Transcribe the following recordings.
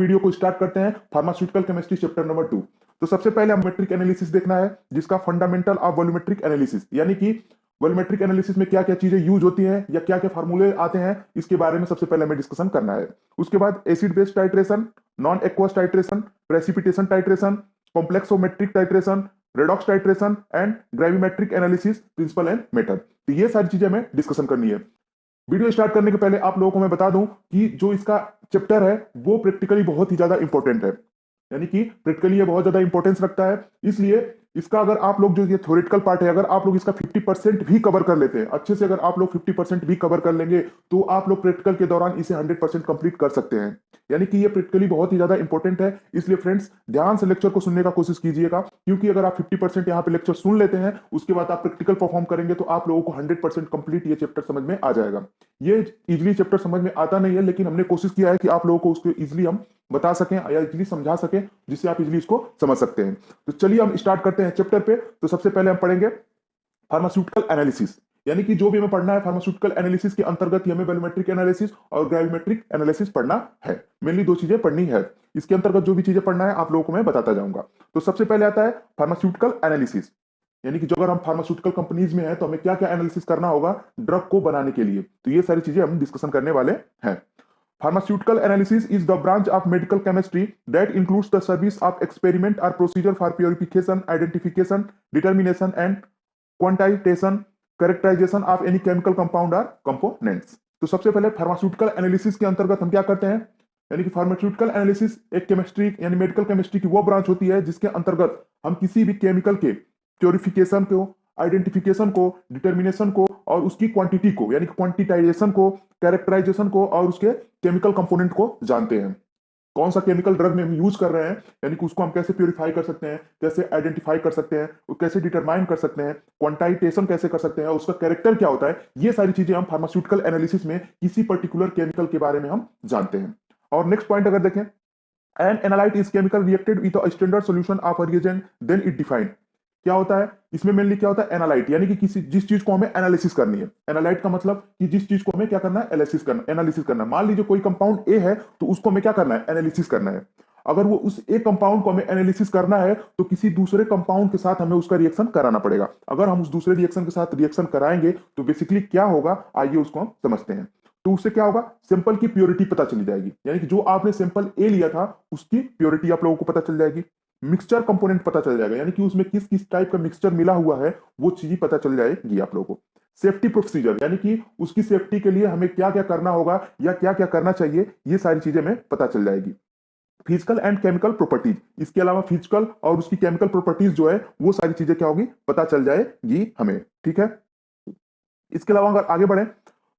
Video को start करते हैं। Pharmaceutical chemistry chapter number 2। तो सबसे पहले हम वॉल्यूमेट्रिक एनालिसिस देखना है, जिसका फंडामेंटल ऑफ वॉल्यूमेट्रिक एनालिसिस, यानी कि वॉल्यूमेट्रिक एनालिसिस में क्या क्या चीजें यूज होती हैं या क्या क्या फार्मूले आते हैं, इसके बारे में सबसे पहले हमें डिस्कशन करना है। उसके बाद acid base titration, non aqueous titration, precipitation titration, complexometric titration, redox titration and gravimetric analysis principle and method. तो ये सारी चीजें हमें डिस्कशन करनी है। वीडियो स्टार्ट करने के पहले आप लोगों को मैं बता दूं कि जो इसका चैप्टर है वो प्रैक्टिकली बहुत ही ज्यादा इंपॉर्टेंट है, यानी कि प्रैक्टिकली ये बहुत ज्यादा इंपॉर्टेंस रखता है। इसलिए इसका अगर आप लोग जो ये थ्योरेटिकल पार्ट है, अगर आप लोग इसका 50% भी कवर कर लेते हैं अच्छे से, अगर आप लोग 50% भी कवर कर लेंगे तो आप लोग प्रैक्टिकल के दौरान इसे 100% कंप्लीट कर सकते हैं। यानी कि ये प्रैक्टिकली बहुत ही ज्यादा इंपॉर्टेंट है। इसलिए फ्रेंड्स ध्यान से लेक्चर को सुनने का कोशिश कीजिएगा, क्योंकि अगर आप 50% यहाँ पे लेक्चर सुन लेते हैं, उसके बाद आप प्रैक्टिकल परफॉर्म करेंगे तो आप लोगों को 100% कंप्लीट ये चैप्टर समझ में आ जाएगा। ये इजिली चैप्टर समझ में आता नहीं है, लेकिन हमने कोशिश किया है कि आप लोगों को उसको इजिली हम बता सकें या इजिली समझा सकें, जिससे आप इजिली इसको समझ सकते हैं। तो चलिए हम स्टार्ट करते हैं चैप्टर पे। तो सबसे पहले हम पढ़ेंगे फार्मास्यूटिकल एनालिसिस, यानी कि जो भी हमें पढ़ना है फार्मास्यूटिकल एनालिसिस के अंतर्गत ही हमें वॉल्यूमेट्रिक एनालिसिस और ग्रेविमेट्रिक एनालिसिस पढ़ना है। मेनली दो चीजें पढ़नी है। इसके अंतर्गत जो भी चीजें पढ़ना है आप लोगों को मैं बताता जाऊंगा। तो सबसे पहले आता है फार्मास्यूटिकल एनालिसिस, यानी कि जो अगर हम फार्मास्यूटिकल कंपनीज में है तो हमें क्या क्या एनालिसिस करना होगा ड्रग को बनाने के लिए। तो ये सारी चीजें हम डिस्कशन करने वाले हैं। Pharmaceutical analysis is the branch of medical chemistry that includes the service of experiment or procedure for purification, identification, determination, and quantitation, characterization of any chemical compound or components। तो सबसे पहले फार्मास्यूटिकल एनालिसिस के अंतर्गत हम क्या करते हैं, यानी कि फार्मास्यूटिकल एनालिसिस एक केमिस्ट्री यानी मेडिकल केमिस्ट्री की वो ब्रांच होती है जिसके अंतर्गत हम किसी भी केमिकल के प्योरिफिकेशन को, आइडेंटिफिकेशन को, डिटर्मिनेशन को और उसकी क्वांटिटी को यानी कि क्वांटिटाइजेशन को, कैरेक्टराइजेशन को और उसके केमिकल कंपोनेंट को जानते हैं। कौन सा केमिकल ड्रग में हम यूज कर रहे हैं, यानी कि उसको हम कैसे प्योरीफाई कर सकते हैं, कैसे आइडेंटिफाई कर सकते हैं, कैसे डिटरमाइन कर सकते हैं, क्वांटाइटेशन कैसे कर सकते हैं, उसका कैरेक्टर क्या होता है। ये सारी चीजें हम फार्मास्यूटिकल एनालिसिस में किसी पर्टिकुलर केमिकल के बारे में हम जानते हैं। और नेक्स्ट पॉइंट अगर देखें, an analyte is chemical reacted with a standard solution of a reagent then it defined. क्या होता है इसमें मेनली, क्या होता है एनालाइट, यानी कि किसी जिस चीज को हमें एनालिसिस करनी है। एनालाइट का मतलब कि जिस चीज को हमें क्या करना है, एनालिसिस करना। मान लीजिए कोई कंपाउंड ए है तो उसको हमें क्या करना है, एनालिसिस करना है। अगर वो उस एक कंपाउंड को हमें एनालिसिस करना है तो किसी दूसरे कंपाउंड के साथ हमें उसका रिएक्शन कराना पड़ेगा। अगर हम उस दूसरे रिएक्शन के साथ रिएक्शन कराएंगे तो बेसिकली क्या होगा, आइए उसको हम समझते हैं। तो उससे क्या होगा, सैंपल की प्योरिटी पता चली जाएगी, यानी कि जो आपने सैंपल ए लिया था उसकी प्योरिटी आप लोगों को पता चल जाएगी। मिक्सचर कंपोनेंट पता चल जाएगा, यानी कि उसमें किस किस टाइप का मिक्सचर मिला हुआ है वो चीज पता चल जाएगी आप लोगों को। सेफ्टी प्रोसीजर, यानी कि उसकी सेफ्टी के लिए हमें क्या क्या करना होगा या क्या क्या करना चाहिए, ये सारी चीजें हमें पता चल जाएगी। फिजिकल एंड केमिकल प्रॉपर्टीज, इसके अलावा फिजिकल और उसकी केमिकल प्रॉपर्टीज जो है वो सारी चीजें क्या होगी, पता चल जाएगी हमें। ठीक है, इसके अलावा अगर आगे बढ़े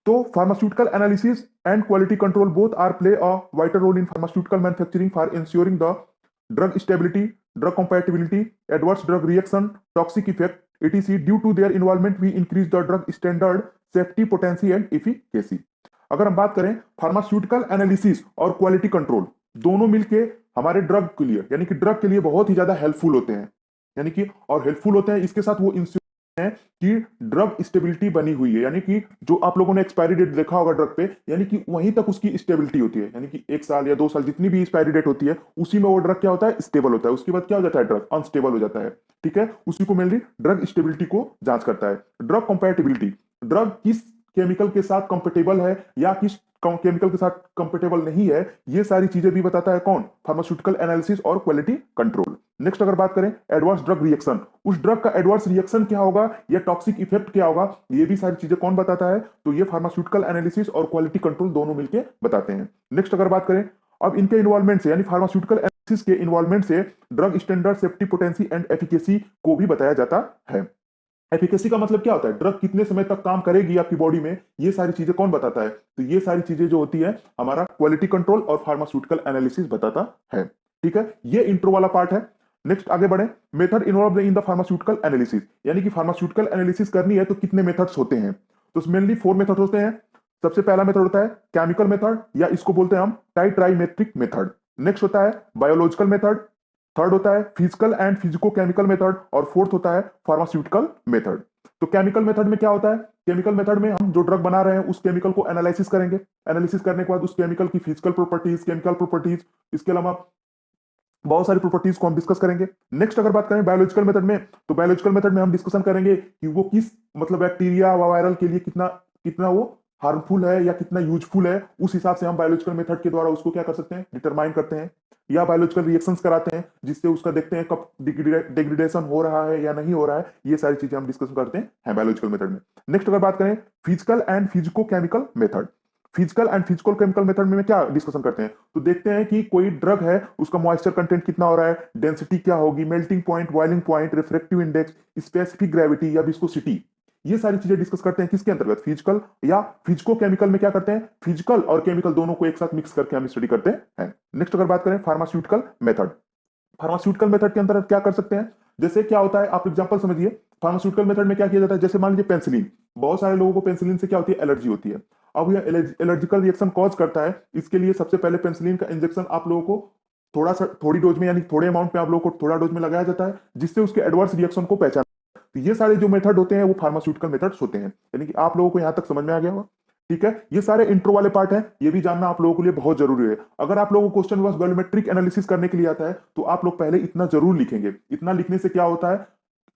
तो pharmaceutical analysis and quality control both are play a vital role in pharmaceutical manufacturing for ensuring the drug stability, drug compatibility, adverse drug reaction, toxic effect, etc. Due to their involvement, we increase the drug standard, safety, potency and efficacy। अगर हम बात करें pharmaceutical analysis और quality control, दोनों मिलके हमारे drug के लिए यानी कि ड्रग के लिए बहुत ही ज्यादा हेल्पफुल होते हैं, यानी कि और हेल्पफुल होते हैं इसके साथ वो इंश्योर है कि ड्रग स्टेबिलिटी बनी हुई है, यानी कि जो आप लोगों ने एक्सपायरी डेट देखा होगा ड्रग पे, यानी कि वहीं तक उसकी स्टेबिलिटी होती है, यानी कि 1 साल या 2 साल जितनी भी एक्सपायरी डेट होती है उसी में वो ड्रग क्या होता है, स्टेबल होता है। उसके बाद क्या हो जाता है, ड्रग अनस्टेबल हो जाता है। ठीक है, उसी को मेनली ड्रग स्टेबिलिटी को जांच करता है। ड्रग कंपैटिबिलिटी, ड्रग किस केमिकल के साथ कंपेटेबल है या किस केमिकल के साथ कंपेटेबल नहीं है, ये सारी चीजें भी बताता है कौन, फार्मास्यूटिकल एनालिसिस और क्वालिटी कंट्रोल। नेक्स्ट अगर बात करें एडवर्स ड्रग रिएक्शन, उस ड्रग का एडवर्स रिएक्शन क्या होगा या टॉक्सिक इफेक्ट क्या होगा, ये भी सारी चीजें कौन बताता है, तो ये फार्मास्यूटिकल एनालिसिस और क्वालिटी कंट्रोल दोनों मिलकर बताते हैं। नेक्स्ट अगर बात करें अब इनके इन्वॉल्वमेंट से, यानी फार्मास्यूटिकल एनालिसिस के इन्वॉल्वमेंट से drug standard, safety, potency and efficacy को भी बताया जाता है। एफिकेसी का मतलब क्या होता है, ड्रग कितने समय तक काम करेगी आपकी बॉडी में, ये सारी चीजें कौन बताता है, तो ये सारी चीजें जो होती है हमारा क्वालिटी कंट्रोल और फार्मास्यूटिकल एनालिसिस बताता है। ठीक है, ये इंट्रो वाला पार्ट है। नेक्स्ट आगे बढ़े, method involve in the pharmaceutical analysis, यानी कि फार्मास्यूटिकल एनालिसिस करनी है तो कितने मेथड्स होते हैं, तो मेनली 4 मेथड होते हैं। सबसे पहला मेथड होता है केमिकल मेथड या इसको बोलते हैं हम टाइट्राइमेट्रिक मेथड। नेक्स्ट होता है बायोलॉजिकल मेथड, थर्ड होता है physical and physico chemical method और फोर्थ होता है फार्मास्यूटिकल मेथड। तो केमिकल मेथड में क्या होता है, केमिकल मेथड में हम जो ड्रग बना रहे हैं उस केमिकल को एनालिसिस करेंगे, एनालिसिस करने के बाद उस केमिकल की फिजिकल प्रॉपर्टीज, केमिकल प्रॉपर्टीज, इसके अलावा बहुत सारी प्रॉपर्टीज को हम डिस्कस करेंगे। नेक्स्ट अगर बात करें बायोलॉजिकल मेथड में, तो बायोलॉजिकल मेथड में हम डिस्कशन करेंगे कि वो किस मतलब बैक्टीरिया व वायरल के लिए कितना कितना वो हार्मफुल है या कितना यूजफुल है, उस हिसाब से हम बायोलॉजिकल मेथड के द्वारा उसको क्या कर सकते हैं, डिटरमाइन करते हैं, या बायोलॉजिकल रिएक्शंस कराते हैं जिससे उसका देखते हैं कब डिग्रेडेशन हो रहा है या नहीं हो रहा है। ये सारी चीजें हम डिस्कस करते हैं बायोलॉजिकल मेथड में। नेक्स्ट अगर बात करें physical and physico chemical method, physical and physical chemical method में क्या डिस्कशन करते हैं, तो देखते हैं कि कोई ड्रग है उसका मॉइस्चर कंटेंट कितना हो रहा है, डेंसिटी क्या होगी, melting point, boiling point, refractive index, specific gravity या विस्कोसिटी, ये सारी चीजें डिस्कस करते हैं किसके अंतर्गत, फिजिकल या फिजिको केमिकल में क्या करते हैं, फिजिकल और केमिकल दोनों को एक साथ मिक्स करके हम स्टडी करते हैं। नेक्स्ट अगर बात करें फार्मास्यूटिकल मेथड, फार्मास्यूटिकल मेथड के अंतर्गत क्या कर सकते हैं, जैसे क्या होता है आप एग्जांपल समझिए, फार्मास्यूटिकल मेथड में क्या किया जाता है, जैसे मान लीजिए पेंसिलिन, बहुत सारे लोगों को पेंसिलिन से क्या होती है, एलर्जी होती है। अब यह एलर्जिकल रिएक्शन कॉज करता है, इसके लिए सबसे पहले पेंसिलिन का इंजेक्शन आप लोगों को थोड़ा सा थोड़ी डोज में यानी थोड़े अमाउंट में आप लोगों को थोड़ा डोज में लगाया जाता है जिससे उसके एडवर्स रिएक्शन को पहचान। तो ये सारे जो मेथड होते हैं वो फार्मास्यूटिकल मेथड्स होते हैं, यानी कि आप लोगों को यहां तक समझ में आ गया होगा। ठीक है, ये सारे इंट्रो वाले पार्ट हैं, ये भी जानना आप लोगों के लिए बहुत जरूरी है। अगर आप लोगों को क्वेश्चन बस वॉल्यूमेट्रिक एनालिसिस करने के लिए आता है तो आप लोग पहले इतना जरूर लिखेंगे। इतना लिखने से क्या होता है,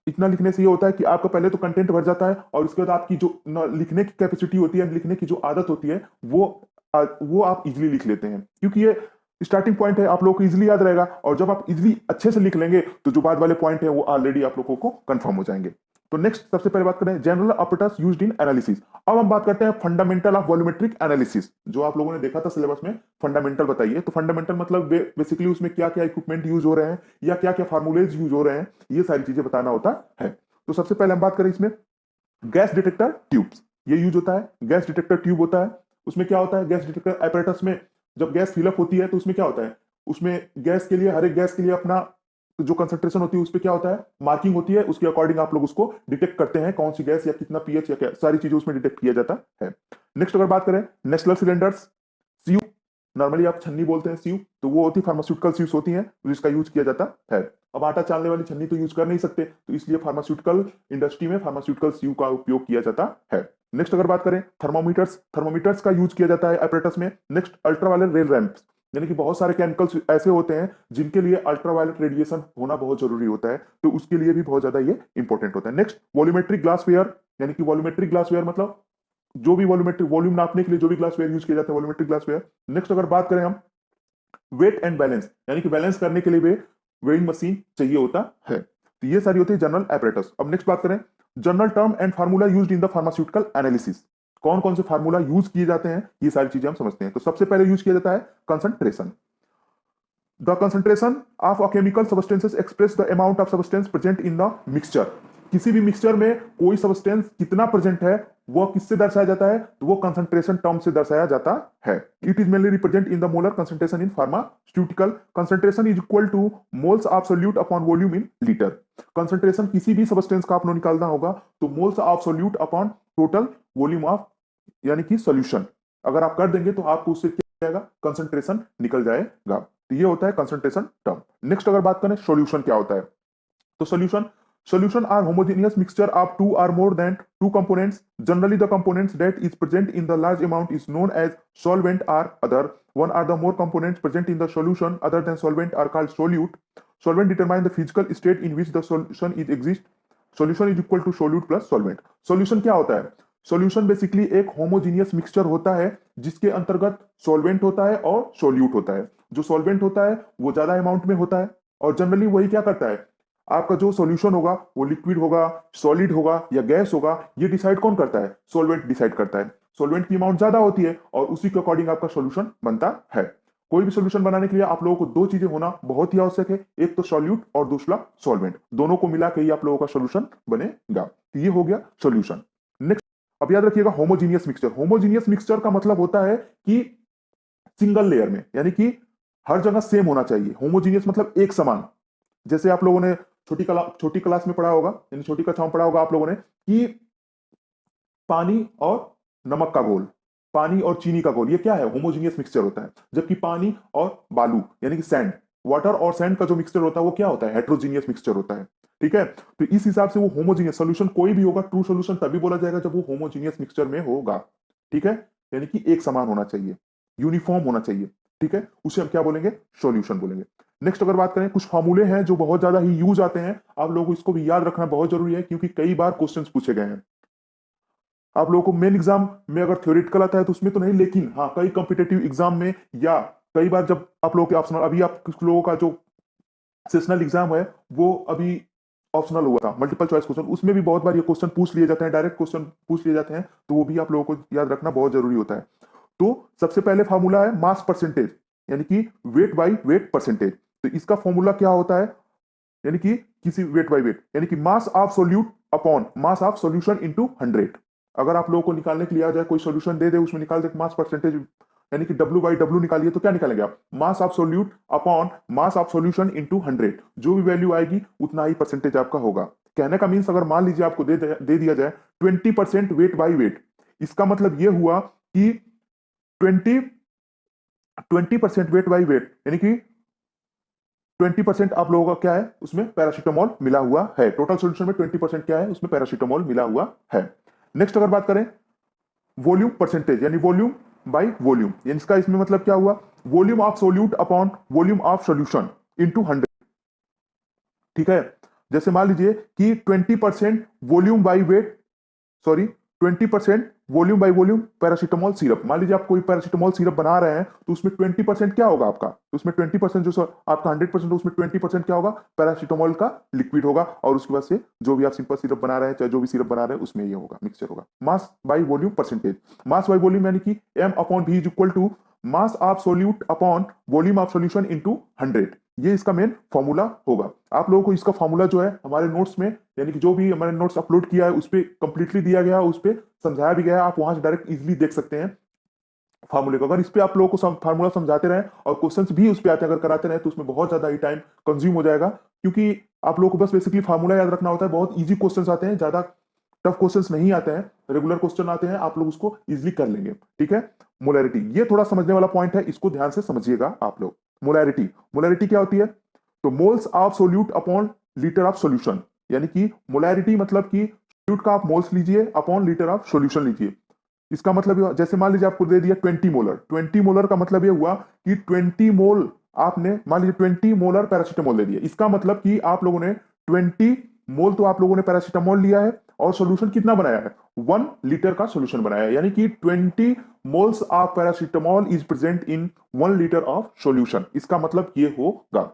इतना लिखने से ये होता है कि आपका पहले तो कंटेंट भर जाता है और उसके बाद आपकी जो लिखने की कैपेसिटी होती है, लिखने की जो आदत होती है वो आप इजिली लिख लेते हैं, क्योंकि ये स्टार्टिंग पॉइंट है, आप लोगों को इजिली याद रहेगा। और जब आप इजिली अच्छे से लिख लेंगे तो जो बाद वाले पॉइंट है वो ऑलरेडी आप लोगों को कंफर्म हो जाएंगे। तो नेक्स्ट सबसे पहले बात करें general operators used in analysis. अब हम बात करते हैं फंडामेंटल ऑफ वॉल्यूमेट्रिक एनालिसिस, जो आप लोगों ने देखा था सिलेबस में, फंडामेंटल बताइए। तो फंडामेंटल मतलब बेसिकली उसमें क्या क्या इक्विपमेंट यूज हो रहे हैं या क्या क्या फार्मूलेज यूज हो रहे हैं, ये सारी चीजें बताना होता है। तो सबसे पहले हम बात करें इसमें गैस डिटेक्टर ट्यूब्स, ये यूज होता है, गैस डिटेक्टर ट्यूब होता है। उसमें क्या होता है, गैस डिटेक्टर apparatus में जब गैस फिलअप होती है तो उसमें क्या होता है, उसमें गैस के लिए हर एक गैस के लिए अपना जो कंसंट्रेशन होती है उस पर क्या होता है, मार्किंग होती है, उसके अकॉर्डिंग आप लोग उसको डिटेक्ट करते हैं कौन सी गैस या कितना पीएच या क्या सारी चीजें उसमें डिटेक्ट किया जाता है। नेक्स्ट अगर बात करें नेस्लर सिलेंडर्स, सीयू, नॉर्मली आप छन्नी बोलते हैं सीयू, तो वो होती फार्मास्यूटिकल सीयूस होती हैं जिसका यूज किया जाता है। अब आटा चालने वाली छन्नी तो यूज कर नहीं सकते, तो इसलिए फार्मास्यूटिकल इंडस्ट्री में फार्मास्यूटिकल सीयू का उपयोग किया जाता है। नेक्स्ट अगर बात करें थर्मोमीटर्स, थर्मोमीटर्स का यूज किया जाता है apparatus में। नेक्स्ट अल्ट्रावायलेट रेल रैंप्स, यानी कि बहुत सारे केमिकल्स ऐसे होते हैं जिनके लिए अल्ट्रावायलेट रेडिएशन होना बहुत जरूरी होता है, तो उसके लिए भी बहुत ज्यादा ये इंपॉर्टेंट होता है। नेक्स्ट वॉल्यूमेट्रिक ग्लासवेयर, यानी कि वॉल्यूमेट्रिक ग्लासवेयर मतलब जो भी वॉल्यूमेट्रिक वॉल्यूम नापने के लिए जो भी ग्लासवेयर यूज किए जाते हैं, वॉल्यूमेट्रिक ग्लासवेयर। नेक्स्ट अगर बात करें हम वेट एंड बैलेंस, यानी कि बैलेंस करने के लिए भी वेइंग मशीन चाहिए होता है। तो ये सारी होती है जनरल apparatus। अब नेक्स्ट बात करें general term and formula used in the pharmaceutical analysis, कौन कौन से फार्मूला यूज किए जाते हैं, ये सारी चीजें हम समझते हैं। तो सबसे पहले यूज किया जाता है concentration. The concentration of a chemical substances express the amount of substance present in the mixture, किसी भी मिक्सचर में कोई सब्सटेंस कितना प्रेजेंट है वो किससे दर्शाया जाता है, तो वो कंसंट्रेशन टर्म से दर्शाया जाता है। It is mainly represent in the molar concentration in pharmaceutical, concentration is equal two moles of solute upon volume in litre. Concentration किसी भी सब्सटेंस का आपको निकालना होगा तो moles of solute upon total volume of यानी कि सॉल्यूशन, अगर आप कर देंगे तो आपको उससे क्या जाएगा, कंसंट्रेशन निकल जाएगा। तो ये होता है कंसंट्रेशन टर्म। नेक्स्ट अगर बात करें सॉल्यूशन क्या होता है, तो solution are homogeneous mixture of two or more than two components. Generally the components that is present in the large amount is known as solvent or other. One or the more components present in the solution other than solvent are called solute. Solvent determine the physical state in which the solution is exist. Solution is equal to solute plus solvent. Solution क्या होता है, solution basically एक homogeneous mixture होता है जिसके अंतर्गत solvent होता है और सोल्यूट होता है। जो सॉल्वेंट होता है वो ज्यादा अमाउंट में होता है और जनरली वही क्या करता है, आपका जो सॉल्यूशन होगा वो लिक्विड होगा, सॉलिड होगा या गैस होगा, ये डिसाइड कौन करता है, सॉल्वेंट डिसाइड करता है। सॉल्वेंट की अमाउंट ज्यादा होती है और उसी के अकॉर्डिंग आपका सॉल्यूशन बनता है। कोई भी सॉल्यूशन बनाने के लिए आप लोगों को दो चीजें होना बहुत ही आवश्यक है, एक तो सॉल्यूट और दूसरा सॉल्वेंट, दोनों को मिला के ही आप लोगों का सॉल्यूशन बनेगा। तो ये हो गया सॉल्यूशन। नेक्स्ट अब याद रखिएगा होमोजीनियस मिक्सचर। होमोजीनियस मिक्सचर का मतलब होता है कि सिंगल लेयर में, यानी कि हर जगह सेम होना चाहिए। होमोजीनियस मतलब एक समान। जैसे आप लोगों ने छोटी क्लास में पढ़ा होगा, यानी छोटी कक्षा में पढ़ा होगा आप लोगों ने कि पानी और नमक का घोल, पानी और चीनी का घोल, ये क्या है, होमोजीनियस मिक्सचर होता है। जबकि पानी और बालू यानी कि सैंड, वाटर और सैंड का जो मिक्सचर होता है वो क्या होता है, हेट्रोजीनियस मिक्सचर होता है। ठीक है, तो इस हिसाब से वो होमोजीनियस सोल्यूशन कोई भी होगा, ट्रू सोल्यूशन तभी बोला जाएगा जब वो होमोजीनियस मिक्सचर में होगा। ठीक है, यानी कि एक समान होना चाहिए, यूनिफॉर्म होना चाहिए। ठीक है, उसे हम क्या बोलेंगे, सॉल्यूशन बोलेंगे। नेक्स्ट अगर बात करें, कुछ फॉर्मूले हैं जो बहुत ज्यादा ही यूज आते हैं, आप लोगों को इसको भी याद रखना बहुत जरूरी है, क्योंकि कई बार क्वेश्चन पूछे गए हैं। आप लोगों को मेन एग्जाम में अगर थ्योरेटिकल आता है तो उसमें तो नहीं, लेकिन हाँ कई कॉम्पिटेटिव एग्जाम में या कई बार जब आप लोगों के ऑप्शनल, अभी आप कुछ लोगों का जो सेशनल एग्जाम है वो अभी ऑप्शनल हुआ था, मल्टीपल चॉइस क्वेश्चन, उसमें भी बहुत बार ये क्वेश्चन पूछ लिए जाते हैं, डायरेक्ट क्वेश्चन पूछ लिए जाते हैं, तो वो भी आप लोगों को याद रखना बहुत जरूरी होता है। तो सबसे पहले फार्मूला है मास परसेंटेज, यानी कि वेट बाई वेट परसेंटेज। तो इसका फॉर्मूला क्या होता है, यानी कि किसी वेट बाई वेट, यानी कि मास of solute upon mass of solution into 100। अगर आप लोगों को निकालने के लिए आ जाए, कोई सॉल्यूशन दे दे, उसमें निकाल दे मास परसेंटेज, यानी कि W बाई W निकालिए, तो क्या निकालेंगे आप, मास of solute upon mass of solution into 100। जो भी वैल्यू आएगी उतना ही परसेंटेज आपका होगा। कहने का मीन्स, अगर मान लीजिए आपको दे दिया जाए 20% वेट बाई वेट, इसका मतलब यह हुआ कि 20% वेट बाई वेट, यानी कि 20% आप लोगों का क्या है, उसमें पैरासीटामोल मिला हुआ है। टोटल सॉल्यूशन में 20% क्या है, उसमें पैरासीटामोल मिला हुआ है। नेक्स्ट अगर बात करें वॉल्यूम परसेंटेज, यानी वॉल्यूम बाय वॉल्यूम, यानी इसका इसमें मतलब क्या हुआ, volume of solute upon volume of solution into 100। ठीक है, जैसे मान लीजिए कि 20% volume by wait, sorry 20% volume by volume paracetamol syrup, मान लीजिए आप कोई पैरासीटामोल सिरप बना रहे हैं, तो उसमें 20% क्या होगा आपका, तो उसमें 20% जो आपका 100%, उसमें 20% क्या होगा, पैरासीटामोल का लिक्विड होगा, और उसके बाद से जो भी आप सिंपल सिरप बना रहे हैं, चाहे जो भी सिरप बना रहे हैं, उसमें ये होगा, मिक्सचर होगा। Mass by volume percentage, mass by volume यानी कि M/V is equal to mass of solute upon volume of solution into 100। ये इसका मेन फॉर्मूला होगा। आप लोगों को इसका फॉर्मूला जो है हमारे नोट्स में, यानी कि जो भी हमारे नोट्स अपलोड किया है उस पर कंप्लीटली दिया गया है, उस पर समझाया भी गया है, आप वहां से डायरेक्ट इजीली देख सकते हैं फार्मूले को। अगर इस पे आप लोगों को फार्मूला समझाते रहे और क्वेश्चंस भी उस पे आते हैं, अगर कराते रहे, तो उसमें बहुत ज्यादा ही टाइम कंज्यूम हो जाएगा, क्योंकि आप लोगों को बस बेसिकली फार्मूला याद रखना होता है। बहुत इजी क्वेश्चंस आते हैं, ज्यादा टफ क्वेश्चंस नहीं आते हैं, रेगुलर क्वेश्चन आते हैं, आप लोग उसको इजिली कर लेंगे। ठीक है, मोलैरिटी, ये थोड़ा समझने वाला पॉइंट है, इसको ध्यान से समझिएगा आप लोग। मोलैरिटी, मोलैरिटी क्या होती है, तो moles of solute upon litre of solution, यानी कि मोलैरिटी मतलब कि सोल्यूट का आप मोल्स लीजिए अपॉन लीटर ऑफ सॉल्यूशन लीजिए। इसका मतलब जैसे मान लीजिए आपको दे दिया 20 मोलर, 20 मोलर का मतलब ये हुआ कि 20 मोल आपने, मान लीजिए 20 मोलर पैरासीटामोल दे दिया, इसका मतलब कि आप लोगों ने 20 मोल तो आप लोगों ने पैरासीटामोल लिया है, और सॉल्यूशन कितना बनाया है, 1 लीटर का सॉल्यूशन बनाया है, यानी कि 20 moles of paracetamol is present in 1 litre of solution. इसका मतलब ये होगा,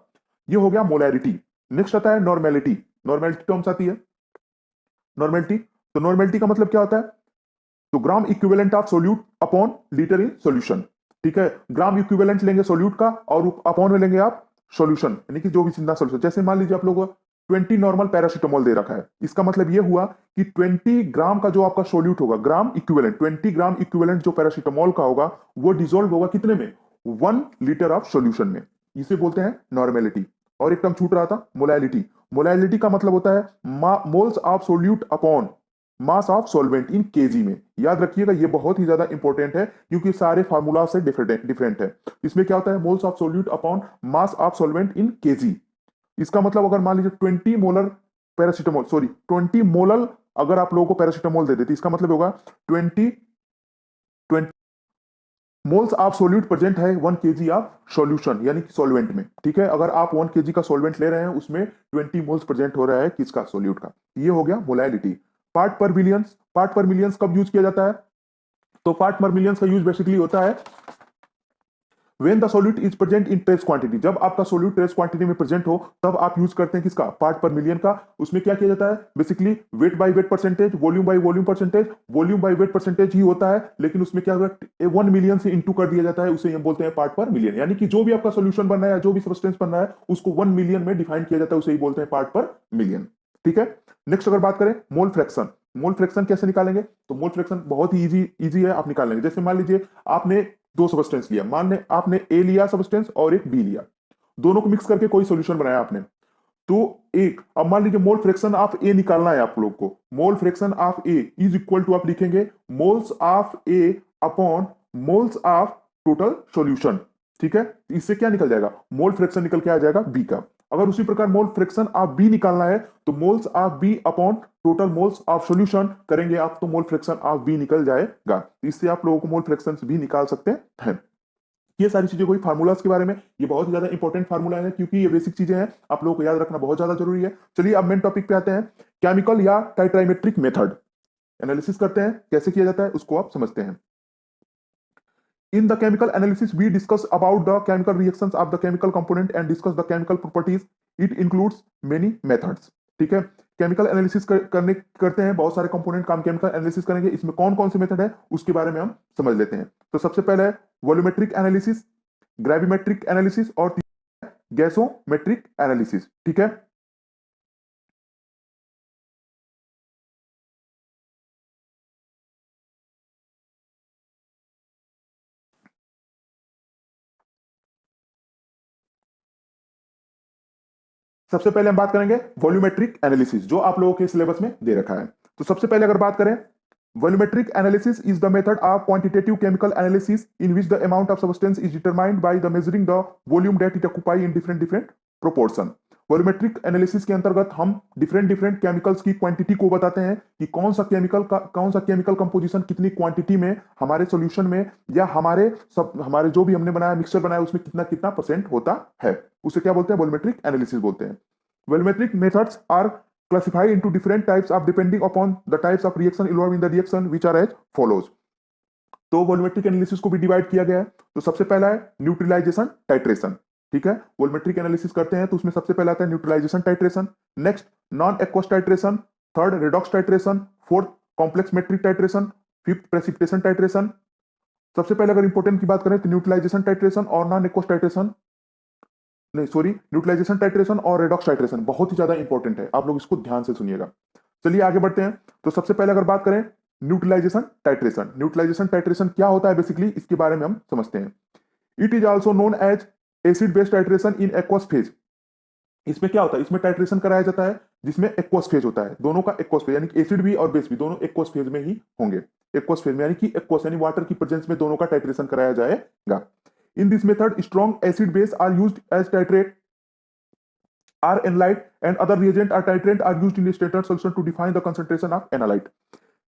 ये हो गया मोलैरिटी। नेक्स्ट आता है नॉर्मेलिटी, नॉर्मेलिटी टर्म्स आती है नॉर्मेलिटी। तो नॉर्मेलिटी का मतलब क्या होता है, तो gram equivalent of solute upon litre in solution. ठीक है, ग्राम इक्विवेलेंट लेंगे सोल्यूट का, और अपॉन में लेंगे आप सॉल्यूशन, यानी कि जो भी जितना सॉल्यूशन। जैसे मान लीजिए आप लोग 20 नॉर्मल पैरासीटामोल दे रखा है, इसका मतलब ये हुआ कि 20 ग्राम का जो आपका सोल्यूट होगा, ग्राम इक्विवेलेंट, 20 ग्राम इक्विवेलेंट जो पैरासीटामोल का होगा, वो डिसॉल्व होगा कितने में, 1 लीटर ऑफ सॉल्यूशन में। इसे बोलते हैं नॉर्मेलिटी। और एक टर्म छूट रहा था, मोलैलिटी। मोलैलिटी का मतलब होता है moles of solute upon mass of solvent in KG में। याद रखिएगा, ये बहुत ही ज्यादा इंपॉर्टेंट है, क्योंकि सारे फार्मूला से डिफरेंट है। इसमें क्या होता है, moles of solute upon mass of solvent in KG. इसका मतलब अगर मान लीजिए 20 मोलर पैरासीटामोल, सॉरी 20 मोलर अगर आप लोगों को पैरासीटामोल दे देते, इसका मतलब होगा 20 20 मोल्स ऑफ सोल्यूट प्रेजेंट है 1 केजी ऑफ सॉल्यूशन, यानी कि सॉल्वेंट में। ठीक है, अगर आप 1 केजी का सॉल्वेंट ले रहे हैं, उसमें 20 मोल्स प्रेजेंट हो रहा है किसका, सोल्यूट का। ये हो गया मोलैलिटी। पार्ट पर मिलियंस, पार्ट पर मिलियंस कब यूज किया जाता है, तो पार्ट पर मिलियंस का यूज बेसिकली होता है when the solute is present in trace quantity, जब आपका सोल्यूट ट्रेस क्वांटिटी में प्रेजेंट हो, तब आप यूज करते हैं किसका, पार्ट पर मिलियन का। उसमें क्या किया जाता है, basically weight by weight percentage, volume by volume percentage, volume by weight percentage ही होता है, लेकिन उसमें क्या होगा, 1 मिलियन से इंटू कर दिया जाता है, उसे हम बोलते हैं पार्ट पर मिलियन। यानी कि जो भी आपका सोल्यूशन बन रहा है, जो भी सब्सटेंस बन रहा है, उसको 1 मिलियन में डिफाइन किया जाता है, उसे ही बोलते हैं पार्ट पर मिलियन। ठीक है, नेक्स्ट अगर बात करें मोल फ्रैक्शन, मोल फ्रैक्शन कैसे निकालेंगे, तो मोल फ्रैक्शन बहुत ही इजी है, आप निकाल लेंगे। जैसे मान लीजिए आपने 2 सब्सटेंस लिया, मान आपने ए लिया सब्सटेंस और एक बी लिया, दोनों को मिक्स करके कोई सॉल्यूशन बनाया आपने, तो एक, अब मान लीजिए मोल फ्रैक्शन ऑफ ए निकालना है आप लोग को, mole fraction of A is equal to आप लिखेंगे moles of A upon moles of total solution. ठीक है, इससे क्या निकल जाएगा, मोल फ्रैक्शन निकल के आ जाएगा बी का। अगर उसी प्रकार मोल फ्रैक्शन ऑफ बी निकालना है तो moles of B upon total moles of solution करेंगे आप तो मोल फ्रैक्शन ऑफ बी निकल जाएगा। इससे आप लोगों को मोल फ्रैक्शन भी निकाल सकते हैं। ये सारी चीजें कोई फार्मूलास के बारे में, ये बहुत ही ज्यादा इंपॉर्टेंट फार्मूला है क्योंकि ये बेसिक चीजें हैं, आप लोगों को याद रखना बहुत ज्यादा जरूरी है। चलिए अब मेन टॉपिक पे आते हैं, केमिकल या टाइट्राइमेट्रिक मेथड एनालिसिस करते हैं, कैसे किया जाता है उसको आप समझते हैं। In the chemical analysis, we discuss about the chemical reactions of the chemical component and discuss the chemical properties. It includes many methods. ठीक है, केमिकल एनालिसिस करते हैं, बहुत सारे कंपोनेंट का हम केमिकल एनालिसिस करेंगे। इसमें कौन कौन से मेथड है उसके बारे में हम समझ लेते हैं। तो सबसे पहले है वॉल्यूमेट्रिक एनालिसिस, ग्रेविमेट्रिक एनालिसिस और गैसोमेट्रिक एनालिसिस। ठीक है, सबसे पहले हम बात करेंगे वॉल्यूमेट्रिक एनालिसिस, जो आप लोगों के सिलेबस में दे रखा है। तो सबसे पहले अगर बात करें, volumetric analysis is the method of quantitative chemical analysis in which the amount of substance is determined by the measuring the volume that it occupy in different proportion. Volumetric analysis के अंतर्गत हम डिफरेंट केमिकल्स की quantity को बताते हैं कि कौन सा केमिकल कंपोजिशन कितनी क्वांटिटी में हमारे सॉल्यूशन में या हमारे जो भी हमने बनाया मिक्सचर बनाया उसमें कितना कितना परसेंट होता है, उसे क्या बोलते हैं, वॉल्यूमेट्रिक एनालिसिस बोलते हैं। Volumetric methods are classified into different types of depending upon the types of reaction involved in the reaction which are as follows. तो वॉल्यूमेट्रिक एनालिसिस को भी डिवाइड किया गया है। तो सबसे पहला है न्यूट्रलाइजेशन टाइट्रेशन। ठीक है, वॉल्यूमेट्रिक एनालिसिस करते हैं तो उसमें सबसे पहला आता है neutralization titration, next non aqueous titration, third redox titration, fourth complex metric titration, fifth precipitation titration. सबसे पहले अगर इंपॉर्टेंट की बात करें तो न्यूट्रलाइजेशन टाइट्रेशन और नॉन एक्वस टाइट्रेशन, नहीं सॉरी, न्यूट्रलाइजेशन टाइट्रेशन और रेडॉक्स टाइट्रेशन बहुत ही ज्यादा इंपॉर्टेंट है, आप लोग इसको ध्यान से सुनिएगा। चलिए आगे बढ़ते हैं। तो सबसे पहले अगर बात करें न्यूट्रलाइजेशन टाइट्रेशन क्या होता है बेसिकली, इसके बारे में हम समझते हैं। It is also known as acid based titration in aqueous phase. इसमें क्या होता है, इसमें टाइट्रेशन कराया जाता है जिसमें एक्वस फेज होता है, दोनों का एक्वस फेज यानी कि एसिड भी और बेस भी दोनों एक्वस फेज में ही होंगे। एक्वस फेज में यानी कि एक्वस यानी वाटर की प्रेजेंस में दोनों का टाइट्रेशन कराया जाएगा। In this method, strong acid base are used as titrate, are analyte, and other reagent or titrant are used in the standard solution to define the concentration of analyte.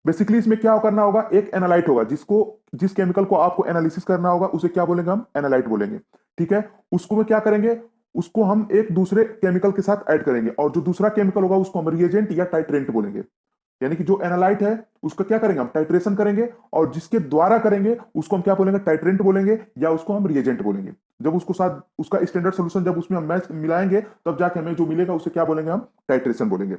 Basically इसमें क्या करना होगा, एक analyte होगा जिस chemical को आपको analysis करना होगा उसे क्या बोलेंगे, हम एनालाइट बोलेंगे। ठीक है, उसको में क्या करेंगे, उसको हम एक दूसरे केमिकल के साथ ऐड करेंगे और जो दूसरा केमिकल होगा उसको हम रिएजेंट या टाइट्रेंट बोलेंगे। यानी कि जो एनालाइट है उसका क्या करेंगे, हम टाइट्रेशन करेंगे और जिसके द्वारा करेंगे उसको हम क्या बोलेंगे, टाइट्रेंट बोलेंगे या उसको हम रिएजेंट बोलेंगे। जब उसको साथ उसका स्टैंडर्ड सॉल्यूशन जब उसमें हम मैच मिलाएंगे तब जाके हमें जो मिलेगा उसे क्या बोलेंगे, हम टाइट्रेशन बोलेंगे।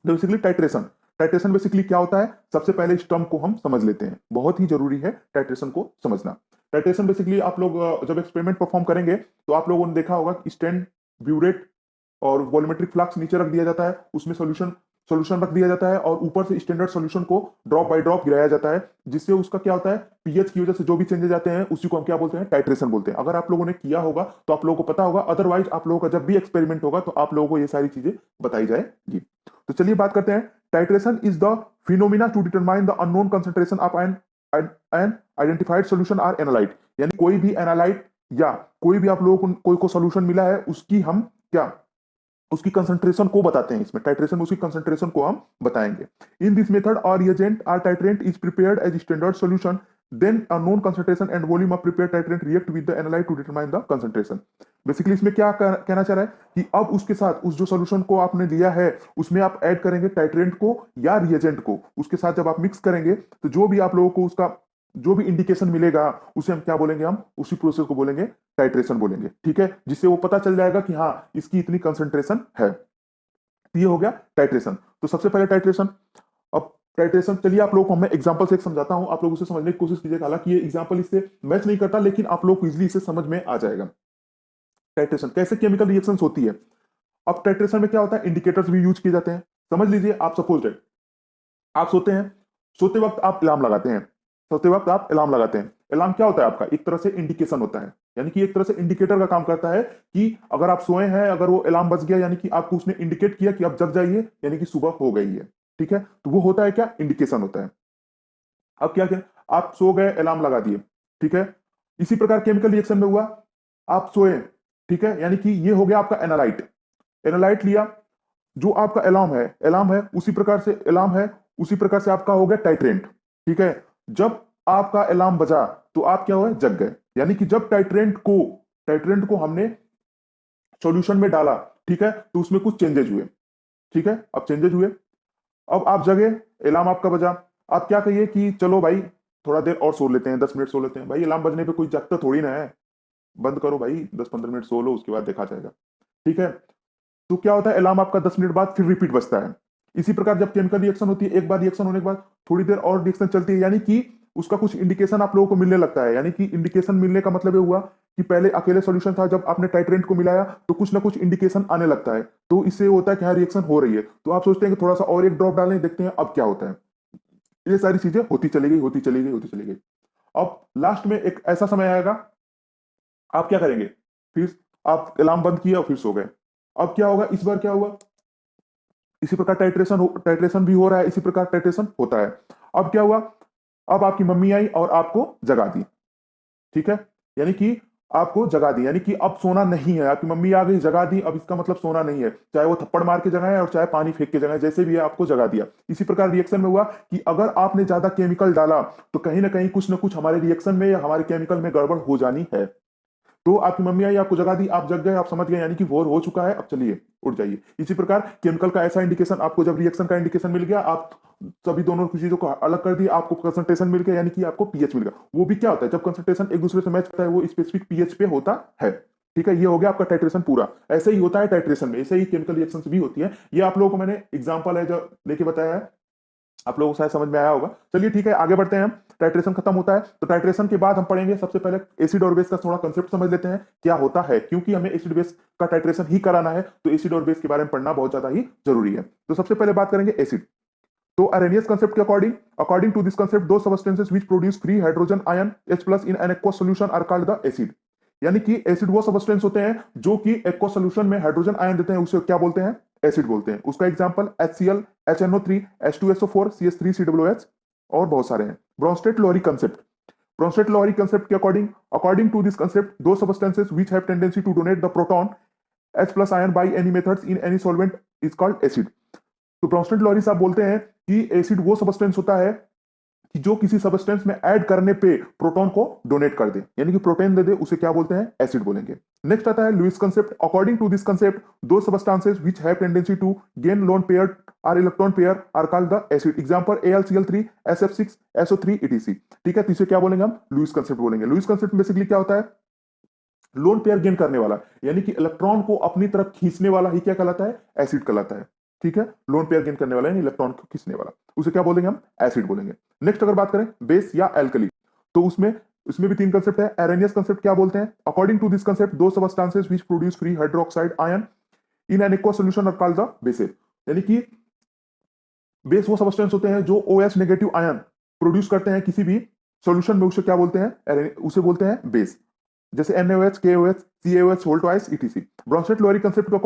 बेसिकली टाइट्रेशन बेसिकली क्या होता है, सबसे पहले इस टर्म को हम समझ लेते हैं, बहुत ही जरूरी है टाइट्रेशन को समझना। टाइट्रेशन बेसिकली आप लोग जब एक्सपेरिमेंट परफॉर्म करेंगे तो आप लोगों ने देखा होगा कि स्टैंड ब्यूरेट और वॉल्यूमेट्रिक फ्लक्स नीचे रख दिया जाता है, उसमें सॉल्यूशन रख दिया जाता है और ऊपर से स्टैंडर्ड सॉल्यूशन को ड्रॉप बाय ड्रॉप गिराया जाता है, जिससे उसका क्या होता है, पीएच की वजह से जो भी चेंजेस आते हैं उसी को हम क्या बोलते हैं, टाइट्रेशन बोलते हैं। अगर आप लोगों ने किया होगा तो आप लोगों को पता होगा, अदरवाइज आप लोगों का जब भी एक्सपेरिमेंट होगा तो आप लोगों को ये सारी चीजें बताई जाएगी। तो चलिए बात करते हैं, titration is the phenomena to determine the unknown concentration of an identified solution or analyte. यानी कोई भी एनालाइट या कोई भी आप लोगों को कोई सॉल्यूशन मिला है उसकी हम क्या, उसकी कंसंट्रेशन को बताते हैं। इसमें टाइट्रेशन उसकी कंसंट्रेशन को हम बताएंगे। इन दिस मेथड और reagent or titrant is prepared as standard solution, then a known concentration and volume of prepared titrant react with the analyte to determine the concentration. Basically इसमें क्या कहना चाह रहा है कि अब उसके साथ उस जो सॉल्यूशन को आपने लिया है उसमें आप ऐड करेंगे टाइट्रेंट को या रिएजेंट को, उसके साथ जब आप मिक्स करेंगे तो जो भी आप लोगों को उसका जो भी इंडिकेशन मिलेगा उसे हम क्या बोलेंगे, हम उसी प्रोसेस को बोलेंगे टाइट्रेशन बोलेंगे। ठीक है, जिससे वो पता चल जाएगा कि हाँ इसकी इतनी कंसंट्रेशन है। ये हो गया टाइट्रेशन। तो सबसे पहले टाइट्रेशन, अब टाइट्रेशन चलिए आप लोगों को मैं एग्जांपल से एक समझाता हूं, आप लोग उसे समझने की कोशिश कीजिएगा। हालांकि ये एग्जांपल इससे मैच नहीं करता लेकिन आप लोग को इजीली इसे समझ में आ जाएगा। टाइट्रेशन कैसे केमिकल रिएक्शंस होती है। अब टाइट्रेशन में क्या होता है, इंडिकेटर्स भी यूज किए जाते हैं। समझ लीजिए आप सपोज दैट आप सोते हैं, सोते वक्त आप अलार्म लगाते हैं, सोते वक्त आप अलार्म लगाते हैं। अलार्म क्या होता है आपका, एक तरह से इंडिकेशन होता है, यानी कि एक तरह से इंडिकेटर का काम करता है कि अगर आप सोए हैं, अगर वो अलार्म बज गया यानी कि आपको उसने इंडिकेट किया कि आप जग जाइए, यानी कि सुबह हो गई है। ठीक है, तो वो होता है क्या, इंडिकेशन होता है। अब क्या आप सो गए, अलार्म लगा दिए। ठीक है, इसी प्रकार केमिकल रिएक्शन में हुआ, आप सोए ठीक है, यानी कि ये हो गया आपका एनालाइट। एनालाइट लिया। जो आपका एलार्म है उसी प्रकार से एलार्म है, उसी प्रकार से आपका हो गया टाइट्रेंट। ठीक है, जब आपका अलार्म बजा तो आप क्या हुए, जग गए। यानी कि जब टाइट्रेंट को हमने सॉल्यूशन में डाला, ठीक है, तो उसमें कुछ चेंजेस हुए। ठीक है, अब चेंजेस हुए, अब आप जगे, अलार्म आपका बजा। आप क्या कहिए कि चलो भाई थोड़ा देर और सो लेते हैं, 10 मिनट सो लेते हैं। भाई अलार्म बजने पे कोई जगता थोड़ी ना है, बंद करो भाई, 10-15 मिनट सो लो, उसके बाद देखा जाएगा। ठीक है, तो क्या होता है, अलार्म आपका 10 मिनट बाद फिर रिपीट बजता है। इसी प्रकार जब केमिकल रिएक्शन होती है, एक बार रिएक्शन होने के बाद थोड़ी देर और रिएक्शन चलती है, यानी कि उसका कुछ इंडिकेशन आप लोगों को मिलने लगता है। यानी कि इंडिकेशन मिलने का मतलब ये हुआ कि पहले अकेले सॉल्यूशन था, जब आपने टाइट्रेंट को मिलाया तो कुछ ना कुछ इंडिकेशन आने लगता है, तो इससे होता है कि हाँ रिएक्शन हो रही है, तो आप सोचते हैं कि थोड़ा सा और एक ड्रॉप डालें, देखते हैं अब क्या होता है। ये सारी चीजें होती चली गई, होती चली गई, होती चली गई। अब लास्ट में एक ऐसा समय आएगा, आप क्या करेंगे, फिर आप अलार्म बंद किया और फिर सो गए। अब क्या होगा, इस बार क्या हुआ, इसी प्रकार टाइट्रेशन भी हो रहा है, इसी प्रकार टाइट्रेशन होता है। अब क्या हुआ, अब आपकी मम्मी आई और आपको जगा दी। ठीक है, यानी कि आपको जगा दी, यानी कि अब सोना नहीं है, आपकी मम्मी आ गई जगा दी, अब इसका मतलब सोना नहीं है, चाहे वो थप्पड़ मार के जगाए और चाहे पानी फेंक के जगाए, जैसे भी है आपको जगा दिया। इसी प्रकार रिएक्शन में हुआ कि अगर आपने ज्यादा केमिकल डाला तो कहीं ना कहीं कुछ ना कुछ हमारे रिएक्शन में या हमारे केमिकल में गड़बड़ हो जानी है। तो आपकी मम्मी आई, आपको जगा दी, आप जग गए, आप समझ गए, यानी कि वॉर हो चुका है, अब चलिए उठ जाइए। इसी प्रकार केमिकल का ऐसा इंडिकेशन आपको, जब रिएक्शन का इंडिकेशन मिल गया, आप सभी दोनों चीजों को अलग कर दिया, आपको कंसंट्रेशन मिल गया, यानी कि आपको पीएच मिल गया। वो भी क्या होता है, जब कंसंट्रेशन एक दूसरे से मैच करता है, वो स्पेसिफिक पीएच पे होता है। ठीक है, ये हो गया आपका टाइट्रेशन पूरा। ऐसे ही होता है टाइट्रेशन में, ऐसे ही केमिकल रिएक्शंस भी होती है। ये आप लोगों को मैंने एग्जांपल है जो लेके बताया है, आप लोगों को शायद समझ में आया होगा। चलिए ठीक है, आगे बढ़ते हैं हम। टाइट्रेशन खत्म होता है, तो टाइट्रेशन के बाद हम पढ़ेंगे सबसे पहले एसिड और बेस का थोड़ा कंसेप्ट समझ लेते हैं क्या होता है, क्योंकि हमें एसिड बेस का टाइट्रेशन ही कराना है, तो एसिड और बेस के बारे में पढ़ना बहुत ज्यादा ही जरूरी है। तो सबसे पहले बात करेंगे एसिड। तो अरेनियस कंसेप्ट के अकॉर्डिंग टू दिस कंसेप्ट, दो substances which produce free hydrogen ion H+ in an aqueous solution are called the acid. यानी कि एसिड वो सबस्टेंस होते हैं जो कि एक्वस सॉल्यूशन में हाइड्रोजन आयन देते हैं, उसे क्या बोलते हैं, एसिड बोलते हैं। उसका example HCl, HNO3, H2SO4, CH3COOH और बहुत सारे हैं। ब्रोंस्टेड-लोहरी कंसेप्ट के अकॉर्डिंग टू दिस कंसेप्ट, दो substances which have tendency to donate the proton H+ ion by any methods in any solvent is called acid. तो ब्रोंस्टेड लोहरी साहब बोलते हैं कि एसिड वो सबस्टेंस होता है कि जो किसी सबस्टेंस में ऐड करने पे प्रोटॉन को डोनेट कर दे, यानी कि प्रोटीन दे दे, उसे क्या बोलते हैं, एसिड बोलेंगे। नेक्स्ट आता है Lewis concept. According to this concept, दो substances which have tendency to gain lone pair or electron pair are called the acid. Example AlCl3, SF6, SO3 etc। ठीक है, तो इसे क्या बोलेंगे हम, लुईस कंसेप्ट बोलेंगे। लुईस कंसेप्ट बेसिकली क्या होता है, लोन पेयर गेन करने वाला, यानी कि इलेक्ट्रॉन को अपनी तरफ खींचने वाला ही क्या कहलाता है, एसिड कहलाता है। ठीक है, लोन पेयर गेन करने वाला यानी इलेक्ट्रॉन को खींचने वाला, उसे क्या बोलेंगे हम, एसिड बोलेंगे। नेक्स्ट अगर बात करें बेस या एल्कली, तो उसमें उसमें भी तीन कंसेप्ट है। एरेनियस कंसेप्ट क्या बोलते हैं, अकॉर्डिंग टू दिस कंसेप्ट, दो substances which produce free hydroxide ion in an aqueous solution are called the bases. यानी कि बेस वो सबस्टेंस होते हैं जो OH नेगेटिव आयन प्रोड्यूस करते हैं किसी भी सॉल्यूशन में, उसे क्या बोलते हैं, उसे बोलते हैं बेस। जैसे NaOH, KOH, CaOH, whole twice, etc. Bronsted-Lowry concept को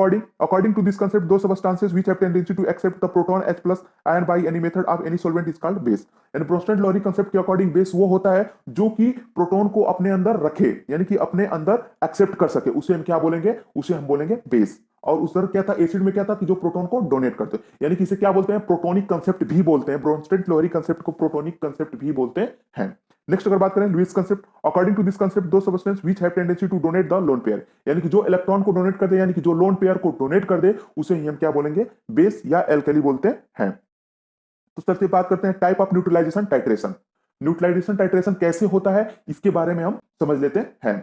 according to this concept, those substances which have tendency to accept the proton H+ ion by any method of any solvent is called base. यानी Bronsted-Lowry concept के according base वो होता है जो कि proton को अपने अंदर रखे, यानी कि अपने अंदर एक्सेप्ट कर सके, उसे हम क्या बोलेंगे, उसे हम बोलेंगे बेस। और उस तरह क्या था, एसिड में क्या था कि जो प्रोटॉन को डोनेट करते, यानी कि इसे क्या बोलते हैं, प्रोटोनिक कंसेप्ट भी बोलते हैं। ब्रोंस्टेड-लोहरी कंसेप्ट को प्रोटोनिक कंसेप्ट भी बोलते हैं। नेक्स्ट अगर बात करें Lewis concept, according to this concept, दो substance which have tendency to donate the lone pair, यानी कि जो इलेक्ट्रॉन को डोनेट कर दे, यानी कि जो लोन पेयर को डोनेट कर दे, उसे ही हम क्या बोलेंगे, बेस या एल्कली बोलते हैं। तो सबसे बात करते हैं type of neutralization titration. Neutralization titration कैसे होता है, इसके बारे में हम समझ लेते हैं।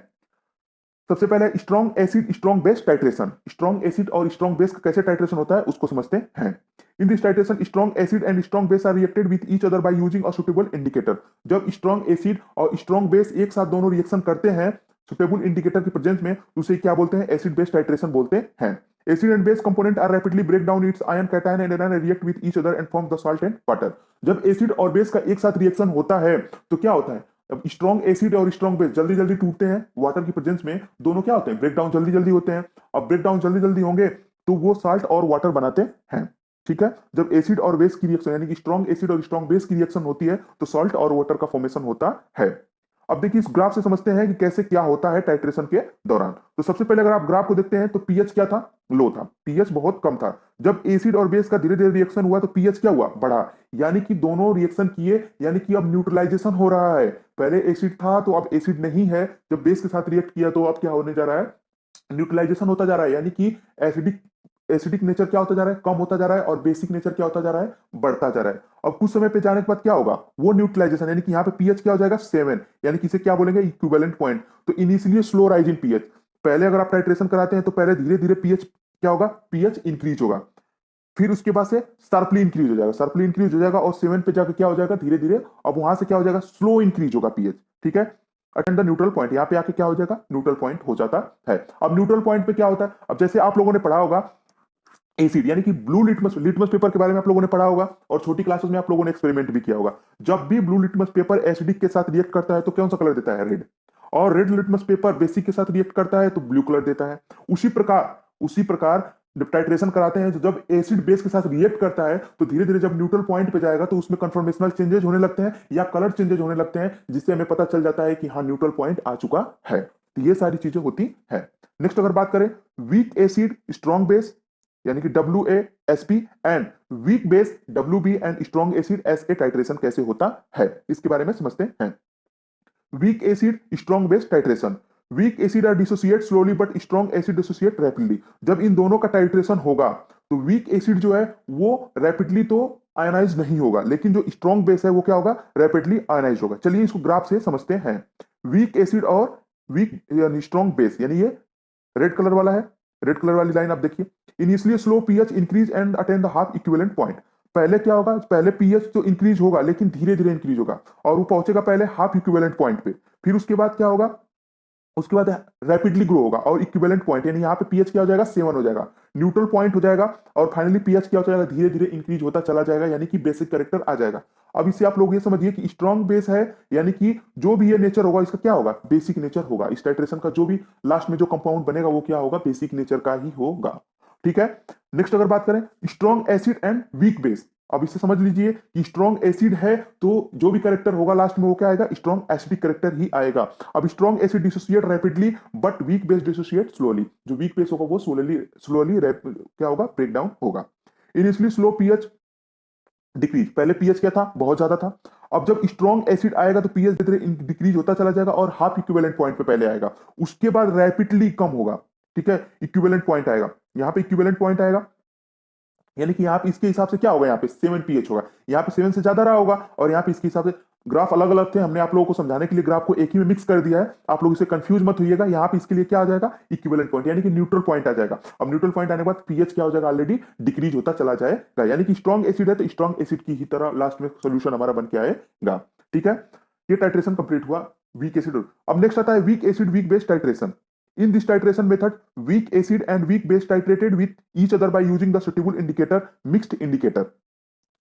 सबसे पहले strong acid strong base titration. Strong acid और स्ट्रॉन्ग बेस का कैसे टाइट्रेशन होता है उसको समझते हैं। In this titration strong acid and strong base are reacted with each other by using a suitable indicator. जब स्ट्रॉन्ग एसिड और स्ट्रॉन्ग बेस एक साथ दोनों रिएक्शन करते हैं सुटेबल इंडिकेटर की प्रेजेंस में, उसे क्या बोलते हैं, एसिड बेस टाइट्रेशन बोलते हैं। Acid and base component are rapidly break down its ion cation and anion react with each other and form the salt and water. जब एसिड और बेस का एक साथ रिएक्शन होता है तो क्या होता है, अब स्ट्रॉन्ग एसिड और स्ट्रॉन्ग बेस जल्दी जल्दी टूटते हैं वाटर की प्रेजेंस में, दोनों क्या होते हैं, ब्रेक डाउन जल्दी जल्दी होते हैं। अब ब्रेक डाउन जल्दी जल्दी होंगे तो वो साल्ट और वाटर बनाते हैं। ठीक है, जब एसिड और बेस की रिएक्शन यानी कि स्ट्रॉन्ग एसिड और स्ट्रॉन्ग बेस की रिएक्शन होती है तो सॉल्ट और वाटर का फॉर्मेशन होता है। अब देखिए इस ग्राफ से समझते हैं कि कैसे क्या होता है टाइट्रेशन के दौरान। तो सबसे पहले अगर आप ग्राफ को देखते हैं तो पीएच क्या था, लो था, पीएच बहुत कम था। जब एसिड और बेस का धीरे धीरे रिएक्शन हुआ तो पीएच क्या हुआ, बढ़ा, यानी कि दोनों रिएक्शन किए, यानी कि अब न्यूट्रलाइजेशन हो रहा है। पहले एसिड था तो अब एसिड नहीं है, जब बेस के साथ रिएक्ट किया तो अब क्या होने जा रहा है, न्यूट्रलाइजेशन होता जा रहा है, यानी कि एसिडिक एसिडिक नेचर क्या होता जा रहा है, कम होता जा रहा है, और बेसिक नेचर क्या होता जा रहा है, बढ़ता जा रहा है। अब कुछ समय पे जाने के बाद क्या होगा, वो न्यूट्रलाइजेशन, यानी कि यहाँ पे पीएच क्या हो जाएगा 7, यानी कि इसे क्या बोलेंगे, इक्विवेलेंट पॉइंट। तो initially slow rise in pH, पहले अगर आप टाइट्रेशन कराते हैं तो पहले धीरे धीरे पीएच क्या होगा, पीएच इंक्रीज होगा, फिर उसके बाद से शार्पली इंक्रीज हो जाएगा, शार्पली इंक्रीज हो जाएगा और 7 पे जाकर क्या हो जाएगा धीरे धीरे, अब वहां से क्या हो जाएगा, स्लो इंक्रीज होगा पीएच, ठीक है। अटेंड द न्यूट्रल पॉइंट, यहाँ पे आके क्या हो जाएगा, न्यूट्रल पॉइंट हो जाता है। अब न्यूट्रल पॉइंट पे क्या होता है, अब जैसे आप लोगों ने पढ़ा होगा एसिड, यानी कि ब्लू लिटमस लिटमस पेपर के बारे में आप लोगों ने पढ़ा होगा, और छोटी क्लासेस में आप लोगों ने एक्सपेरिमेंट भी किया होगा। जब भी ब्लू लिटमस पेपर एसिडिक के साथ रिएक्ट करता है तो कौन सा कलर देता है, रेड, और रेड लिटमस पेपर बेसिक के साथ रिएक्ट करता है तो ब्लू कलर देता है। उसी प्रकार जब टाइट्रेशन कराते हैं तो जब एसिड बेस के साथ रिएक्ट करता है तो धीरे धीरे जब न्यूट्रल पॉइंट पे जाएगा तो उसमें कन्फॉर्मेशनल चेंजेस होने लगते हैं या कलर चेंजेस होने लगते हैं, जिससे हमें पता चल जाता है कि हाँ न्यूट्रल पॉइंट आ चुका है। तो ये सारी चीजें होती है। नेक्स्ट अगर बात करें, वीक एसिड स्ट्रॉन्ग बेस, यानी कि WaSP and weak base WB and strong acid SA titration कैसे होता है, इसके बारे में समझते हैं। Weak acid strong base titration, weak acid are dissociate slowly but strong acid dissociate rapidly. जब इन दोनों का टाइट्रेशन होगा तो वीक एसिड जो है वो रैपिडली तो आयनाइज नहीं होगा, लेकिन जो स्ट्रॉन्ग बेस है वो क्या होगा, रैपिडली आयनाइज होगा। चलिए इसको ग्राफ से समझते हैं। वीक एसिड और वीक यानी स्ट्रॉन्ग बेस, यानी ये रेड कलर वाला है, रेड कलर वाली लाइन आप देखिए, initially slow pH increase and attain the half equivalent point. पहले क्या होगा, पहले पीएच तो इंक्रीज होगा लेकिन धीरे धीरे इंक्रीज होगा और वो पहुंचेगा पहले हाफ इक्विवेलेंट पॉइंट पे, फिर उसके बाद क्या होगा, उसके बाद रैपिडली ग्रो होगा और इक्विवेलेंट पॉइंट, यानी यहाँ पे पीएच क्या हो जाएगा, 7 हो जाएगा, न्यूट्रल पॉइंट हो जाएगा, और फाइनली पीएच क्या हो जाएगा, धीरे धीरे इंक्रीज होता चला जाएगा, यानी कि बेसिक कैरेक्टर आ जाएगा। अब इससे आप लोग ये समझिए कि स्ट्रॉन्ग बेस है, यानी कि जो भी ये नेचर होगा इसका क्या होगा, बेसिक नेचर होगा। इस टाइट्रेशन का जो भी लास्ट में जो कंपाउंड बनेगा वो क्या होगा, बेसिक नेचर का ही होगा, ठीक है। नेक्स्ट अगर बात करें strong acid and weak base, अब इससे समझ लीजिए कि स्ट्रॉन्ग एसिड है तो जो भी करेक्टर होगा लास्ट में वो क्या आएगा, स्ट्रॉन्ग एसिडिक करेक्टर ही आएगा। अब strong acid dissociate rapidly but weak base dissociate slowly, जो वीक बेस होगा वो स्लोली स्लोली क्या होगा, ब्रेक डाउन होगा। इनिशियली स्लो पीएच डिक्रीज, पहले पीएच क्या था, बहुत ज्यादा था, अब जब स्ट्रॉन्ग एसिड आएगा तो पीएच धीरे धीरे डिक्रीज होता चला जाएगा और हाफ इक्विवेलेंट पॉइंट पे पहले आएगा, उसके बाद रैपिडली कम होगा, ठीक है, इक्विवेलेंट पॉइंट आएगा, यहाँ पे इक्विवेलेंट पॉइंट आएगा, यानी कि यहाँ पे इसके हिसाब से क्या होगा, यहाँ पे 7 पीएच होगा, यहाँ पे 7 से ज्यादा रहा होगा, और यहाँ पे इसके हिसाब से ग्राफ अलग अलग थे, हमने आप लोगों को समझाने के लिए ग्राफ को एक ही में मिक्स कर दिया है, आप लोग इसे कंफ्यूज मत होइएगा। यहाँ पे इसके लिए क्या आ जाएगा, इक्विवेलेंट पॉइंट, यानी कि न्यूट्रल पॉइंट आ जाएगा। अब न्यूट्रल पॉइंट आने के बाद पीएच क्या हो जाएगा, ऑलरेडी डिक्रीज होता चला जाएगा, यानी कि स्ट्रॉन्ग एसिड है तो स्ट्रॉन्ग एसिड की ही तरह लास्ट में सोल्यूशन हमारा बन के आएगा, ठीक है। ये टाइट्रेशन कंप्लीट हुआ वीक एसिड। अब नेक्स्ट आता है weak acid weak base titration. In this titration method, weak acid and weak base titrated with each other by using the suitable indicator, mixed indicator.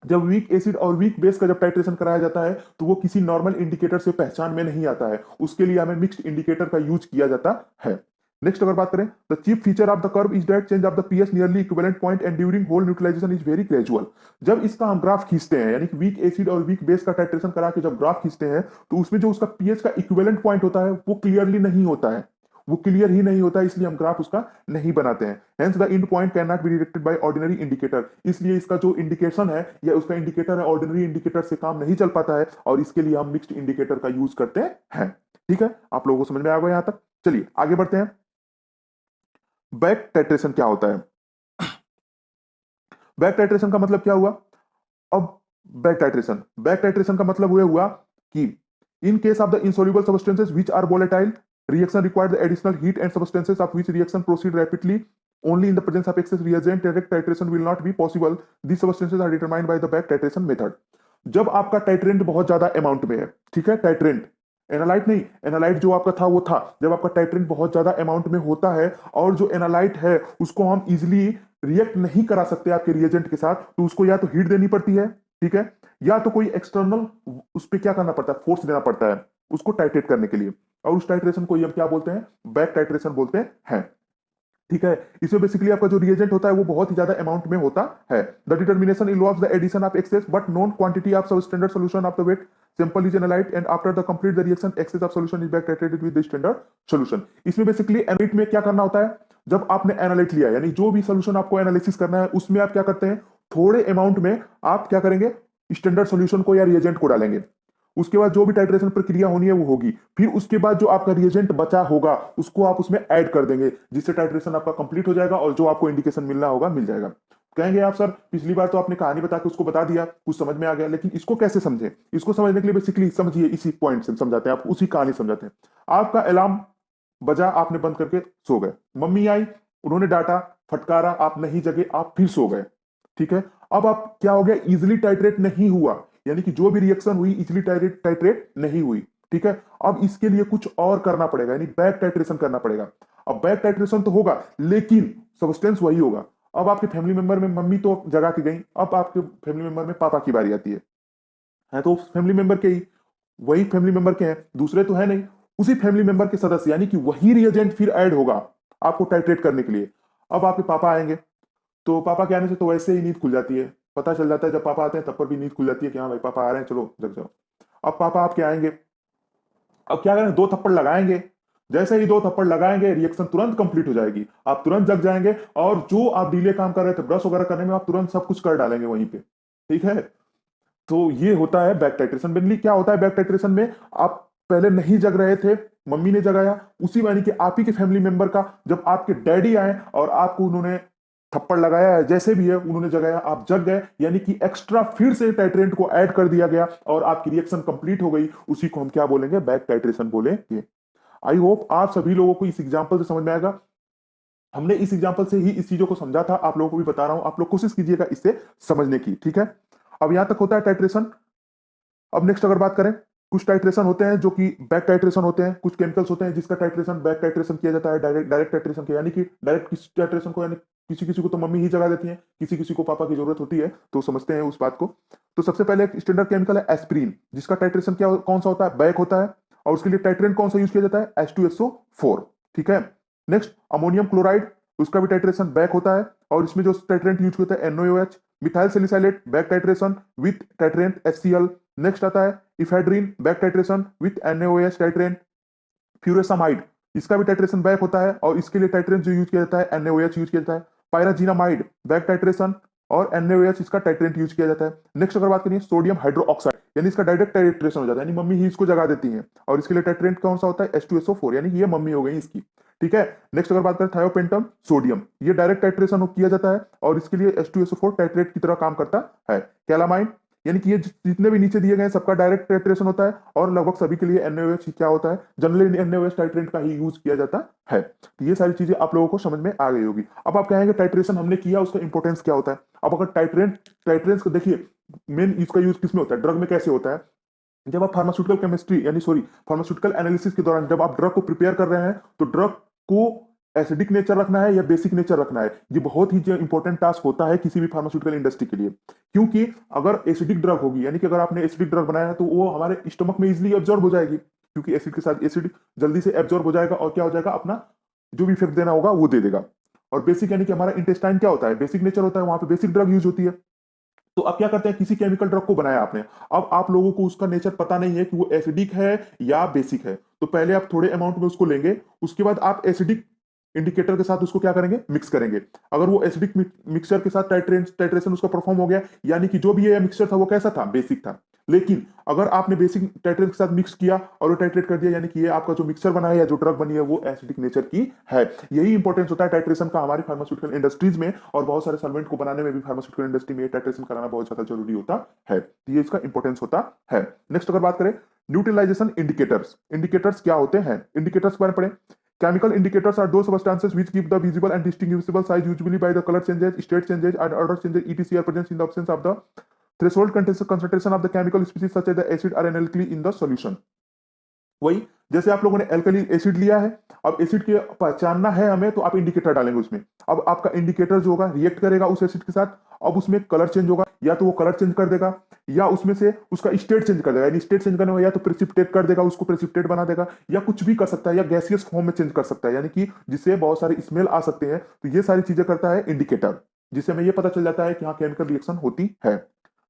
जब वीक एसिड और weak base का जब titration कराया जाता है तो वो किसी नॉर्मल इंडिकेटर से पहचान में नहीं आता है, उसके लिए हमें मिक्स्ड इंडिकेटर का यूज किया जाता है। नेक्स्ट अगर बात करें, the chief feature of the curve is that change of the pH nearly equivalent point and during whole neutralization is very gradual. जब इसका हम ग्राफ खींचते हैं, यानी कि वीक एसिड और वीक बेस का टाइट्रेशन करा के जब ग्राफ खींचते हैं तो उसमें जो उसका पीएच का इक्विवेलेंट पॉइंट होता है वो क्लियरली नहीं होता है, वो क्लियर ही नहीं होता है, इसलिए हम ग्राफ उसका नहीं बनाते हैं। Hence the end point can not be detected by ordinary indicator, इसलिए इसका जो इंडिकेशन है या उसका इंडिकेटर है ऑर्डिनरी इंडिकेटर से काम नहीं चल पाता है, और इसके लिए हम मिक्स्ड इंडिकेटर का यूज करते हैं, ठीक है। आप लोगों को समझ में आ गया यहां तक, चलिए आगे बढ़ते हैं। बैक टाइट्रेशन क्या होता है, बैक टाइट्रेशन का मतलब क्या हुआ, अब बैक टाइट्रेशन का मतलब हुआ कि in case of the insoluble substances which are volatile, reaction require the additional heat and substances of which reaction proceed rapidly only in the presence of excess reagent, direct titration will not be possible. These substances are determined by the back titration method. जब आपका titrant बहुत ज्यादा amount में है, ठीक है, titrant analyte नहीं, analyte जो आपका था वो था, जब आपका टाइट्रेंट बहुत ज्यादा अमाउंट में होता है और जो एनालाइट है उसको हम इजिली रिएक्ट नहीं करा सकते आपके रिएजेंट के साथ, तो उसको या तो हीट देनी पड़ती है, ठीक है, या तो कोई एक्सटर्नल उस पर क्या करना पड़ता है, फोर्स देना पड़ता है उसको टाइट्रेट करने के लिए, और उस टाइट्रेशन को हम क्या बोलते हैं, बैक टाइट्रेशन बोलते हैं, ठीक है। इसमें बेसिकली आपका जो रिएजेंट होता है वो बहुत ही ज्यादा अमाउंट में होता है। The determination involves the addition of excess but known quantity of substandard solution of the weighed sample is analyzed and after the complete the reaction excess of solution is back titrated with the standard solution. इसमें basically analyte में क्या करना होता है, जब आपने analyte लिया यानी जो भी सॉल्यूशन आपको एनालिसिस करना है उसमें आप क्या करते हैं, थोड़े अमाउंट में आप क्या करेंगे, स्टैंडर्ड सॉल्यूशन को या रिएजेंट को डालेंगे। उसके बाद जो भी टाइट्रेशन प्रक्रिया होनी है वो होगी, फिर उसके बाद जो आपका रिएजेंट बचा होगा उसको आप उसमें ऐड कर देंगे, जिससे टाइट्रेशन आपका कंप्लीट हो जाएगा और जो आपको इंडिकेशन मिलना होगा मिल जाएगा। कहेंगे आप सर पिछली बार तो आपने कहानी बता के उसको बता दिया, कुछ समझ में आ गया, लेकिन इसको कैसे समझे? इसको समझने के लिए बेसिकली समझिए, इसी पॉइंट से समझाते हैं, आप उसी कहानी समझाते हैं। आपका अलार्म बजा, आपने बंद करके सो गए, मम्मी आई, उन्होंने डांटा, फटकारा, आप नहीं जगे, आप फिर सो गए। ठीक है, अब आप क्या हो गया, इजिली टाइट्रेट नहीं हुआ, यानी कि जो भी रिएक्शन हुई इजिली टाइट्रेट नहीं हुई। ठीक है, अब इसके लिए कुछ और करना पड़ेगा, यानी बैक टाइट्रेशन करना पड़ेगा। अब बैक टाइट्रेशन तो होगा लेकिन सब्सटेंस वही होगा। अब आपके फैमिली मेंबर में मम्मी तो जगा के गई, अब आपके फैमिली मेंबर में पापा की बारी आती है तो फैमिली मेंबर के ही, वही फैमिली मेंबर के हैं, दूसरे तो है नहीं, उसी फैमिली मेंबर के सदस्य, यानी कि वही रिएजेंट फिर ऐड होगा आपको टाइट्रेट करने के लिए। अब आपके पापा आएंगे, तो पापा के आने से तो वैसे ही नींद खुल जाती है, पता चल जाता है जब पापा आते हैं तब पर भी नींद खुल जाती है कि हाँ भाई पापा आ रहे हैं, चलो जग जाओ। अब पापा आपके आएंगे, अब क्या करें, दो थप्पड़ लगाएंगे, जैसे ही दो थप्पड़ लगाएंगे रिएक्शन तुरंत कंप्लीट हो जाएगी, आप तुरंत जग जाएंगे, और जो आप डिले काम कर रहे थे ब्रश वगैरह करने में, आप तुरंत सब कुछ कर डालेंगे वहीं पे। ठीक है, तो ये होता है बैक टाइट्रेशन। मेनली क्या होता है बैक टाइट्रेशन में, आप पहले नहीं जग रहे थे, मम्मी ने जगाया, उसी यानी कि आप ही के फैमिली मेंबर का, जब आपके डैडी आए और आपको उन्होंने थप्पड़ लगाया है, जैसे भी है उन्होंने जगाया, आप जग गए, यानी कि एक्स्ट्रा फिर से टाइट्रेंट को ऐड कर दिया गया और आपकी रिएक्शन कंप्लीट हो गई, उसी को हम क्या बोलेंगे, बैक टाइट्रेशन बोलेंगे। आई होप आप सभी लोगों को इस एग्जाम्पल से समझ में आएगा। हमने इस एग्जाम्पल से ही इस चीजों को समझा था, आप लोगों को भी बता रहा हूं, आप लोग कोशिश कीजिएगा इससे समझने की। ठीक है, अब यहां तक होता है टाइट्रेशन। अब नेक्स्ट अगर बात करें, कुछ टाइट्रेशन होते हैं जो कि बैक टाइट्रेशन होते हैं, कुछ केमिकल्स होते हैं जिसका टाइट्रेशन बैक टाइट्रेशन किया जाता है, डायरेक्ट टाइट्रेशन किया, यानी कि डायरेक्ट किस टाइट्रेशन को, यानी किसी किसी को तो मम्मी ही जगा देती है, किसी किसी को पापा की जरूरत होती है, तो समझते हैं उस बात को। तो सबसे पहले एक स्टैंडर्ड केमिकल है एस्प्रीन, जिसका टाइट्रेशन क्या कौन सा होता है, बैक होता है, और उसके लिए टाइट्रेंट कौन सा यूज किया जाता है, H2SO4। ठीक है, नेक्स्ट अमोनियम क्लोराइड, उसका भी टाइट्रेशन बैक होता है, और इसमें जो टाइट्रेंट यूज होता है NaOH। Methyl salicylate back titration with titrant HCl। Next आता है ephedrine back titration with NaOH titrant. Furosemide, इसका भी टाइट्रेशन बैक होता है और इसके लिए टाइट्रेंट जो यूज किया जाता है NaOH यूज किया जाता है। पायराजीनामाइड बैक टाइट्रेशन और NaOH इसका टाइट्रेंट यूज किया जाता है। नेक्स्ट अगर बात करें सोडियम हाइड्रोक्साइड, यानी इसका डायरेक्ट टाइट्रेशन हो जाता है, यानी मम्मी ही इसको जगा देती है, और इसके लिए टाइट्रेंट कौन सा होता है, H2SO4, यानी ये मम्मी हो गई इसकी। ठीक है, नेक्स्ट अगर बात करें थायोपेंटम सोडियम, ये डायरेक्ट टाइट्रेशन किया जाता है और इसके लिए H2SO4 टाइट्रेट की तरह काम करता है। कैलामाइन, यानी कि ये जितने भी नीचे दिए गए सबका डायरेक्ट टाइट्रेशन होता है, और लगभग सभी के लिए NaOH क्या होता है, जनरली NaOH टाइट्रेंट का ही यूज किया जाता है। तो ये सारी चीजें आप लोगों को समझ में आ गई होगी। अब आप कहेंगे टाइट्रेशन हमने किया, उसका इंपॉर्टेंस क्या होता है। अब अगर टाइट्रेंस को देखिए, मेन इसका यूज किसमें होता है, ड्रग में कैसे होता है, जब आप फार्मास्यूटिकल केमिस्ट्री यानी सॉरी फार्मास्यूटिकल एनालिसिस के दौरान जब आप ड्रग को प्रिपेयर कर रहे हैं, तो ड्रग को एसिडिक नेचर रखना है या बेसिक नेचर रखना है, ये बहुत ही इंपॉर्टेंट टास्क होता है किसी भी फार्मास्यूटिकल इंडस्ट्री के लिए। क्योंकि अगर एसिडिक ड्रग होगी, यानी कि अगर आपने एसिडिक ड्रग बनाया है, तो वो हमारे स्टमक में इजिली एब्जॉर्ब हो जाएगी, क्योंकि एसिड के साथ एसिड जल्दी से एब्जॉर्ब हो जाएगा और क्या हो जाएगा, अपना जो भी इफेक्ट देना होगा वो दे देगा। और बेसिक यानी कि हमारा इंटेस्टाइन क्या होता है, बेसिक नेचर होता है, वहां पे बेसिक ड्रग यूज होती है। तो अब क्या करते हैं, किसी केमिकल ड्रग को बनाया आपने, अब आप लोगों को उसका नेचर पता नहीं है कि वो एसिडिक है या बेसिक है, तो पहले आप थोड़े अमाउंट में उसको लेंगे, उसके बाद आप एसिडिक इंडिकेटर के साथ उसको क्या करेंगे, मिक्स करेंगे। अगर वो एसिडिक मिक्सचर के साथ टाइट्रेशन उसका परफॉर्म हो गया, यानी कि जो भी ये मिक्सचर था वो कैसा था, बेसिक था। लेकिन अगर आपने बेसिक टाइट्रेट के साथ मिक्स किया और वो टाइट्रेट कर दिया, यानी कि ये आपका जो मिक्सचर बना है या जो ड्रग बनी है वो एसिडिक नेचर की है। यही इंपॉर्टेंस होता है टाइट्रेशन का हमारी फार्मास्यूटिकल इंडस्ट्रीज में, और बहुत सारे सॉल्वेंट को बनाने में भी फार्मास्यूटिकल इंडस्ट्री में टाइट्रेशन कराना बहुत ज्यादा जरूरी होता है। ये इसका इंपॉर्टेंस होता है। नेक्स्ट अगर बात करें न्यूट्रलाइजेशन इंडिकेटर्स, इंडिकेटर्स क्या होते हैं, इंडिकेटर्स के बारे में पढ़ें। Chemical indicators are those substances which give the visible and distinguishable size usually by the color changes, state changes, and odor changes, etc. are present in the absence of the threshold concentration of the chemical species such as the acid or an alkali in the solution. वही जैसे आप लोगों ने alkali acid लिया है, अब acid के पहचानना है हमें, तो आप इंडिकेटर डालेंगे उसमें। अब आपका इंडिकेटर जो होगा रिएक्ट करेगा उस एसिड के साथ, अब उसमें कलर चेंज होगा, या तो वो कलर चेंज कर देगा, या उसमें से उसका स्टेट चेंज कर देगा, यानी स्टेट चेंज करने में या तो प्रेसिपिटेट कर देगा, उसको प्रेसिपिटेट बना देगा, या कुछ भी कर सकता है, या गैसियस फॉर्म में चेंज कर सकता है, यानी कि जिससे बहुत सारे स्मेल आ सकते हैं। तो ये सारी चीजें करता है इंडिकेटर, जिससे हमें ये पता चल जाता है कि हाँ केमिकल रिएक्शन होती है।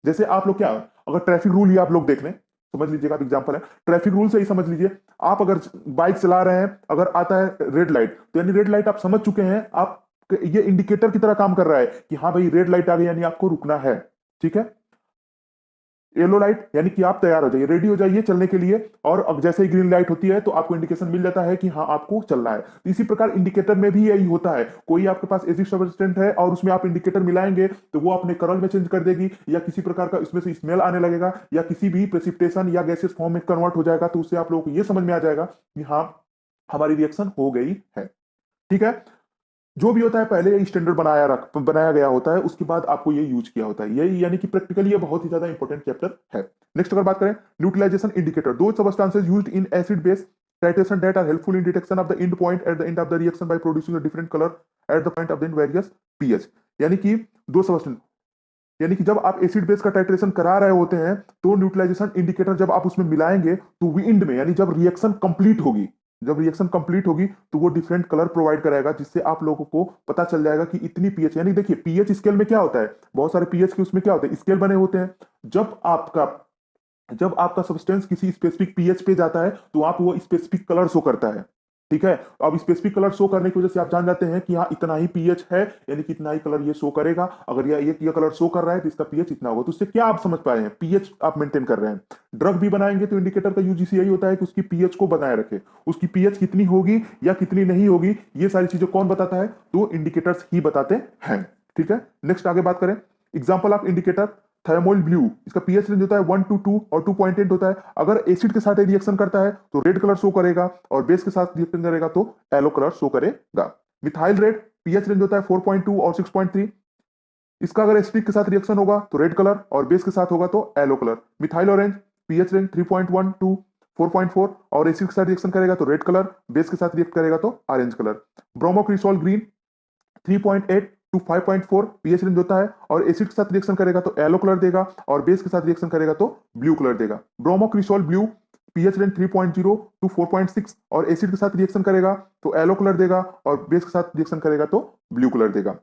जैसे आप लोग क्या, अगर ट्रैफिक रूल ही आप लोग देख लें, समझ लीजिएगा, आप एग्जांपल है ट्रैफिक रूल से ही समझ लीजिए। आप अगर बाइक चला रहे हैं, अगर आता है रेड लाइट, तो यानी रेड लाइट आप समझ चुके हैं, आप ये इंडिकेटर की तरह काम कर रहा है कि हाँ भाई रेड लाइट आ गई, यानी आपको रुकना है। ठीक है, येलो लाइट यानी कि आप तैयार हो जाइए, रेडी हो जाइए चलने के लिए, और अब जैसे ही ग्रीन लाइट होती है तो आपको इंडिकेशन मिल जाता है कि हाँ आपको चलना है। तो इसी प्रकार इंडिकेटर में भी यही होता है, कोई आपके पास एसिड सब्सटेंट है और उसमें आप इंडिकेटर मिलाएंगे तो वो अपने कलर में चेंज कर देगी, या किसी प्रकार का इसमें से स्मेल आने लगेगा, या किसी भी प्रेसिपिटेशन या गैसेस फॉर्म में कन्वर्ट हो जाएगा, तो उससे आप लोगों को ये समझ में आ जाएगा कि हाँ हमारी रिएक्शन हो गई है। ठीक है, जो भी होता है पहले ये स्टैंडर्ड बनाया गया होता है, उसके बाद आपको ये यूज किया होता है, यही यानी कि प्रैक्टिकली ये बहुत ही ज्यादा इंपॉर्टेंट चैप्टर है। नेक्स्ट अगर बात करें, न्यूट्रलाइजेशन इंडिकेटर, दो substances used in acid base titration that are helpful in detection of the end point at the end of the reaction by producing a different color at the point of the various pH। यानी कि दो substance, यानी कि जब आप acid base का titration करा रहे होते हैं, तो न्यूट्रलाइजेशन इंडिकेटर जब आप उसमें मिलाएंगे तो विंड में, यानी जब रिएक्शन कंप्लीट होगी, जब रिएक्शन कंप्लीट होगी तो वो डिफरेंट कलर प्रोवाइड कराएगा, जिससे आप लोगों को पता चल जाएगा कि इतनी पीएच, यानी देखिए पीएच स्केल में क्या होता है, बहुत सारे पीएच के उसमें क्या होते हैं, स्केल बने होते हैं। जब आपका जब आपका सब्सटेंस किसी स्पेसिफिक पीएच पे जाता है तो आप वो स्पेसिफिक कलर शो करता है। ठीक है, अब स्पेसिफिक कलर शो करने की वजह से आप जान जाते हैं कि हाँ इतना ही पीएच है, यानी कि इतना ही कलर ये शो करेगा। अगर ये कलर शो कर रहा है तो इसका पीएच इतना होगा। तो उससे क्या आप समझ पाए हैं, पीएच आप मेंटेन कर रहे हैं। ड्रग भी बनाएंगे तो इंडिकेटर का यूज यही होता है कि उसकी पीएच को बनाए रखे, उसकी पीएच कितनी होगी या कितनी नहीं होगी, ये सारी चीजें कौन बताता है, तो इंडिकेटर्स ही बताते हैं। ठीक है, नेक्स्ट आगे बात करें, example of indicator thymol blue, इसका पीएच रेंज होता है 1 to 2 और 2.8 होता है। अगर एसिड के साथ रिएक्शन करता है तो रेड कलर शो करेगा, और बेस के साथ रिएक्शन करेगा तो येलो कलर शो करेगा। मिथाइल रेड पीएच रेंज होता है 4.2 और 6.3, इसका अगर एसिडिक के साथ रिएक्शन होगा तो रेड कलर, और बेस के साथ होगा तो yellow colour. Methyl orange pH range 3.1 to 4.4, और एसिड के साथ रिएक्शन करेगा तो रेड कलर, बेस के साथ रिएक्ट करेगा तो orange colour. Bromocresol green 3.8 to 5.4 pH range होता है, और एसिड के साथ रिएक्शन करेगा तो येलो कलर देगा, और बेस के साथ रिएक्शन करेगा तो ब्लू कलर देगा। ब्रोमोक्रिसोल ब्लू पीएच रेंज 3.0 टू 4.6, और एसिड के साथ रिएक्शन करेगा तो येलो कलर देगा, और बेस के साथ रिएक्शन करेगा तो ब्लू कलर देगा।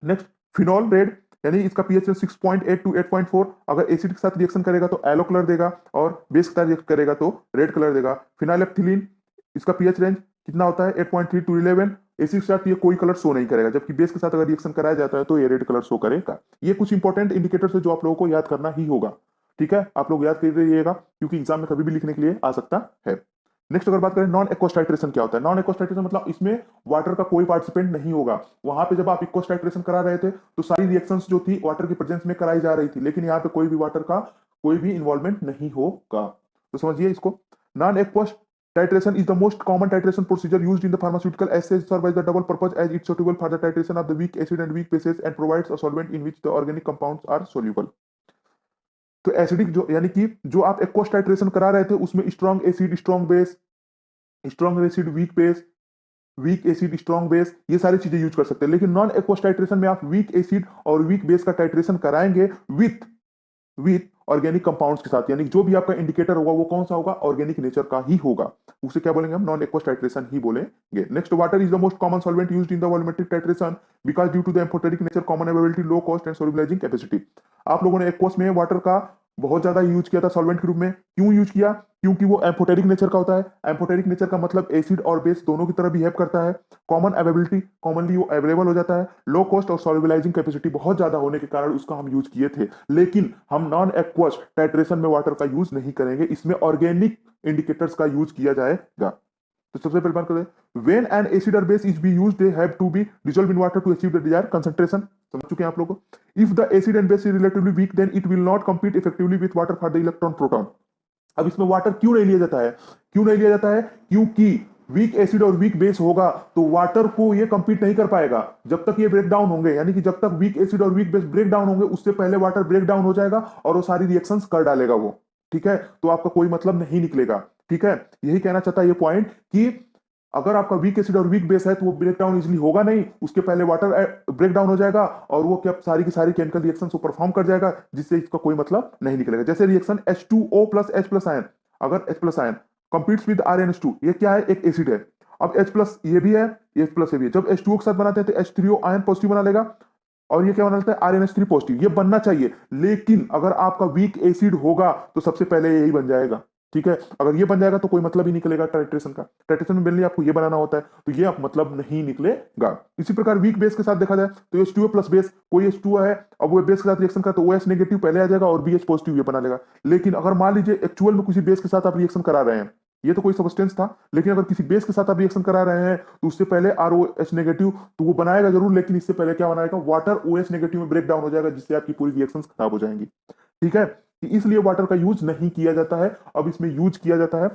नेक्स्ट फिनॉल रेड, यानी इसका पीएच रेंज 6.8 टू 8.4, अगर एसिड के साथ रिएक्शन करेगा तो येलो कलर देगा, और बेस के साथ रिएक्ट करेगा तो रेड कलर देगा। फिनाइलेप्थिलीन, इसका पीएच रेंज कितना होता है 8.3 टू 11, एसिड के साथ ये कोई कलर शो नहीं करेगा, जबकि बेस के साथ अगर रिएक्शन कराया जाता है तो ये रेड कलर शो करेगा। ये कुछ इंपॉर्टेंट इंडिकेटर्स है जो आप लोगों को याद करना ही होगा। ठीक है, आप लोग याद कर रहिएगा क्योंकि एग्जाम में कभी भी लिखने के लिए आ सकता है। नेक्स्ट अगर बात करें नॉन एक्वस टाइट्रेशन क्या होता है, नॉन एक्वस टाइट्रेशन मतलब इसमें वाटर का कोई पार्टिसिपेंट नहीं होगा। वहां पे जब आप इक्वस टाइट्रेशन करा रहे थे तो सारी रिएक्शंस जो थी वाटर की प्रेजेंस में कराई जा रही थी, लेकिन यहाँ पे कोई भी वाटर का कोई भी इन्वॉल्वमेंट नहीं होगा। तो समझिए इसको, non aqueous titration is the most common titration procedure used in the pharmaceutical assays, serves the double purpose as it's suitable for the titration of the weak acid and weak bases and provides a solvent in which the organic compounds are soluble। तो acidic जो यानी कि जो आप aqueous titration करा रहे थे उसमें strong acid strong base, strong acid weak base, week acid strong base, ये सारी चीजें यूज कर सकते हैं। लेकिन नॉन एक्वस टाइट्रेशन में आप वीक एसिड और वीक बेस का टाइट्रेशन कराएंगे विथ विथ ऑर्गेनिक कंपाउंड्स के साथ, यानी जो भी आपका इंडिकेटर होगा वो कौन सा होगा, ऑर्गेनिक नेचर का ही होगा। उसे क्या बोलेंगे हम, नॉन एक्वस टाइट्रेशन ही बोलेंगे। Next, water is the most common solvent used in the volumetric titration because due to the amphoteric nature, common availability, low cost and solubilising capacity. आप लोगों ने एक्वस में वाटर का बहुत ज्यादा यूज किया था सॉल्वेंट के रूप में। क्यों यूज किया, क्योंकि वो एम्फोटेरिक नेचर का होता है। एम्फोटेरिक नेचर का मतलब एसिड और बेस दोनों की तरह बिहेव करता है। कॉमन अवेलेबिलिटी, कॉमनली वो अवेलेबल हो जाता है। लो कॉस्ट और सॉल्युबलाइजिंग कैपेसिटी बहुत ज्यादा होने के कारण उसका हम यूज किए थे। लेकिन हम नॉन एक्वस टाइट्रेशन में वाटर का यूज नहीं करेंगे, इसमें ऑर्गेनिक इंडिकेटर्स का यूज किया जाएगा। तो सबसे पहले बात करें, व्हेन एन एसिड और base is be used they have to be dissolve in water to achieve the desired concentration. समझ चुके हैं आप लोग। If the acid and base is relatively weak then it will not compete effectively with water for the electron proton. अब इसमें water क्यों नहीं लिया जाता है, क्यों नहीं लिया जाता है, क्योंकि वीक एसिड और वीक बेस होगा तो वाटर को ये कंपीट नहीं कर पाएगा जब तक ये ब्रेक डाउन होंगे, यानी कि जब तक वीक एसिड और वीक बेस ब्रेक डाउन होंगे उससे पहले वाटर ब्रेक डाउन हो जाएगा और वो सारी रिएक्शंस कर डालेगा वो। ठीक है, तो आपका कोई मतलब नहीं निकलेगा। ठीक है, यही कहना चाहता है ये पॉइंट कि अगर आपका वीक एसिड और वीक बेस है तो वो ब्रेक डाउन इजिली होगा नहीं, उसके पहले वाटर ब्रेक डाउन हो जाएगा और वो क्या सारी की सारी केमिकल रिएक्शन को परफॉर्म कर जाएगा, जिससे इसका कोई मतलब नहीं निकलेगा। जैसे reaction H2O plus H plus ion, अगर H plus ion competes with RnH2, ये क्या है, एक एसिड है। अब H प्लस ये भी है, H प्लस ये भी है। जब H2O के साथ बनाते हैं तो H3O आयन पॉजिटिव बना लेगा और ये क्या बना लेता है, RnH3 पॉजिटिव। ये बनना चाहिए, लेकिन अगर आपका वीक एसिड होगा तो सबसे पहले यही बन जाएगा। ठीक है, अगर ये बन जाएगा तो कोई मतलब ही निकलेगा टाइट्रेशन का। टाइट्रेशन में मेनली आपको ये बनाना होता है, तो ये आप मतलब नहीं निकलेगा। इसी प्रकार वीक बेस के साथ देखा जाए तो H2O प्लस बेस, कोई H2O है, अब वो बेस के साथ रिएक्शन का तो OH नेगेटिव पहले आ जाएगा और BH पॉजिटिव ये बना लेगा। लेकिन अगर मान लीजिए एक्चुअल में किसी बेस के साथ आप रिएक्शन करा रहे हैं, ये तो कोई सब्सटेंस था, लेकिन अगर किसी बेस के साथ आप रिएक्शन करा रहे हैं तो उससे पहले ROH नेगेटिव तो वो बनाएगा जरूर, लेकिन इससे पहले क्या बनाएगा, वाटर OH नेगेटिव में ब्रेक डाउन हो जाएगा, जिससे आपकी पूरी रिएक्शंस खराब हो जाएंगी। ठीक है, इसलिए वाटर का यूज नहीं किया जाता है। अब इसमें यूज किया जाता है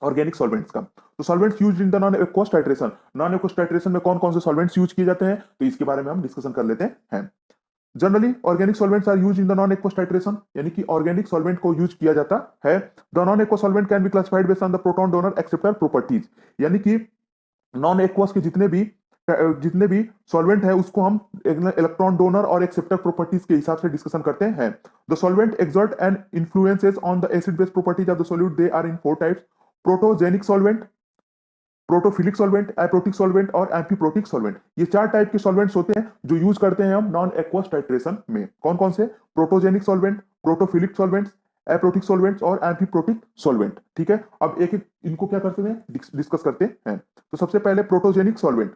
ऑर्गेनिक सॉल्वेंट्स का। तो solvents used in the non aqueous titration, non aqueous titration में कौन कौन से सॉल्वेंट्स यूज किए जाते हैं, तो इसके बारे में हम डिस्कशन कर लेते हैं। Generally organic solvents are used in the non aqueous titration, यानी कि ऑर्गेनिक सॉल्वेंट को यूज किया जाता है। The non aqueous solvent can be classified based on the proton donor acceptor properties, यानी कि नॉन एक्वस के जितने भी सॉल्वेंट है उसको हम इलेक्ट्रॉन डोनर और एक्सेप्टर प्रॉपर्टीज के हिसाब से डिस्कशन करते हैं। The solvent exert and influences on the acid base properties of the solute. They are in 4 types: protogenic solvent, protophilic solvent, aprotic solvent और एम्फीप्रोटिक सॉल्वेंट। ये 4 टाइप के solvents होते हैं जो यूज करते हैं हम नॉन एक्वस टाइट्रेशन में। कौन कौन से, protogenic solvent, protophilic solvents, aprotic solvents और एम्फीप्रोटिक सॉल्वेंट। ठीक है, अब एक एक इनको क्या करते हैं, डिस्कस करते हैं। तो सबसे पहले protogenic solvent.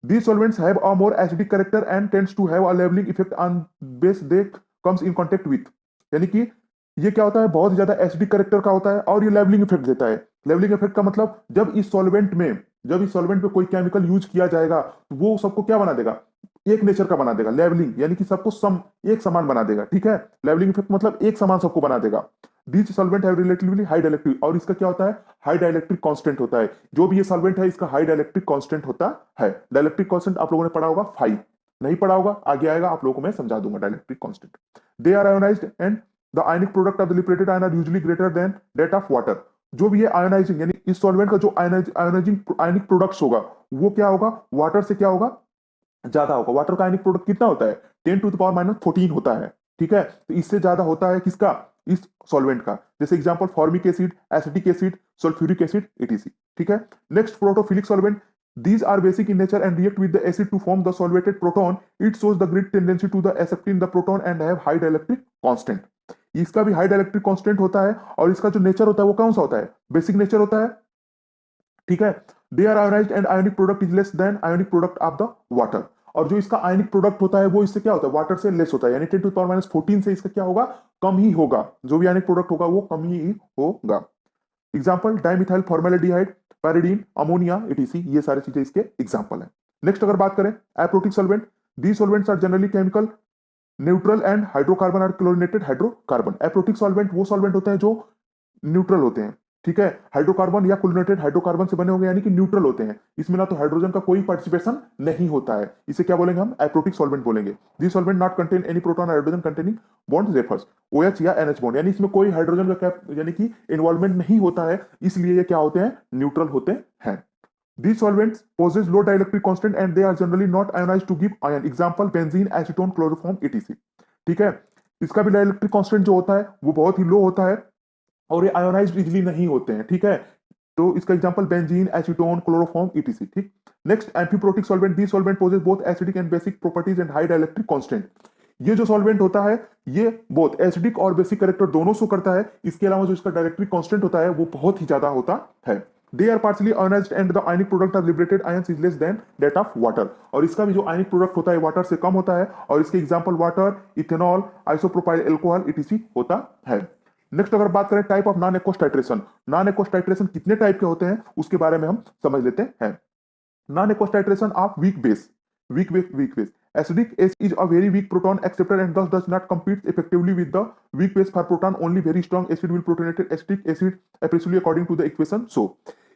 These solvents have a more acidic character and tends to have a leveling effect on base they comes in contact with, यानी कि ये क्या होता है, बहुत ही ज्यादा एसिडिक करेक्टर का होता है और ये लेवलिंग इफेक्ट देता है। लेवलिंग इफेक्ट का मतलब जब इस सॉल्वेंट में कोई केमिकल यूज किया जाएगा तो वो सबको क्या बना देगा, एक नेचर का बना देगा। लेवलिंग यानी कि सबको एक समान बना देगा। ठीक है, लेवलिंग इफेक्ट मतलब एक समान सबको बना देगा। This solvent have relatively high dielectric, और इसका क्या होता है, हाई डाइलेक्ट्रिक कांस्टेंट होता है। जो भी ये सॉल्वेंट है इसका हाई डाइलेक्ट्रिक कांस्टेंट होता है। डाइलेक्ट्रिक कांस्टेंट आप लोगों ने पढ़ा होगा 5, नहीं पढ़ा होगा आगे आएगा, आप लोगों को मैं समझा दूंगा dielectric constant. They are ionized and the ionic product of the liberated ion are usually greater than that of water. जो भी ये आयोनाइजिंग यानी इस सॉल्वेंट का जो आयोनाइजिंग आयनिक प्रोडक्ट्स होगा वो क्या होगा, वाटर से क्या होगा, ज्यादा होगा। वाटर का आयनिक प्रोडक्ट कितना होता है, 10⁻⁻14 होता है। ठीक है, तो इससे ज्यादा होता है किसका, इस सॉल्वेंट का। जैसे example formic acid, acetic acid, sulphuric acid etc। ठीक है, next protophilic solvent. These are basic in nature and react with the acid to form the solvated proton. It shows the great tendency to the accepting the proton and have high dielectric constant। इसका भी high dielectric constant होता है और इसका जो nature होता है वो कौन सा होता है, बेसिक नेचर होता है। ठीक है, they are ionized and ionic product is less than ionic product of the water. और जो इसका आयनिक प्रोडक्ट होता है वो इससे क्या होता है, वाटर से लेस होता है, यानी 10⁻14 से इसका क्या होगा, कम ही होगा। जो भी आयनिक प्रोडक्ट होगा वो कम ही होगा। Example dimethyl formaldehyde, pyridine, ammonia etc, ये सारी चीजें इसके एग्जाम्पल है। नेक्स्ट अगर बात करें aprotic solvent. The solvents are generally chemical neutral and hydrocarbon or chlorinated hydrocarbon. Aprotic solvent वो सॉल्वेंट होते हैं जो न्यूट्रल होते हैं। ठीक है, हाइड्रोकार्बन या क्लोरिनेटेड हाइड्रोकार्बन से बने होंगे, यानी कि न्यूट्रल होते हैं, इसमें ना तो हाइड्रोजन का कोई पार्टिसिपेशन नहीं होता है। इसे क्या बोलेंगे हम, एप्रोटिक सॉल्वेंट बोलेंगे। This solvent not contain any proton hydrogen containing bond refers, OH या NH बॉन्ड, यानी इसमें कोई हाइड्रोजन का यानी कि इन्वॉल्वमेंट नहीं होता है, इसलिए ये क्या होते हैं, न्यूट्रल होते हैं। These solvents possess low dielectric constant and they are generally not ionized to give ion. Example benzene, acetone, chloroform etc। ठीक है, इसका भी डाइलेक्ट्रिक कांस्टेंट जो होता है वो बहुत ही लो होता है और ये आयोनाइज्ड इजिली नहीं होते हैं। ठीक है, तो इसका example benzene, acetone, chloroform etc। ठीक, next amphiprotic solvent. The solvent possess both acidic and basic properties and high dielectric constant. ये जो सॉल्वेंट होता है ये बोथ एसिडिक और बेसिक कैरेक्टर दोनों शो करता है। इसके अलावा जो इसका डाइलेक्ट्रिक कांस्टेंट होता है वो बहुत ही ज्यादा होता है। They are partially ionized and the ionic product of liberated ions is less than that of water. और इसका भी जो आयनिक प्रोडक्ट होता है वाटर से कम होता है और इसके example water, ethanol, isopropyl alcohol etc होता है। नेक्स्ट अगर बात करें type of non aqueous titration. Non aqueous titration कितने टाइप के होते हैं उसके बारे में हम समझ लेते हैं। Non aqueous titration of weak base. Weak base acidic acid is a very weak proton acceptor and thus does not compete effectively with the weak base for proton. Only very strong acid will protonate acetic acid appreciably according to the equation। so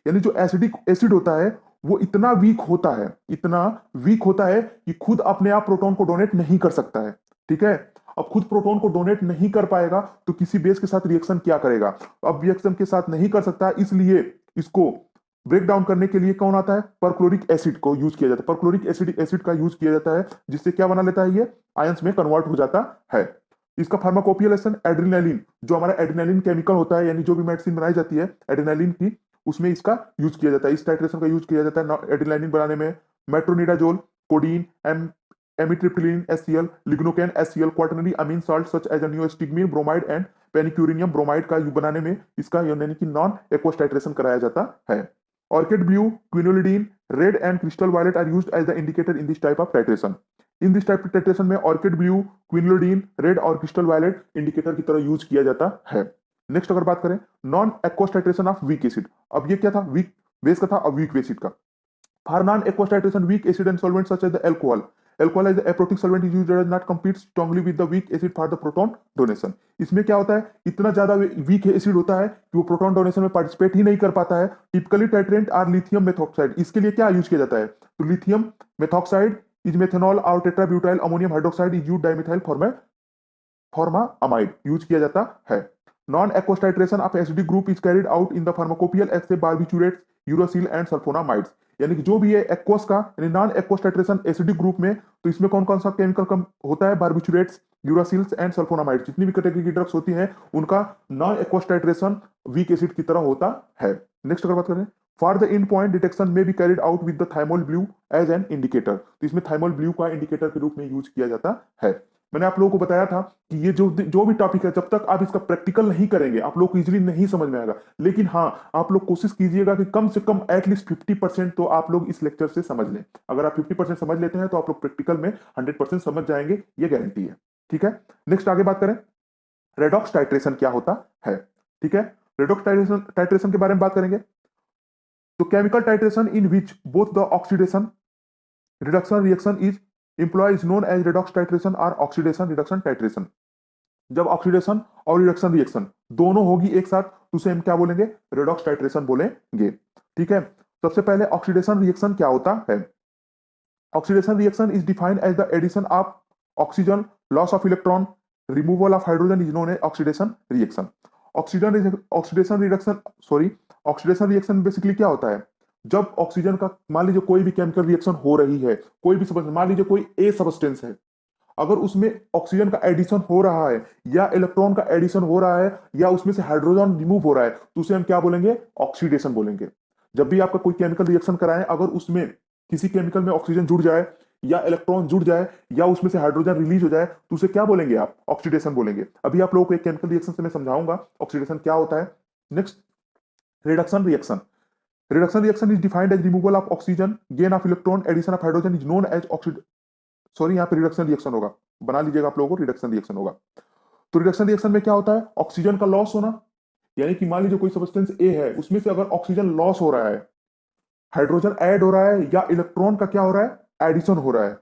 यानी जो acidic acid होता है वो इतना week होता है कि खुद अपने आप प्रोटॉन को डोनेट नहीं कर सकता है। ठीक है, अब खुद प्रोटॉन को डोनेट नहीं कर पाएगा तो किसी बेस के साथ रिएक्शन क्या करेगा, अब रिएक्शन के साथ नहीं कर सकता, इसलिए इसको ब्रेक डाउन करने के लिए कौन आता है, परक्लोरिक एसिड को यूज किया जाता है। परक्लोरिक एसिड का यूज किया जाता है, जिससे क्या बना लेता है, ये आयंस में कन्वर्ट हो जाता है। इसका फार्माकोपियल एक्शन, एड्रेनालिन, जो हमारा एड्रेनालिन केमिकल होता है, यानी जो भी मेडिसिन बनाई जाती है एड्रेनालिन की, उसमें इसका यूज किया जाता है, इस टाइट्रेशन का यूज किया जाता है एड्रेनालिन बनाने में। Metronidazole, codeine, amitriptyline HCl, lignocaine HCl, quaternary amine salt such as neostigmine bromide and pancuronium bromide का बनाने में इसका यानी कि नॉन एक्वस टाइट्रेशन कराया जाता है। Orchid blue, quinaldine, red and crystal violet are used as the indicator in this type of titration. In this type of titration में ऑर्किड ब्लू, क्विनोलिडीन, रेड और क्रिस्टल वायलेट इंडिकेटर की तरह use किया जाता है। नेक्स्ट अगर बात करें non aqueous titration of weak acid, अब ये क्या था, वीक बेस का था, अब वीक एसिड का। For non-aqueous titration, weak acid and solvents such as the alcohol. Alcohol as the aprotic solvent is used does not compete strongly with the weak acid for the proton donation. इसमें क्या होता है, इतना ज्यादा weak acid होता है कि वो प्रोटॉन डोनेशन में पार्टिसिपेट ही नहीं कर पाता है। Typically titrant are lithium methoxide, इसके लिए क्या यूज किया जाता है, तो लिथियम मेथॉक्साइड इज मेथेनॉल और tetrabutyl ammonium hydroxide is used dimethyl formamide use किया जाता है। Non aqueous titration of acidic group is carried out in the pharmacopoeial assay barbiturates, uracil and sulphonamides, यानी कि जो भी है एक्वस का यानी non aqueous titration acidic group में, तो इसमें कौन कौन सा केमिकल कम होता है, बार्बिचुरेट्स, यूरासिल्स एंड सल्फोनामाइड, जितनी भी कैटेगरी की ड्रग्स होती हैं उनका non aqueous titration weak acid की तरह होता है। नेक्स्ट अगर बात करें, for the end point detection में be carried out with the thymol blue as an indicator, तो इसमें थाइमोल ब्लू का इंडिकेटर के रूप में यूज किया जाता है। मैंने आप लोगों को बताया था कि ये जो भी टॉपिक है, जब तक आप इसका प्रैक्टिकल नहीं करेंगे आप लोग को इजीली नहीं समझ में आएगा। लेकिन हाँ, आप लोग कोशिश कीजिएगा कि कम से कम एटलीस्ट 50% तो आप लोग इस लेक्चर से समझ लें। अगर आप 50% समझ लेते हैं तो आप लोग प्रैक्टिकल में 100% समझ जाएंगे, ये गारंटी है। ठीक है, नेक्स्ट आगे बात करें, रेडॉक्स टाइट्रेशन क्या होता है। ठीक है, रेडॉक्स टाइट्रेशन के बारे में बात करेंगे। तो chemical titration in which both the oxidation reduction reaction is employ is known as redox titration or oxidation reduction titration। जब ऑक्सीडेशन और रिडक्शन रिएक्शन दोनों होगी एक साथ तो उसे हम क्या बोलेंगे, रेडॉक्स टाइट्रेशन बोलेंगे। ठीक है, सबसे पहले ऑक्सीडेशन रिएक्शन क्या होता है। Oxidation reaction is defined as the addition of oxygen, loss of electron, removal of hydrogen is known as oxidation reaction. Oxidation reaction basically क्या होता है, जब ऑक्सीजन का मान लीजिए कोई भी केमिकल रिएक्शन हो रही है, कोई भी सब्सटेंस, मान लीजिए कोई ए सब्सटेंस है, अगर उसमें ऑक्सीजन का एडिशन हो रहा है या इलेक्ट्रॉन का एडिशन हो रहा है या उसमें से हाइड्रोजन रिमूव हो रहा है, तो उसे हम क्या बोलेंगे, ऑक्सीडेशन बोलेंगे। जब भी आपका कोई केमिकल रिएक्शन कराएं, अगर उसमें किसी केमिकल में ऑक्सीजन जुड़ जाए या इलेक्ट्रॉन जुड़ जाए या उसमें से हाइड्रोजन रिलीज हो जाए, तो उसे क्या बोलेंगे आप, ऑक्सीडेशन बोलेंगे। अभी आप लोगों को एक केमिकल रिएक्शन से मैं समझाऊंगा ऑक्सीडेशन क्या होता है। Next, reduction reaction. Reduction reaction is defined as removal of oxygen, gain of electron, addition of hydrogen is known as यहाँ पे रिडक्शन रिएक्शन होगा, बना लीजिएगा आप लोगों को, रिडक्शन रिएक्शन होगा। तो रिडक्शन रिएक्शन में क्या होता है, ऑक्सीजन का लॉस होना, यानी कि मान लीजिए कोई सब्सटेंस ए है, उसमें से अगर ऑक्सीजन लॉस हो रहा है, हाइड्रोजन ऐड हो रहा है या इलेक्ट्रॉन का क्या हो रहा है, एडिशन हो रहा है।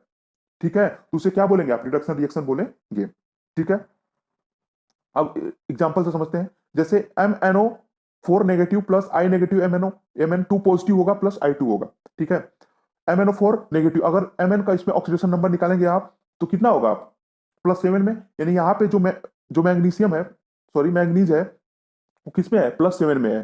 ठीक है, तो उसे क्या बोलेंगे आप, रिडक्शन रिएक्शन बोलेंगे। ठीक है, अब एग्जांपल से समझते हैं, जैसे MnO4 negative plus I negative MnO, Mn2 positive होगा प्लस I2 होगा। ठीक है, MnO4 नेगेटिव, अगर Mn का इसमें ऑक्सीडेशन नंबर निकालेंगे आप तो कितना होगा आप, +7 में, यानी यहाँ पे जो मैग्नीशियम है, सॉरी मैग्नीज है, वो किसमें है, +7 में है।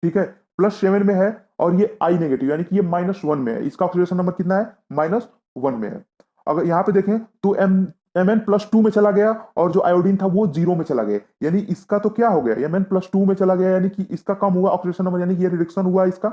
ठीक है, +7 में है और ये I नेगेटिव यानी कि ये -1 में है, इसका ऑक्सीडेशन नंबर कितना है, -1 में है। अगर यहाँ पे देखें तो Mn+2 में चला गया और जो आयोडीन था वो 0 में चला गया, यानी इसका तो क्या हो गया, Mn+2 में चला गया यानी कि इसका कम हुआ ऑक्सीडेशन नंबर, यानी कि ये रिडक्शन हुआ इसका,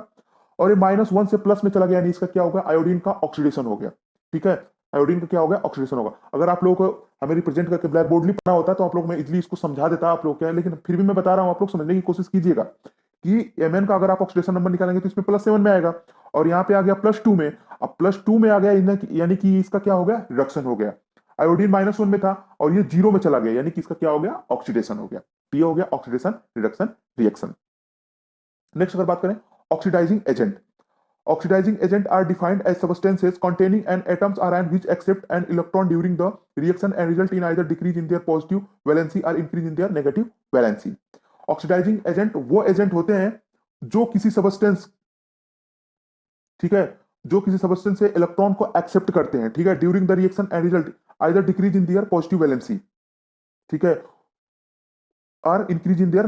और ये -1 से प्लस में चला गया यानी इसका क्या होगा, आयोडीन का ऑक्सीडेशन हो गया। ठीक है, आयोडीन का क्या होगा, ऑक्सीडेशन होगा। अगर आप लोगों को हमें रिप्रेजेंट करके ब्लैक बोर्ड नहीं पढ़ा होता तो आप लोग मैं इजिली इसको समझा देता आप लोग क्या है, लेकिन फिर भी मैं बता रहा हूँ, आप लोग समझने की कोशिश कीजिएगा कि Mn का अगर आप ऑक्सीडेशन नंबर निकालेंगे तो इसमें +7 में आएगा और यहाँ पे आ गया +2 में, अब +2 में आ गया यानी कि इसका क्या हो गया, रिडक्शन हो गया। आयोडीन -1 में था और ये 0 में चला गया यानी कि इसका क्या हो गया, ऑक्सीडेशन हो गया। तो ये हो गया ऑक्सीडेशन रिडक्शन रिएक्शन। नेक्स्ट अगर बात करें, oxidizing agent. Oxidizing agent are defined as substances containing an atoms or ion which accept an electron during the reaction and result in either decrease in their positive valency or increase in their negative valency। Oxidizing agent वो agent होते हैं जो किसी substance, ठीक है, जो किसी substance से इलेक्ट्रॉन को एक्सेप्ट करते हैं, ठीक है, during the reaction and result either decrease in their positive valency. ठीक है, or increase in their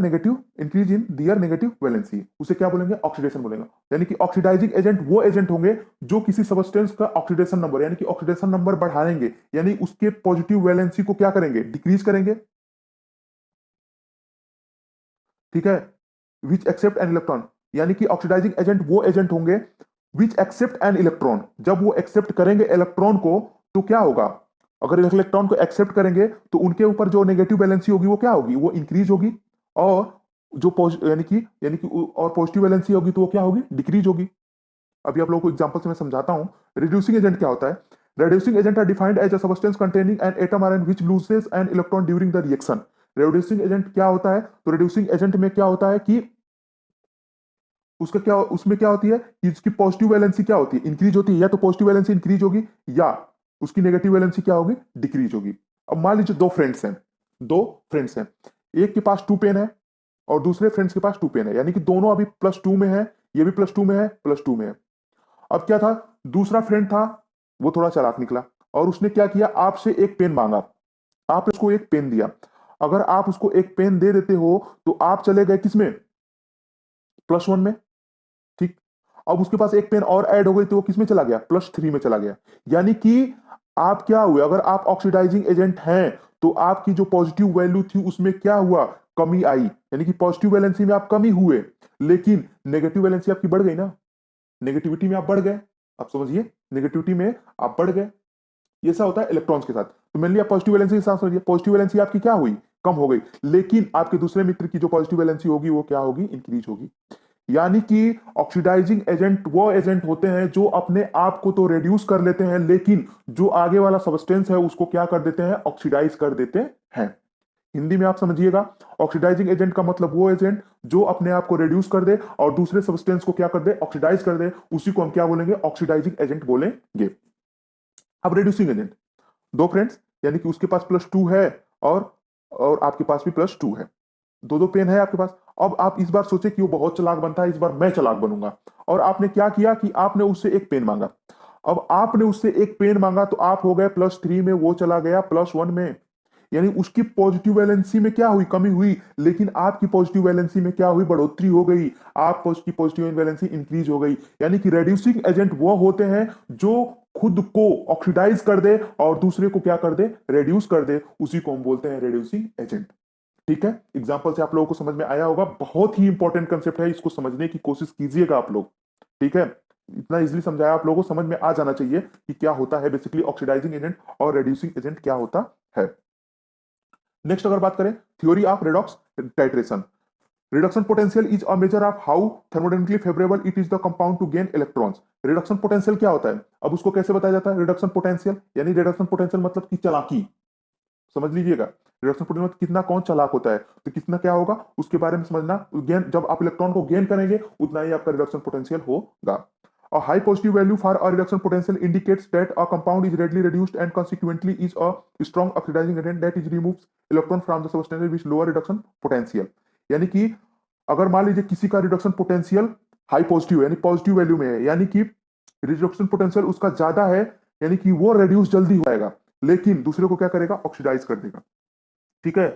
negative valency, उसे क्या बोलेंगे? ऑक्सीडेशन बोलेंगे। यानी कि ऑक्सीडाइजिंग एजेंट वो एजेंट होंगे जो किसी सब्सटेंस का ऑक्सीडेशन नंबर यानी कि ऑक्सीडेशन नंबर बढ़ाएंगे, यानी उसके पॉजिटिव वैलेंसी को क्या करेंगे? डिक्रीज करेंगे। ठीक है। विच एक्सेप्ट एन इलेक्ट्रॉन, यानी कि ऑक्सीडाइजिंग एजेंट वो एजेंट होंगे विच एक्सेप्ट एन इलेक्ट्रॉन, जब वो एक्सेप्ट करेंगे इलेक्ट्रॉन को तो क्या होगा? अगर इलेक्ट्रॉन को एक्सेप्ट करेंगे तो उनके ऊपर जो नेगेटिव वैलेंसी होगी वो क्या होगी? वो इंक्रीज होगी। और जो यानी कि और पॉजिटिव वैलेंसी होगी तो वो क्या होगी? डिक्रीज होगी। अभी आप लोगों को एग्जांपल से मैं समझाता हूं। रिड्यूसिंग एजेंट क्या होता है? Reducing agent are defined as a substance containing an atom ion which loses an electron during the reaction. Reducing agent क्या होता है? तो रिड्यूसिंग एजेंट में क्या होता है कि उसमें क्या होती है कि इसकी पॉजिटिव वैलेंसी क्या होती है? इंक्रीज होती है। या तो पॉजिटिव वैलेंसी इंक्रीज होगी या उसकी नेगेटिव वैलेंसी क्या होगी? डिक्रीज होगी। अब मान लीजिए दो फ्रेंड्स हैं, एक के पास 2 पेन है और दूसरे फ्रेंड्स के पास 2 पेन है, यानी कि दोनों अभी +2 में है, ये भी +2 में है, +2 में है। अब क्या था? दूसरा फ्रेंड था, वो थोड़ा चालाक निकला और उसने क्या किया? आपसे एक पेन मांगा। आप उसको एक पेन दिया। अगर आप उसको एक पेन दे देते हो तो आप चले गए किसमें? +1 में। ठीक। अब उसके पास एक पेन और ऐड हो गई तो वो किसमें चला गया? +3 में चला गया। यानी कि आप क्या हुए? अगर आप ऑक्सीडाइजिंग एजेंट हैं तो आपकी जो पॉजिटिव वैल्यू थी उसमें क्या हुआ? कमी आई, यानी कि पॉजिटिव वैलेंसी में आप कमी हुए, लेकिन नेगेटिव वैलेंसी आपकी बढ़ गई ना। नेगेटिविटी में आप बढ़ गए। आप समझिए, नेगेटिविटी में आप बढ़ गए। ये ऐसा होता है इलेक्ट्रॉन्स के साथ। तो मेनली आप पॉजिटिव वैलेंसी के साथ समझिए, पॉजिटिव वैलेंसी आपकी क्या हुई? कम हो गई, लेकिन आपके दूसरे मित्र की जो पॉजिटिव वैलेंसी होगी वो क्या होगी? इंक्रीज होगी। यानी कि ऑक्सीडाइजिंग एजेंट वो एजेंट होते हैं जो अपने आप को तो रिड्यूस कर लेते हैं, लेकिन जो आगे वाला सब्सटेंस है उसको क्या कर देते हैं? ऑक्सीडाइज कर देते हैं। हिंदी में आप समझिएगा, ऑक्सीडाइजिंग एजेंट का मतलब वो एजेंट जो अपने आप को रिड्यूस कर दे और दूसरे सब्सटेंस को क्या कर दे? ऑक्सीडाइज कर दे, उसी को हम क्या बोलेंगे? ऑक्सीडाइजिंग एजेंट बोलेंगे। अब रिड्यूसिंग एजेंट, दो फ्रेंड्स, यानी कि उसके पास +2 है और आपके पास भी +2 है, दो दो पेन है आपके पास। अब आप इस बार सोचे कि वो बहुत चालाक बनता है, इस बार मैं चालाक बनूंगा, और आपने क्या किया कि आपने उससे एक पेन मांगा। अब आपने उससे एक पेन मांगा तो आप हो गए +3 में, वो चला गया +1 में। यानी उसकी पॉजिटिव वैलेंसी में क्या हुई? कमी हुई, लेकिन आपकी पॉजिटिव वैलेंसी में क्या हुई? बढ़ोतरी हो गई। आप की पॉजिटिव वैलेंसी इंक्रीज हो गई। यानी कि रेड्यूसिंग एजेंट वो होते हैं जो खुद को ऑक्सीडाइज कर दे और दूसरे को क्या कर दे? रेड्यूस कर दे, उसी को हम बोलते हैं रेड्यूसिंग एजेंट। ठीक है। एग्जाम्पल से आप लोगों को समझ में आया होगा। बहुत ही इंपॉर्टेंट कंसेप्ट है, इसको समझने की कोशिश कीजिएगा आप लोग। ठीक है। इतना इजीली समझाया, आप लोगों को समझ में आ जाना चाहिए कि क्या होता है बेसिकली ऑक्सीडाइजिंग एजेंट और रेड्यूसिंग एजेंट क्या होता है। नेक्स्ट अगर बात करें theory of redox titration. Reduction potential is a measure of how thermodynamically favourable it is the compound to gain electrons. Reduction potential क्या होता है? अब उसको कैसे बताया जाता है? रिडक्शन पोटेंशियल यानी रिडक्शन पोटेंशियल मतलब की चालाकी, समझ लीजिएगा। रिडक्शन पोटेंशियल मतलब कितना कौन चालाक होता है, तो कितना क्या होगा उसके बारे में समझना। गेन, जब आप इलेक्ट्रॉन को गेन करेंगे उतना ही आपका रिडक्शन पोटेंशियल होगा। A high positive value for a reduction potential indicates that a compound is readily reduced and consequently is a strong oxidizing agent that is removes electron from the substance with lower reduction potential। यानी कि अगर मान लीजिए किसी का reduction potential high positive यानी positive value में है, यानी कि रिडक्शन पोटेंशियल उसका ज्यादा है, यानी कि वो रिड्यूस जल्दी हो जाएगा, लेकिन दूसरे को क्या करेगा? ऑक्सीडाइज कर देगा। ठीक है।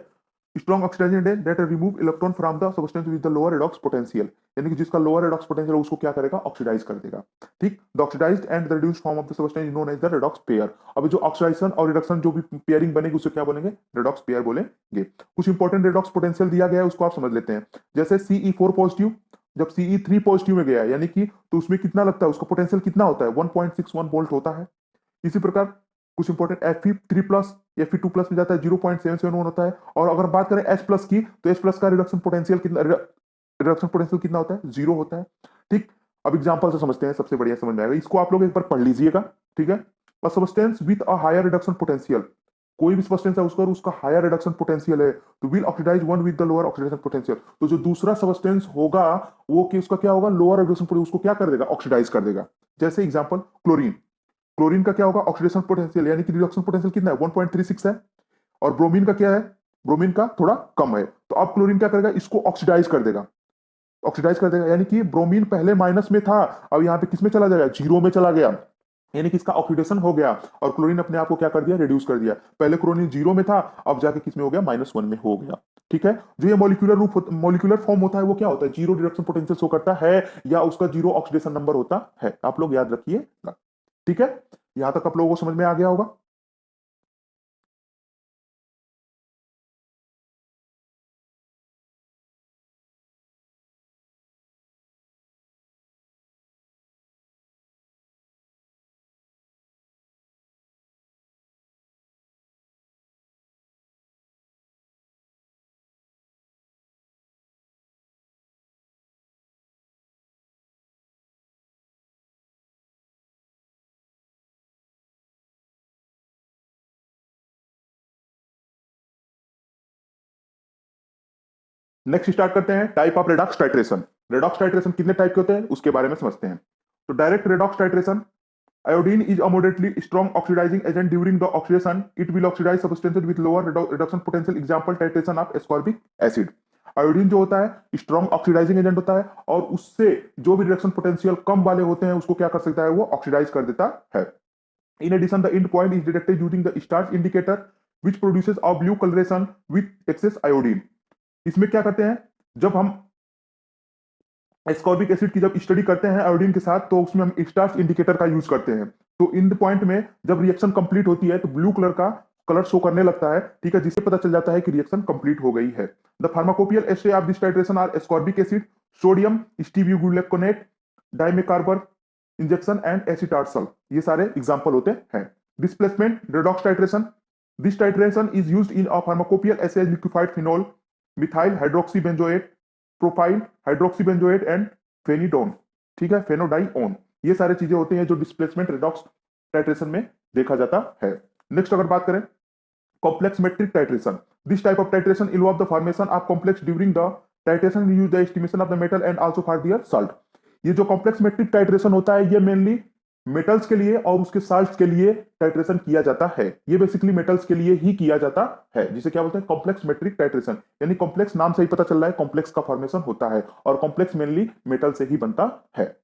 Strong oxidizing agent that remove electron from the substance with the lower redox potential, यानी कि जिसका लोअर रेडॉक्स पोटेंशियल उसको क्या करेगा? ऑक्सीडाइज कर देगा। ठीक। The oxidized and the reduced form of the substance is known as the redox pair. अब जो ऑक्सीडाइजेशन और रिडक्शन जो भी पेयरिंग बनेगी उसे क्या बोलेंगे? रेडॉक्स पेयर बोलेंगे। कुछ इंपॉर्टेंट रेडॉक्स पोटेंशियल दिया गया है, उसको आप समझ लेते हैं। जैसे Ce4 पॉजिटिव जब Ce3 पॉजिटिव में गया यानी कि, तो उसमें कितना लगता है? उसका पोटेंशियल कितना होता है? 1.61 वोल्ट होता है। इसी प्रकार कुछ important Fe3 plus Fe2 plus में जाता है 0.771 होता है। और अगर बात करें H प्लस की तो H प्लस का रिडक्शन पोटेंशियल कितना होता है? 0 होता है। ठीक। अब एग्जांपल से समझते हैं, सबसे बढ़िया समझ में आएगा। इसको आप लोग एक बार पढ़ लीजिएगा। ठीक है। A substance with a higher reduction potential, कोई भी सब्सटेंस है उसका हायर रिडक्शन पोटेंशियल है तो will oxidize one with the lower oxidation potential. तो जो दूसरा सब्सटेंस होगा वो कि उसका क्या होगा? लोअर रिडक्शन पोटेंशियल, उसको क्या कर देगा? ऑक्सीडाइज कर देगा। जैसे एग्जांपल क्लोरीन, क्लोरीन का क्या होगा? ऑक्सीडेशन पोटेंशियल यानी कि रिडक्शन पोटेंशियल कितना है? 1.36 है। और ब्रोमीन का क्या है? ब्रोमीन का थोड़ा कम है। तो अब क्लोरीन क्या करेगा? इसको ऑक्सीडाइज कर देगा। ऑक्सीडाइज कर देगा यानी कि ब्रोमीन पहले माइनस में था, अब यहां पे किस में चला जाएगा? 0 में चला गया, यानी कि इसका ऑक्सीडेशन हो गया और क्लोरीन अपने आप को क्या कर दिया? रिड्यूस कर दिया। पहले क्लोरीन 0 में था, अब जाके किस में हो गया? -1 में हो गया। ठीक है। जो ये मॉलिक्यूलर फॉर्म होता है वो क्या होता है, जीरो रिडक्शन पोटेंशियल शो करता है या उसका जीरो ऑक्सीडेशन नंबर होता है, आप लोग याद रखिएगा। ठीक है, यहां तक आप लोगों को समझ में आ गया होगा। नेक्स्ट स्टार्ट करते हैं type of redox titration. Redox titration कितने टाइप के होते हैं उसके बारे में समझते हैं। तो direct redox titration, iodine is a moderately strong oxidizing agent during the oxidation. It will oxidize substances with lower reduction potential. Example titration of ascorbic acid. Iodine जो होता है स्ट्रॉन्ग ऑक्सीडाइजिंग एजेंट होता है और उससे जो भी रिडक्शन पोटेंशियल कम वाले होते हैं उसको क्या कर सकता है, वो ऑक्सीडाइज कर देता है। In addition the end point is detected using the starch indicator which produces a blue colouration with excess iodine. इसमें क्या करते हैं, जब हम एस्कॉर्बिक एसिड की जब स्टडी करते हैं आयोडीन के साथ तो उसमें हम स्टार्च इंडिकेटर का यूज करते हैं। तो इन पॉइंट में जब रिएक्शन कंप्लीट होती है तो ब्लू कलर का कलर शो करने लगता है, ठीक है, जिससे पता चल जाता है कि रिएक्शन कंप्लीट हो गई है। The pharmacopoeial assay of this titration are ascorbic acid, sodium stibogluconate, dimercaprol injection and acetarsol, ये सारे एग्जांपल होते हैं। Displacement redox titration, this titration is used in a pharmacopoeial assay liquefied phenol, methyl hydroxybenzoate, propyl hydroxybenzoate and phenindione, ठीक है, फेनोडाइओन, ये सारे चीजें होते हैं जो डिस्प्लेसमेंट रेडॉक्स टाइट्रेशन में देखा जाता है। नेक्स्ट अगर बात करें complex metric titration, this type of titration involve the formation of complex during the titration use the estimation of the metal and also for their salt. ये जो कॉम्प्लेक्स मेट्रिक टाइट्रेशन होता है ये मेनली मेटल्स के लिए और उसके salts के लिए टाइट्रेशन किया जाता है। ये बेसिकली मेटल्स के लिए ही किया जाता है, जिसे क्या बोलते हैं, कॉम्प्लेक्स मेट्रिक टाइट्रेशन। यानी कॉम्प्लेक्स नाम से ही पता चल रहा है कॉम्प्लेक्स का फॉर्मेशन होता है और कॉम्प्लेक्स मेनली मेटल से ही बनता है।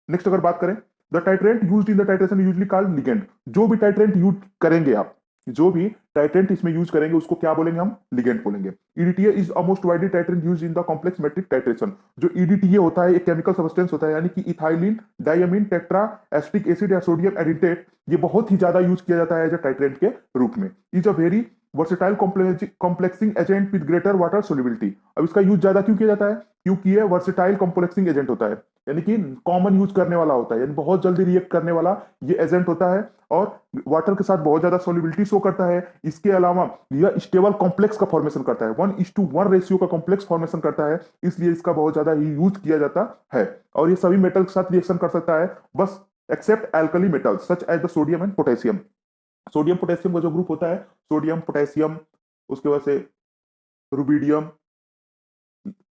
नेक्स्ट अगर बात करें the titrant used in the titration usually called ligand. जो भी टाइट्रेंट यूज करेंगे आप, जो भी टाइट्रेंट इसमें यूज करेंगे उसको क्या बोलेंगे, हम लिगेंड बोलेंगे। EDTA is a most widely titrant used in the complex metric titration. जो ईडीटीए होता है एक केमिकल सब्सटेंस होता है, यानी कि ethylene diamine tetra acetic acid या सोडियम एडिटेट, ये बहुत ही ज्यादा यूज किया जाता है एज अ टाइट्रेंट के रूप में। Is a very versatile complexing agent with greater water solubility. अब इसका यूज ज्यादा क्यों किया जाता है, क्योंकि ये वर्सेटाइल कॉम्प्लेक्सिंग एजेंट होता है, यानी कि कॉमन यूज करने वाला होता है, यानी बहुत जल्दी रिएक्ट करने वाला ये एजेंट होता है और वाटर के साथ बहुत ज्यादा सॉल्युबिलिटी शो करता है। इसके अलावा यह स्टेबल कॉम्प्लेक्स का फॉर्मेशन करता है, 1:1 रेशियो का कॉम्प्लेक्स फॉर्मेशन करता है, इसलिए इसका बहुत ज्यादा ही यूज किया जाता है। और ये सभी मेटल के साथ रिएक्शन कर सकता है बस except alkali metals such as the sodium and potassium. Sodium potassium का जो ग्रुप होता है, सोडियम पोटेशियम, उसके बाद से रुबिडियम,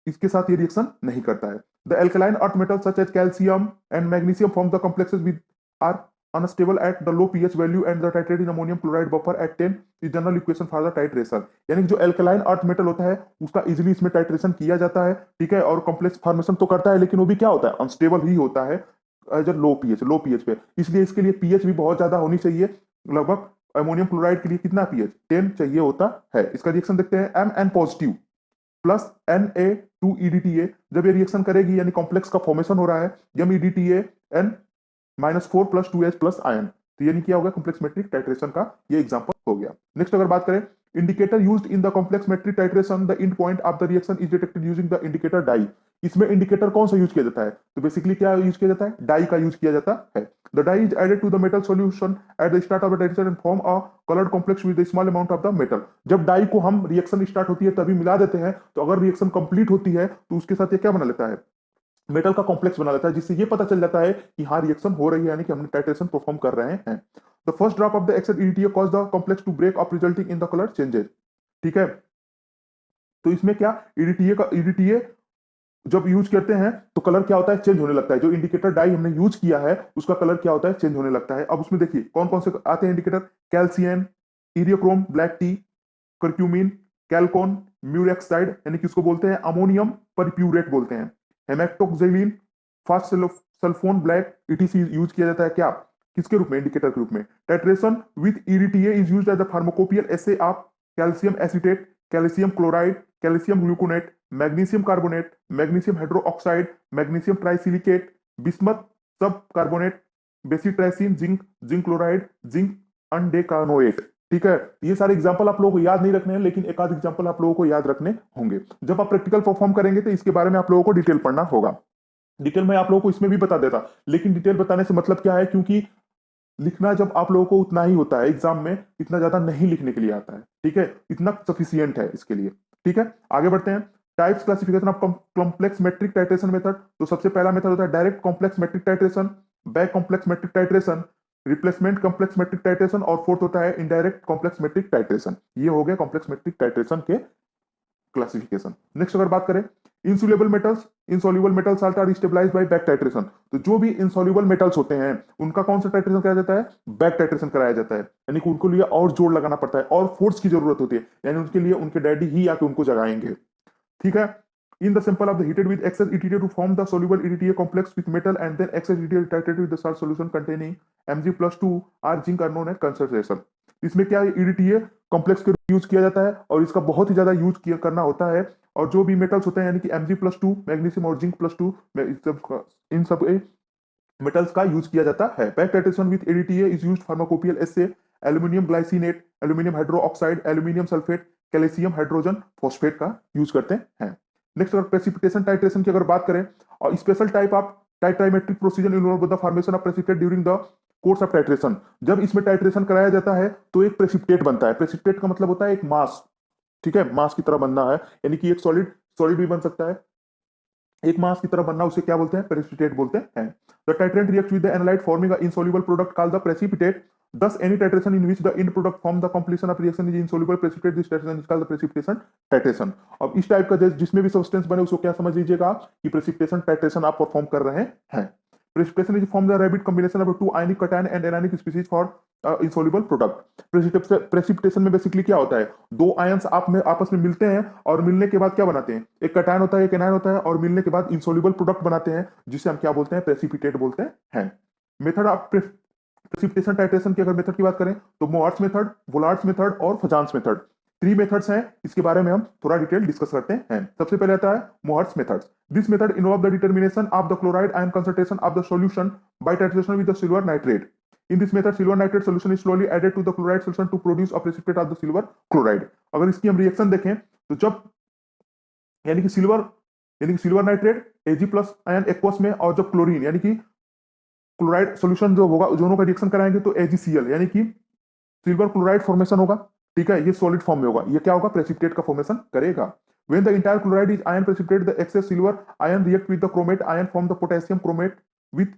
इसके साथ ये रिएक्शन नहीं करता है। The alkaline earth metal such as calcium and magnesium form the complexes with are unstable at the low pH value and the titrate in ammonium chloride buffer at 10 is general equation for the titration। यानी कि जो alkaline earth metal होता है उसका easily इसमें titration किया जाता है, ठीक है, और कॉम्प्लेक्स फॉर्मेशन तो करता है लेकिन वो भी क्या होता है, अनस्टेबल ही होता है एज लो पीएच पे। इसलिए इसके लिए पीएच भी बहुत ज्यादा होनी चाहिए, लगभग अमोनियम क्लोराइड के लिए कितना पीएच 10 चाहिए होता है। इसका रिएक्शन देखते हैं, M N positive plus Na2EDTA, जब ये रिएक्शन करेगी यानी कॉम्प्लेक्स का फॉर्मेशन हो रहा है, MeDTA N-4 plus 2H plus ion, तो यानी क्या हो गया, कॉम्प्लेक्स मेट्रिक टाइट्रेशन का ये एग्जांपल हो गया। नेक्स्ट अगर बात करें indicator used in the complex metric titration, the end point of the reaction is detected using the indicator dye. इसमें इंडिकेटर कौन सा यूज किया जाता है, तो बेसिकली क्या यूज किया जाता है, डाई का यूज किया जाता है। The dye is added to the metal solution at the start of the titration and form a coloured complex with the small amount of the metal. जब डाई को हम रिएक्शन स्टार्ट होती है तभी मिला देते हैं, तो अगर रिएक्शन कंप्लीट होती है तो उसके साथ ये क्या बना लेता है, मेटल का कॉम्प्लेक्स बना लेता है, जिससे ये पता चल जाता है कि हाँ रिएक्शन हो रही है, यानी कि हमने टाइट्रेशन परफॉर्म कर रहे हैं। The first drop of the excess EDTA cause the complex to break up resulting in the colour changes, ठीक है। तो इसमें क्या EDTA जब यूज करते हैं तो कलर क्या होता है, चेंज होने लगता है। जो इंडिकेटर डाई हमने यूज किया है उसका कलर क्या होता है, चेंज होने लगता है। अब उसमें देखिए कौन कौन से आते हैं indicator, calcein, eriochrome, black T, curcumin, calcon, murexide यानी कि उसको बोलते हैं अमोनियम परप्यूरेट बोलते हैं, haematoxylin, fast sulphone black ETC use किया जाता है क्या, किसके रूप में, इंडिकेटर के रूप में। Titration with EDTA is used as the pharmacopoeial assay of calcium acetate calcium chloride, calcium gluconate, magnesium carbonate, magnesium hydroxide, magnesium trisilicate, bismuth subcarbonate, bacitracin, zinc, zinc chloride, zinc undecanoate. ठीक है, ये सारे example आप लोगों को याद नहीं रखने हैं, लेकिन एक आध एग्जांपल आप लोगों को याद रखने होंगे। जब आप प्रैक्टिकल परफॉर्म करेंगे तो इसके बारे में आप लोगों को डिटेल पढ़ना होगा। डिटेल मैं आप लोगों को इसमें भी बता देता, लेकिन डिटेल बताने से मतलब क्या है, क्योंकि लिखना जब आप लोगों को उतना ही होता है, एग्जाम में इतना ज्यादा नहीं लिखने के लिए आता है। ठीक है, इतना सफिशियंट है इसके लिए। ठीक है, आगे बढ़ते हैं। Types classification of complex metric titration method. तो सबसे पहला मेथड होता है direct complex metric titration, back complex metric titration, replacement complex metric titration, और फोर्थ होता है इनडायरेक्ट कॉम्प्लेक्स मेट्रिक टाइट्रेशन। ये हो गया कॉम्प्लेक्स मेट्रिक टाइट्रेशन के क्लासिफिकेशन। नेक्स्ट अगर बात करें, insoluble metals, insoluble metal salt are stabilized by back titration. तो जो भी इंसोल्यूबल मेटल्स होते हैं उनका कौन सा टाइट्रेशन कराया जाता है? बैक टाइट्रेशन कराया जाता है, यानी कि उनको लिए और जोर लगाना पड़ता है और फोर्स की जरूरत होती है, यानी उनके लिए उनके डैडी ही आके उनको जगाएंगे। ठीक है, in the sample of the heated with excess ETTA to form the soluble ETTA complex with metal and then excess ETTA titrated with the salt solution containing Mg+2 are zinc are known as concentration। इसमें क्या ETTA complex के use किया जाता है और इसका बहुत ही ज्यादा यूज करना होता है। और जो भी मेटल्स होते हैं यानी कि Mg+2, मैग्नीशियम और जिंक+2, इन सब मेटल्स का यूज किया जाता है। Back titration with ETTA is used pharmacopoeial essay aluminium glycinate, aluminium hydroxide, aluminium sulphate, calcium hydrogen phosphate का यूज करते हैं। नेक्स्ट अगर प्रेसिपिटेशन टाइट्रेशन की अगर बात करें, और special type of titrimetric procedure involve the formation of precipitate during the course of titration. जब इसमें टाइट्रेशन कराया जाता है तो एक प्रेसिपिटेट बनता है। प्रेसिपिटेट का मतलब होता है एक मास। ठीक है, मास की तरह बनना है, यानी कि एक सॉलिड सॉलिड भी बन सकता है, एक मास की तरह बनना, उसे क्या बोलते हैं? प्रेसिपिटेट बोलते हैं। The titrant react with the analyte forming a insoluble product called the precipitate. Thus, any titration in which the end product form the completion of reaction is insoluble precipitate, this titration is called the precipitation titration। अब इस type का जिसमें भी substance बने उसको क्या समझ लीजिएगा कि प्रेसिपिटेशन टाइट्रेशन आप परफॉर्म कर रहे हैं। Precipitation is formed the rapid combination of two ionic cation and anionic species for insoluble product। Precipitation में बेसिकली क्या होता है? दो आयंस आप में आपस में मिलते हैं और मिलने के बाद क्या बनाते हैं? एक कटायन होता है, एक एनायन होता है, और मिलने के बाद इंसोल्यूबल प्रोडक्ट बनाते हैं, जिसे हम क्या बोलते हैं? प्रेसिपिटेट बोलते हैं। मेथड ऑफ प्रेसिपिटेशन टाइट्रेशन की अगर मेथड की बात करें तो मोअर्स मेथड, वोलार्ड्स मेथड और फजान्स मेथड, 3 मेथड्स हैं। इसके बारे में हम थोड़ा डिटेल डिस्कस करते हैं। सबसे पहले आता है Mohr's method. This method involve the determination of the chloride ion concentration of the solution by titration with the silver nitrate. In this method, silver nitrate solution is slowly added to the chloride solution to produce a precipitate of the silver chloride। अगर इसकी हम reaction देखें तो जब यानी कि silver nitrate Ag plus ion aqueous में, और जब क्लोरीन यानी कि क्लोराइड सॉल्यूशन जो होगा, दोनों का रिएक्शन कराएंगे तो AgCl यानी कि सिल्वर क्लोराइड फॉर्मेशन होगा। ठीक है, ये सॉलिड फॉर्म में होगा, ये क्या होगा? प्रेसिपिटेट का फॉर्मेशन करेगा। When the entire chloride is ion precipitate, the excess silver ion react with the chromate ion form the potassium chromate with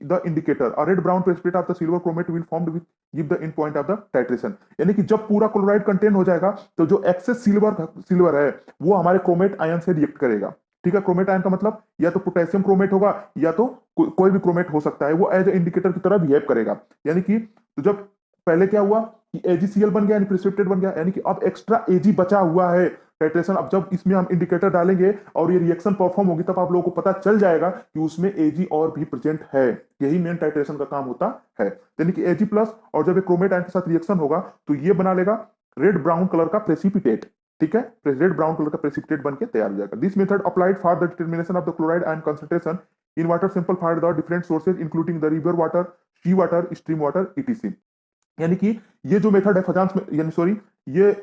the indicator। A red brown precipitate of the silver chromate will formed with give the end point of the titration। यानी कि जब पूरा chloride contain हो जाएगा तो जो access silver है वो हमारे क्रोमेट आयन से रिएक्ट करेगा। ठीक है, क्रोमेट आयन का मतलब या तो पोटेशियम क्रोमेट होगा या तो कोई भी क्रोमेट हो सकता है, वो एज ए इंडिकेटर की तरह बिहेव करेगा। यानी कि तो जब पहले क्या हुआ कि AgCl बन गया, यानी प्रेसिपिटेट बन गया, यानी कि अब एक्स्ट्रा Ag बचा हुआ है टाइट्रेशन। अब जब इसमें हम इंडिकेटर डालेंगे और ये रिएक्शन परफॉर्म होगी तब आप लोगों को पता चल जाएगा कि उसमें Ag और भी प्रेजेंट है। यही मेन टाइट्रेशन का काम होता है, यानी कि Ag प्लस और जब एक क्रोमेट आयन के साथ रिएक्शन होगा तो ये बना लेगा रेड ब्राउन कलर का प्रेसिपिटेट। ठीक है, रेड ब्राउन कलर का प्रेसिपिटेट बन के तैयार हो जाएगा। This method applied for the determination of the chloride ion concentration in water sample for the different sources including the river water, sea water, stream water, etc। यानी कि ये जो मेथड है फजांस में, यानी सॉरी, ये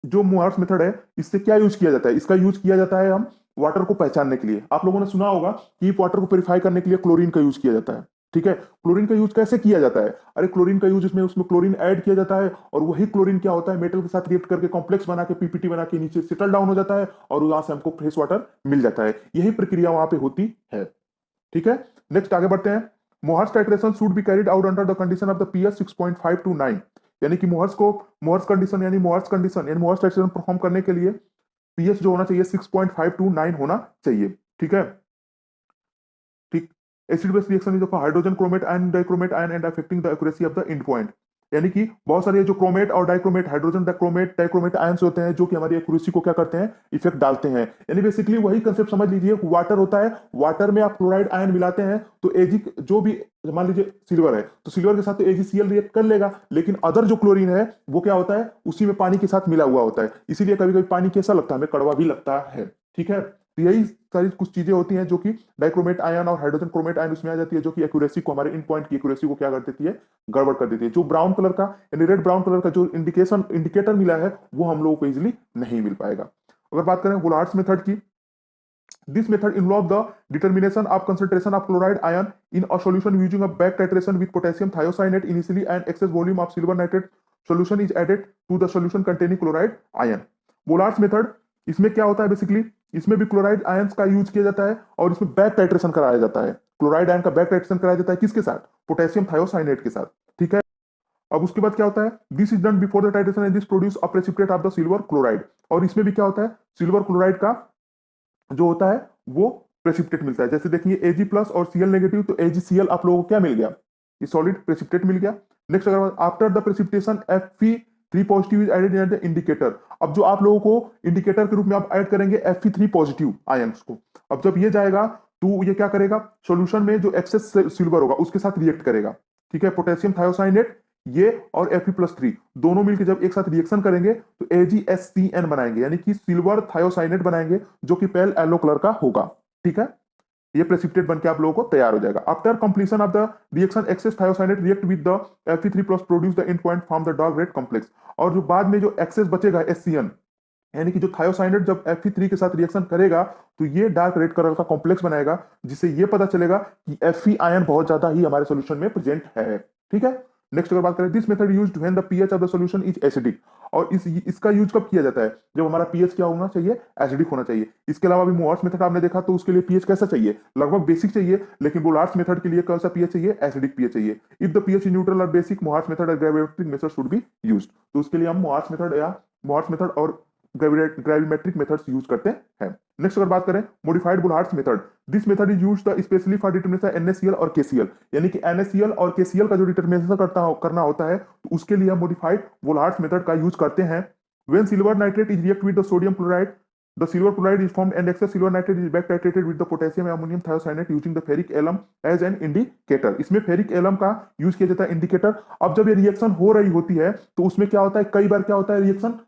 जो मोअर्स मेथड है, इससे क्या यूज किया जाता है? इसका यूज किया जाता है हम वाटर को पहचानने के लिए। आप लोगों ने सुना होगा कि वाटर को प्यूरिफाई करने के लिए क्लोरीन का यूज किया जाता है। ठीक है, क्लोरीन का यूज कैसे किया जाता है? अरे क्लोरीन का यूज उसमें क्लोरीन ऐड किया जाता है और वही क्लोरीन क्या होता है? मेटल के साथ रिएक्ट करके कॉम्प्लेक्स बना के पीपीटी बना के नीचे सेटल डाउन हो जाता है और वहां से हमको फ्रेश वाटर मिल जाता है। यही प्रक्रिया वहां पे होती है। ठीक है, नेक्स्ट आगे बढ़ते हैं। Mohr's titration should be carried out under the condition of the pH 6.5 to 9। यानी कि मोहर्स टाइट्रेशन परफॉर्म करने के लिए पीएच जो होना चाहिए 6.5 to 9 होना चाहिए। ठीक है, ठीक। Acid base reaction is of hydrogen chromate ion dichromate ion and affecting the accuracy of the end point. यानी कि बहुत सारे जो क्रोमेट और dichromate, hydrogen dichromate dichromate ions होते हैं जो कि हमारी एक्यूरेसी को क्या करते हैं, इफेक्ट डालते हैं। यानी बेसिकली वही कंसेप्ट समझ लीजिए, वाटर होता है, वाटर में आप क्लोराइड आयन मिलाते हैं तो एजी जो भी, मान लीजिए सिल्वर है तो सिल्वर के साथ तो AgCl रिएक्ट कर लेगा, लेकिन अदर जो क्लोरीन है वो क्या होता है, उसी में पानी के साथ मिला हुआ होता है, इसीलिए कभी कभी पानी कैसा लगता है, हमें कड़वा भी लगता है। ठीक है, तो यही सारी कुछ चीजें होती हैं जो कि डाइक्रोमेट आयन और हाइड्रोजन क्रोमेट आयन उसमें आ जाती है, जो कि एक्यूरेसी को, हमारे इन पॉइंट की एक्यूरेसी को क्या कर देती है, गड़बड़ कर देती है। जो ब्राउन कलर का यानी रेड ब्राउन कलर का जो इंडिकेटर मिला है वो हम लोगों को इजिली नहीं मिल पाएगा। अगर बात करें वोलार्ट्स मेथड की, this method involve the determination of concentration of chloride ion in a solution using a back titration with potassium thiocyanate initially, and excess volume of silver nitrate solution is added to the solution containing chloride ion. Bollard's method, इसमें क्या होता है basically, इसमें भी chloride ions का use किया जाता है और इसमें बैक टाइट्रेशन कराया जाता है। क्लोराइड आयन का बैक टाइट्रेशन कराया जाता है किसके साथ, पोटेशियम थायोसाइनेट के साथ। ठीक है, अब उसके बाद क्या होता है, this is done before the titration and this produce a precipitate of the silver chloride. और इसमें भी क्या होता है, सिल्वर क्लोराइड का जो होता है वो प्रेसिपिटेट मिलता है। जैसे देखिए Ag प्लस और Cl नेगेटिव, तो AgCl आप लोगों को क्या मिल गया, ये सॉलिड प्रेसिपिटेट मिल गया। नेक्स्ट अगर after the precipitation Fe3 positive is added in the indicator. अब जो आप लोगों को इंडिकेटर के रूप में आप ऐड करेंगे Fe3 पॉजिटिव आयंस को। अब जब ये जाएगा तो ये क्या करेगा, सॉल्यूशन में जो एक्सेस सिल्वर होगा उसके साथ रिएक्ट करेगा। ठीक है, पोटेशियम थायोसाइनेट ये और Fe+3 दोनों मिलकर जब एक साथ रिएक्शन करेंगे तो AgSCN बनाएंगे, यानी कि सिल्वर थायोसाइनेट बनाएंगे जो कि पेल येलो कलर का होगा। ठीक है, ये प्रेसिपिटेट बनके आप लोगों को तैयार हो जाएगा। After completion of the reaction excess thiocyanate react with the Fe3+ produce the end point from the dark red complex. और जो बाद में जो एक्सेस बचेगा SCN, यानी कि जो थायोसाइनेट जब Fe3 के साथ रिएक्शन करेगा तो ये डार्क रेड कलर का कॉम्प्लेक्स बनाएगा, जिससे ये पता चलेगा कि Fe आयन बहुत ज्यादा ही हमारे सोल्यूशन में प्रेजेंट है। ठीक है, नेक्स्ट अगर बात करें, this method used when the pH of the solution is acidic. और इसका यूज कब किया जाता है, जब हमारा पीएच क्या होना चाहिए, एसिडिक होना चाहिए। इसके अलावा भी मोअर्स मेथड आपने देखा तो उसके लिए पीएच कैसा चाहिए, लगभग बेसिक चाहिए, लेकिन बोलार्ट्स मेथड के लिए कैसा पीएच चाहिए, एसिडिक पीएच चाहिए। If the pH is neutral और बेसिक, मोअर्स मेथड और gravimetric method should be used. तो उसके लिए हम मोअर्स मेथड और ग्रेविमेट्रिक मेथड्स यूज करते हैं। नेक्स्ट अगर बात करें modified Volhard's method, this method is used specially for determination NaCl और KCl। यानी कि NaCl और KCl का जो डिटरमिनेशन करना होता है तो उसके लिए हम मोडिफाइड बोलार्ट्स मेथड का यूज करते हैं। When silver nitrate is react with the sodium chloride, the silver chloride is formed and excess silver nitrate is back titrated with the potassium ammonium thiocyanate using the ferric alum as an indicator। इसमें ferric alum का use किया जाता है indicator. अब जब ये reaction हो रही होती है तो उसमें क्या होता है, कई बार क्या होता है, रिएक्शन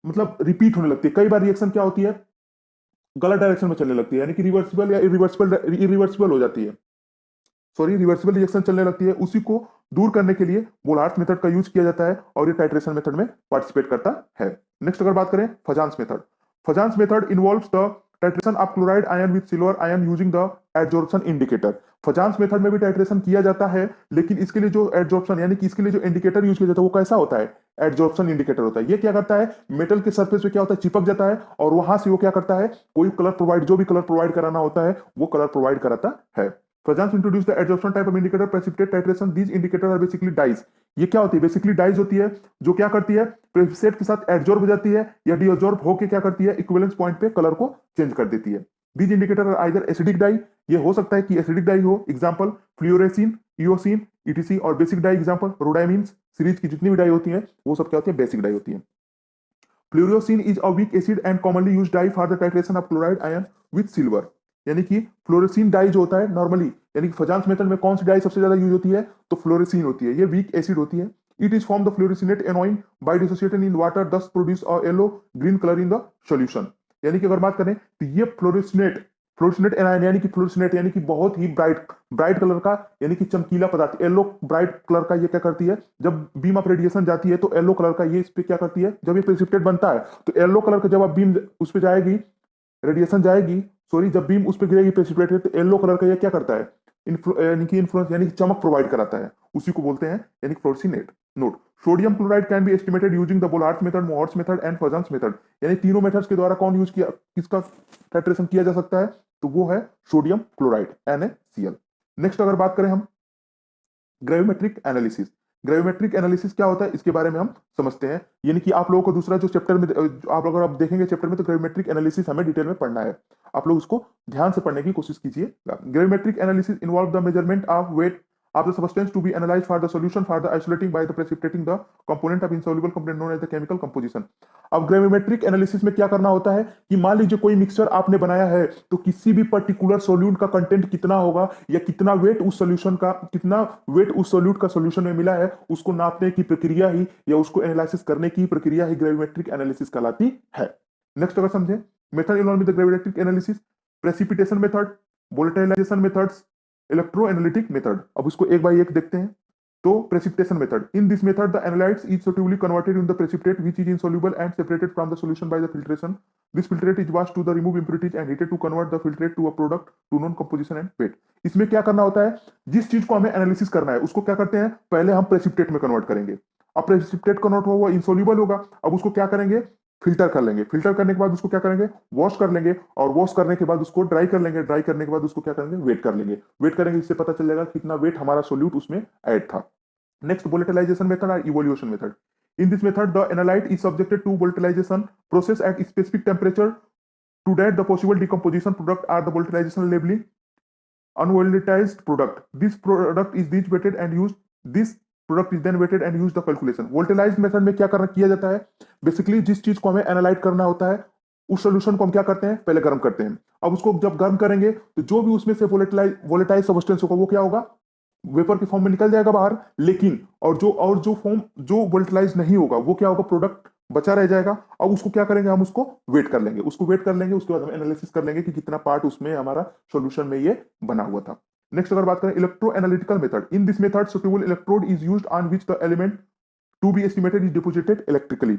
मतलब रिपीट होने लगती है। कई बार रिएक्शन क्या होती है, गलत डायरेक्शन में चलने लगती है, यानी कि रिवर्सिबल या इरिवर्सिबल हो जाती है, सॉरी रिवर्सिबल रिएक्शन चलने लगती है। उसी को दूर करने के लिए बोलार्ट्स मेथड का यूज किया जाता है और ये टाइट्रेशन मेथड में पार्टिसिपेट करता है। नेक्स्ट अगर बात करें Fajans method, Fajans method involves the titration of chloride ion with silver ion using the adsorption indicator. Fajans method में भी टाइट्रेशन किया जाता है, लेकिन इसके लिए जो एडजॉर्प्शन यानी कि इसके लिए जो इंडिकेटर यूज किया जाता है वो कैसा होता है, एडजॉर्प्शन इंडिकेटर होता है। ये क्या करता है, मेटल के सरफेस पे क्या होता है, चिपक जाता है और वहां से वो क्या करता है, कोई कलर प्रोवाइड, जो भी कलर प्रोवाइड कराना होता है वो कलर प्रोवाइड कराता है। Fajans introduce the adsorption type of indicator precipitate titration. These indicator are basically dyes. ये क्या होती है, बेसिकली डाइज होती है जो क्या करती है, प्रेसिपिटेट के साथ एडजॉर्ब हो जाती है या डीअब्जॉर्ब होकर क्या करती है, इक्विवेलेंस पॉइंट पे कलर को चेंज कर देती है। These indicator are either acidic dye, ये हो सकता है कि एसिडिक डाई हो, एग्जांपल फ्लोरेसिन, इओसिन, ईटीसी, और basic dye example rhodamines. Series की जितनी भी डाई होती हैं वो सब क्या होती है, बेसिक डाई होती है। Fluorescein is a weak acid and commonly used dye for the titration of chloride ion with silver. यानी कि फ्लोरेसिन डाई जो होता है नॉर्मली, यानी कि फजांस मेथड में कौन सी डाई सबसे ज्यादा यूज होती है, तो फ्लोरेसिन होती है। ये वीक एसिड होती है। It is form the fluoresceinate anion by dissociated in water, thus produce a yellow green colour in the solution. यानी कि अगर बात करें तो ये फ्लोरेसिनेट एनायन यानी कि फ्लोरेसिनेट यानी कि बहुत ही ब्राइट कलर का, यानी कि चमकीला पदार्थ, येलो ब्राइट कलर का ये क्या करती है, जब बीम ऑफ रेडिएशन जाती है तो येलो कलर का ये इस पे क्या करती है, जब ये प्रेसिपिटेट बनता है तो येलो कलर का जब आप बीम उस पे जाएगी, रेडिएशन जाएगी, सॉरी जब बीम उस पे गिरेगी प्रेसिपिटेट, तो येलो कलर का ये क्या करता है, यानी कि इन्फ्लुएंस यानी कि चमक प्रोवाइड कराता है, उसी को बोलते हैं यानी fluoresceinate. Note, sodium chloride can be estimated using the Volhard's method, Mohr's method and Fajans method. यानी तीनों मेथड्स के द्वारा कौन यूज किया, किसका टाइट्रेशन किया जा सकता है, तो वो है सोडियम क्लोराइड NaCl। नेक्स्ट अगर बात करें हम ग्रेविमेट्रिक एनालिसिस, ग्रेविमेट्रिक एनालिसिस क्या होता है इसके बारे में हम समझते हैं। यानी कि आप लोगों को दूसरा जो चैप्टर में आप अगर आप देखेंगे चैप्टर में, तो ग्रेविमेट्रिक एनालिसिस हमें डिटेल में पढ़ना है, आप लोग उसको ध्यान से पढ़ने की कोशिश कीजिएगा। Gravimetric analysis involve the measurement of weight of the substance to be analyzed for the solution for the isolating by the precipitating the component of insoluble component known as the chemical composition. अब gravimetric analysis में क्या करना होता है कि मान लीजिए कोई मिक्सचर आपने बनाया है, तो किसी भी पर्टिकुलर सोल्यूट का कंटेंट कितना होगा या कितना वेट उस सोल्यूशन का, कितना वेट उस सोल्यूट का सोल्यूशन में मिला है, उसको नापने की प्रक्रिया ही या उसको एनालिसिस करने की प्रक्रिया ही ग्रेविमेट्रिक एनालिसिस कहलाती है। नेक्स्ट अगर समझे, method involve with the gravimetric analysis, precipitation method, volatilisation methods, electroanalytic method. अब उसको एक बाय एक देखते हैं। तो precipitation method, in this method the analytes is suitably converted in the precipitate which is insoluble and separated from the solution by the filtration. This filtrate is washed to the remove impurities and heated to convert the filtrate to a product to known composition and weight. इसमें क्या करना होता है, जिस चीज को हमें analysis करना है उसको क्या करते हैं, पहले हम प्रेसिपिटेट में कन्वर्ट करेंगे। अब प्रेसिपिटेट कन्वर्ट हुआ वो इंसोल्यूबल होगा, अब उसको क्या करेंगे, फिल्टर कर लेंगे। फिल्टर करने के बाद उसको क्या करेंगे, वॉश कर लेंगे, और वॉश करने के बाद उसको ड्राई कर लेंगे। ड्राई करने के बाद उसको क्या करेंगे, वेट कर लेंगे। वेट करेंगे, इससे पता चल जाएगा कितना वेट हमारा सोल्यूट उसमें ऐड था। Next, volatilization method or evolution method. In this method, the analyte is subjected to volatilization process at specific temperature to that the possible decomposition product are the volatilization labeling unvolatilized product. This product is then weighted and used. This product is then weighted and used the calculation. Volatilized method में क्या करना किया जाता है, basically जिस चीज को हमें एनालाइट करना होता है उस सोल्यूशन को हम क्या करते हैं, पहले गर्म करते हैं। अब उसको जब गर्म करेंगे तो जो भी उसमें से वोलेटाइल सब्सटेंस होगा वो क्या होगा, वेपर के फॉर्म में निकल जाएगा बाहर। लेकिन और जो फॉर्म जो वोल्टिलाइज नहीं होगा वो क्या होगा, प्रोडक्ट बचा रह जाएगा। अब उसको क्या करेंगे, हम उसको वेट कर लेंगे। उसको वेट कर लेंगे, उसके बाद हम एनालिसिस कर लेंगे कि कितना पार्ट उसमें हमारा सॉल्यूशन में ये बना हुआ था। नेक्स्ट अगर बात करें electro analytical method, in this method suitable electrode is used on which the element to be estimated is deposited electrically.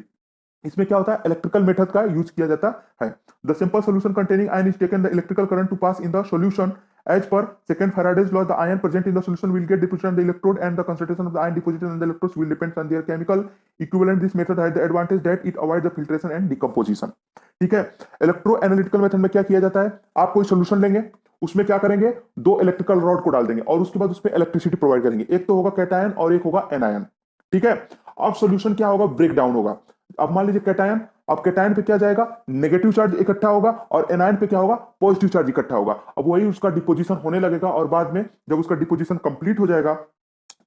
इसमें क्या होता है, इलेक्ट्रिकल मेथड का यूज किया जाता है। The simple solution containing ion is taken the electrical current to pass in the solution as per second Faraday's law. The ion present in the solution will get deposited on the electrode and the concentration of the ion deposited on the electrodes will depend on their chemical equivalent. This method has the advantage that it avoids the filtration and decomposition. ठीक है, electro analytical method में क्या किया जाता है, आप कोई solution लेंगे, उसमें क्या करेंगे, दो इलेक्ट्रिकल रॉड को डाल देंगे और उसके बाद उसमें इलेक्ट्रिसिटी प्रोवाइड करेंगे। एक तो होगा कैटायन और एक होगा एनायन। ठीक है, अब सोल्यूशन क्या होगा, ब्रेक डाउन होगा। अब मान लीजिए कैटायन, अब कैटायन पे क्या जाएगा, नेगेटिव चार्ज इकट्ठा होगा और एनायन पे क्या होगा, पॉजिटिव चार्ज इकट्ठा होगा। अब वही उसका डिपोजिशन होने लगेगा और बाद में जब उसका डिपोजिशन कंप्लीट हो जाएगा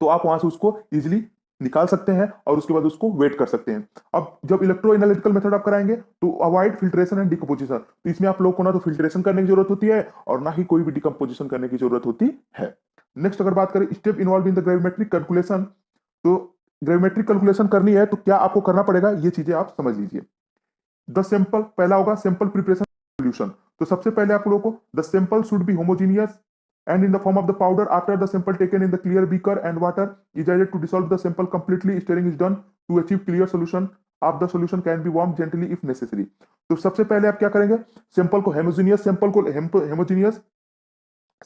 तो आप वहां से उसको इजीली निकाल सकते हैं और उसके बाद उसको वेट कर सकते हैं। अब जब इलेक्ट्रो एनालिटिकल मेथड आप कराएंगे तो अवॉइड फिल्ट्रेशन एंड डिकम्पोजिशन, तो इसमें आप लोग को ना तो फिल्ट्रेशन करने की जरूरत होती है और ना ही कोई भी डिकम्पोजिशन करने की जरूरत होती है। नेक्स्ट अगर बात करें step involve in the gravimetric calculation, तो ग्रेविमेट्रिक कैलकुलेशन करनी है तो क्या आपको करना पड़ेगा, ये चीजें आप समझ लीजिए। द सैंपल, पहला होगा सैंपल प्रिपरेशन सॉल्यूशन। तो सबसे पहले आप लोगों को the sample should be homogeneous and in the form of the powder. After the sample taken in the clear beaker and water is added to dissolve the sample completely, stirring is done to achieve clear solution of the solution can be warmed gently if necessary. तो सबसे पहले आप क्या करेंगे, sample को homogeneous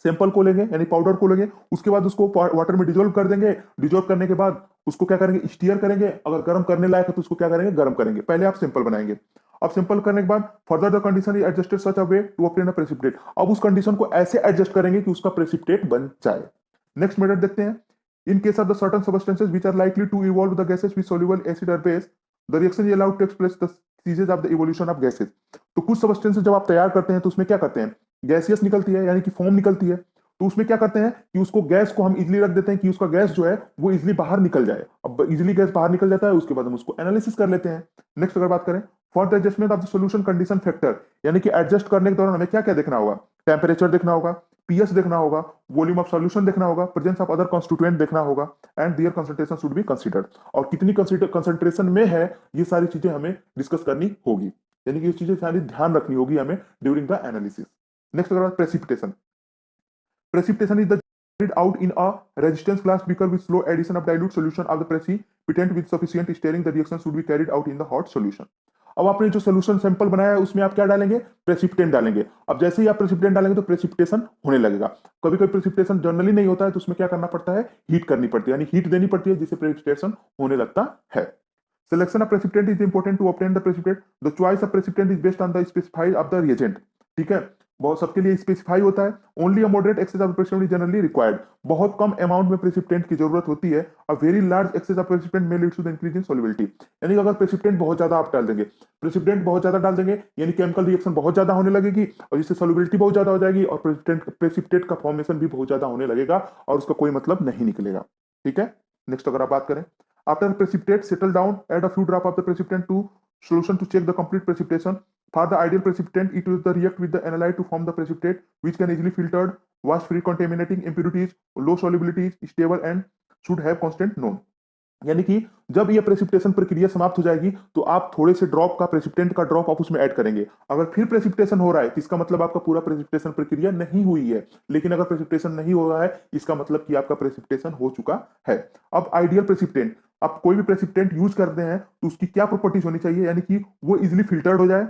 sample को लेंगे यानी पाउडर को लेंगे, उसके बाद उसको वाटर में डिजोल्व कर देंगे। डिजोल्व करने के बाद उसको क्या करेंगे, स्टीयर करेंगे। अगर गर्म करने लायक है तो उसको क्या करेंगे, गर्म करेंगे। पहले आप सैंपल बनाएंगे। अब सिंपल करने के बाद further the condition is adjusted such a way to obtain a precipitate. अब उस कंडीशन को ऐसे एडजस्ट करेंगे कि उसका प्रेसिपिटेट बन जाए। नेक्स्ट मेथड देखते हैं, in case of the certain substances which are likely to evolve the gases with soluble acid और base, the reaction is allowed takes place the ceases of the evolution of gases. तो कुछ substances जब आप तैयार करते हैं तो उसमें क्या करते हैं, गैसियस निकलती है यानी कि फोम निकलती है। तो उसमें क्या करते हैं कि उसको गैस को हम इजीली रख देते हैं कि उसका गैस जो है वो इजीली बाहर निकल जाए। अब इजीली गैस बाहर निकल जाता है, उसके बाद हम उसको एनालिसिस कर लेते हैं। नेक्स्ट अगर बात करें for the adjustment of the solution condition factor, यानी कि एडजस्ट करने के दौरान हमें क्या क्या देखना होगा, टेम्परेचर देखना होगा, पीएच देखना होगा, वॉल्यूम ऑफ सॉल्यूशन देखना होगा, प्रेजेंस ऑफ अदर कॉन्स्टिट्यूएंट देखना होगा and there concentration should be considered. और कितनी कंसंट्रेशन में है ये सारी चीजें हमें डिस्कस करनी होगी, यानी कि ये चीजें सारी ध्यान रखनी होगी हमें ड्यूरिंग द एनालिसिस। नेक्स्ट अगर precipitation, precipitation is the carried out in a resistance glass beaker with slow addition of dilute solution of the precipitant with sufficient stirring. The reaction should be carried out in the hot solution. अब आपने जो solution sample बनाया है उसमें आप क्या डालेंगे, precipitant डालेंगे। अब जैसे ही आप प्रेसिपिटेंट डालेंगे तो प्रेसिपिटेशन होने लगेगा। कभी कभी प्रेसिपिटेशन जनरली नहीं होता है तो उसमें क्या करना पड़ता है, हीट करनी पड़ती है, यानी हीट देनी पड़ती है जिससे प्रेसिपिटेशन होने लगता है। Selection of precipitant is important to obtain the precipitate. The choice of precipitant is based on the specified of the reagent. ठीक है, बहुत सबके लिए स्पेसिफाई होता है। Only a moderate excess of precipitant is generally required. बहुत कम amount में प्रेसिपिटेंट की जरूरत होती है। A very large excess of precipitant may lead to the increase in solubility. यानी कि अगर प्रेसिपिटेंट बहुत ज्यादा आप डाल देंगे, प्रेसिपिटेंट बहुत ज्यादा डाल देंगे यानी केमिकल रिएक्शन बहुत ज्यादा होने लगेगी और जिससे सॉल्युबिलिटी बहुत ज्यादा हो जाएगी और प्रेसिपिटेंट का फॉर्मेशन भी बहुत ज्यादा होने लगेगा और उसका कोई मतलब नहीं निकलेगा। ठीक है, नेक्स्ट अगर आप बात करें, after precipitate settle down, add a few drop of the precipitant to solution to check the complete precipitation. For the ideal precipitant, it will react with the analyte to form the precipitate, which can easily filtered, wash free contaminating impurities, low solubilities, stable and should have constant known. यानी कि जब ये precipitation प्रक्रिया समाप्त हो जाएगी तो आप थोड़े से ड्रॉप का प्रेसिपिटेंट का ड्रॉप आप उसमें ऐड करेंगे। अगर फिर प्रेसिपिटेशन हो रहा है तो इसका मतलब आपका पूरा प्रेसिपिटेशन प्रक्रिया नहीं हुई है, लेकिन अगर प्रेसिपिटेशन नहीं हो रहा है इसका मतलब कि आपका प्रेसिपिटेशन हो चुका है। अब आइडियल प्रेसिपिटेंट, आप कोई भी प्रेसिपिटेंट यूज करते हैं तो उसकी क्या प्रॉपर्टीज होनी चाहिए, यानी कि वो इजिली फिल्टर्ड हो जाए,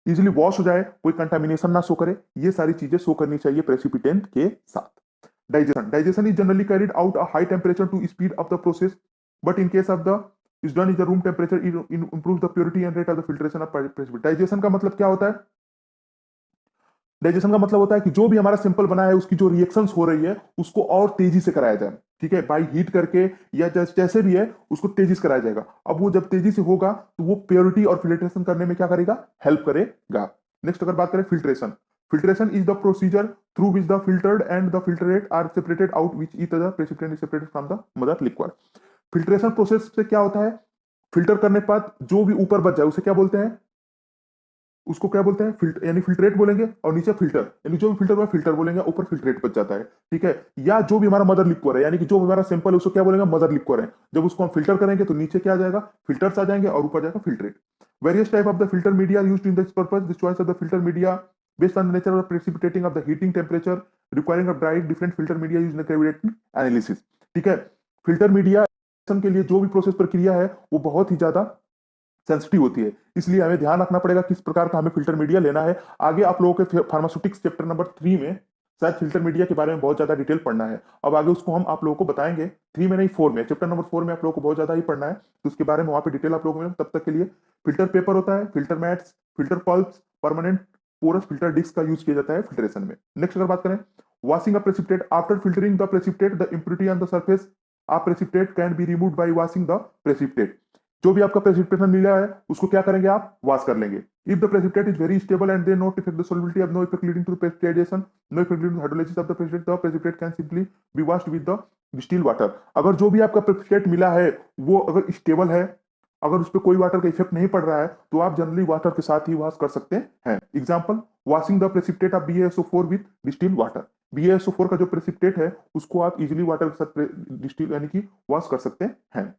इजिली वॉश हो जाए, कोई कंटामिनेशन ना शो करे, ये सारी चीजें शो करनी चाहिए प्रेसिपिटेंट के साथ। Digestion is generally carried out a high temperature to speed up the process, but in case of the is done in the room temperature, it improves the purity and rate of the filtration of precipitate. Digestion का मतलब क्या होता है? Digestion का मतलब होता है कि जो भी हमारा सैंपल बना है उसकी जो रिएक्शंस हो रही है उसको और तेजी से कराया जाए। ठीक है, बाई हीट करके या जैसे भी है उसको तेजी से कराया जाएगा। अब वो जब तेजी से होगा तो वो प्योरिटी और फिल्ट्रेशन करने में क्या करेगा, हेल्प करेगा। नेक्स्ट अगर बात करें filtration, filtration is the procedure through which the filtered and the filtrate are separated out, which each other precipitant is separated from the mother liquid. Filtration process से क्या होता है, फिल्टर करने के बाद जो भी ऊपर बच जाए उसे क्या बोलते हैं, उसको क्या बोलते हैं, फिल्टर यानी फिल्ट्रेट बोलेंगे और नीचे फिल्टर यानी जो भी फिल्टर हुआ फिल्टर बोलेंगे, ऊपर फिल्ट्रेट बच जाता है। ठीक है, या जो भी हमारा मदर लिक्विड है यानी कि जो हमारा सैंपल है उसको क्या बोलेंगे, मदर लिक्विड है। जब उसको हम फिल्टर करेंगे तो नीचे क्या आ जाएगा, फिल्टर्स आ जाएंगे और ऊपर जाएगा filtrate. Various type of the filter media used in this purpose, the choice of the filter media based on the nature of the precipitating of the heating temperature requiring of drying different filter media used in the gravitational analysis। ठीक है, filter media के लिए जो भी process प्रक्रिया है वो बहुत ही ज्यादा सेंसिटिव होती है, इसलिए हमें ध्यान रखना पड़ेगा किस प्रकार का हमें फिल्टर मीडिया लेना है। आगे आप लोगों के फार्मास्यूटिक्स चैप्टर नंबर 3 में शायद फिल्टर मीडिया के बारे में बहुत ज्यादा डिटेल पढ़ना है। अब आगे उसको हम आप लोगों को बताएंगे, 3 में नहीं 4 में, चैप्टर नंबर 4 में आप लोगों को बहुत ज्यादा ही पढ़ना है, तो उसके बारे में वहां पे डिटेल आप लोगों को। तब तक के लिए फिल्टर पेपर होता है, filter mats, filter pulps, permanent porous filter disc का यूज किया जाता है फिल्ट्रेशन में। नेक्स्ट अगर बात करें, washing a precipitate, after filtering the precipitate the impurity on the surface of precipitate can be removed by washing the precipitate. जो भी आपका प्रेसिपिटेशन मिला है उसको क्या करेंगे, आप वॉश कर लेंगे। If the precipitate is very stable and they not effect the solubility of no effect leading to precipitation, no effect leading to hydrolysis of the precipitate, the precipitate can simply be washed with the distil water. अगर जो भी आपका precipitate मिला है वो अगर stable है, अगर उस पर कोई वाटर का इफेक्ट नहीं पड़ रहा है तो आप जनरली वाटर के साथ ही वॉश कर सकते हैं। Example, washing the precipitate of BaSO4 with distil water. BaSO4 का जो प्रेसिपिटेट है उसको आप इजीली वाटर के साथ डिस्टिल यानी कि वॉश कर सकते हैं।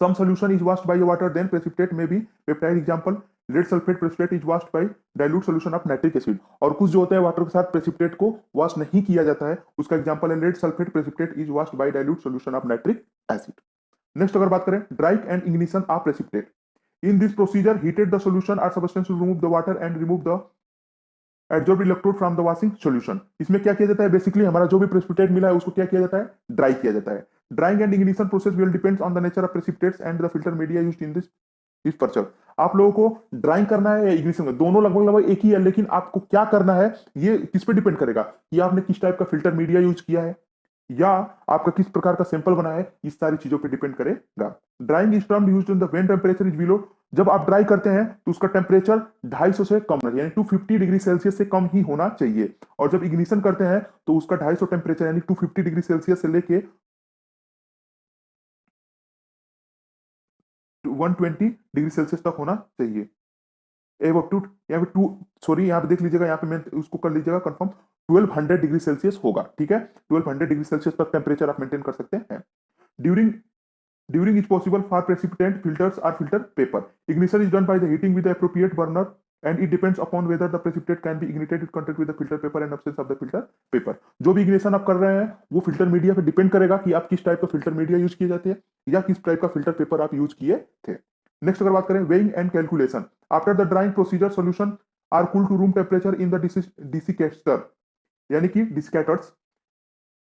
Some solution is washed by water, then precipitate may be peptide. Example, lead sulfate precipitate is washed by dilute solution of nitric acid. और कुछ जो होते हैं वाटर के साथ प्रेसिपिटेट को वॉश नहीं किया जाता है, उसका एग्जांपल है lead sulfate precipitate is washed by dilute solution of nitric acid. Next अगर बात करें, drying and ignition of precipitate. In this procedure heated the solution और substance to remove the water and remove the adsorb electrode from the washing solution. इसमें क्या किया जाता है, basically हमारा जो भी प्रेसिपिटेट मिला है उसको क्या किया जाता है, ड्राई किया जाता है। Drawing and ignition process will depends on the nature of precipitates and the filter media used in this percher. आप लोगों को ड्राइंग करना है या इग्निशन, दोनों लगभग एक ही है, लेकिन आपको क्या करना है ये किस पे डिपेंड करेगा कि आपने किस टाइप का फिल्टर मीडिया यूज किया है या आपका किस प्रकार का सैंपल बना है, इस सारी चीजों पे डिपेंड करेगा। Drawing is termed used in the when temperature is below. जब आप ड्राई करते हैं तो उसका टेम्परेचर 250 से कम यानी 250 डिग्री सेल्सियस से कम ही होना चाहिए, और जब इग्निशन करते हैं तो उसका 250 टेम्परेचर यानी 250 डिग्री सेल्सियस से लेके 120 डिग्री सेल्सियस तक होना चाहिए। एवं टू यहाँ पे टू सॉरी यहाँ पे देख लीजिएगा, यहाँ पे मैं उसको कर लीजिएगा कंफर्म, 1200 डिग्री सेल्सियस होगा। ठीक है, 1200 डिग्री सेल्सियस तक टेम्परेचर आप मेंटेन कर सकते हैं। During is possible for precipitant filters और filter paper. Ignition is done by the heating with the appropriate burner and it depends upon whether the precipitate can be ignited in contact with the filter paper and absence of the filter paper. जो भी ignition आप कर रहे हैं वो filter media पे depend करेगा कि आप किस टाइप का फिल्टर मीडिया यूज किए जाते हैं या किस टाइप का फिल्टर पेपर आप यूज किए थे। नेक्स्ट अगर बात करें, weighing and calculation. After the drying procedure solution are cool to room temperature in the desiccator यानी कि डिसिकेटर्स।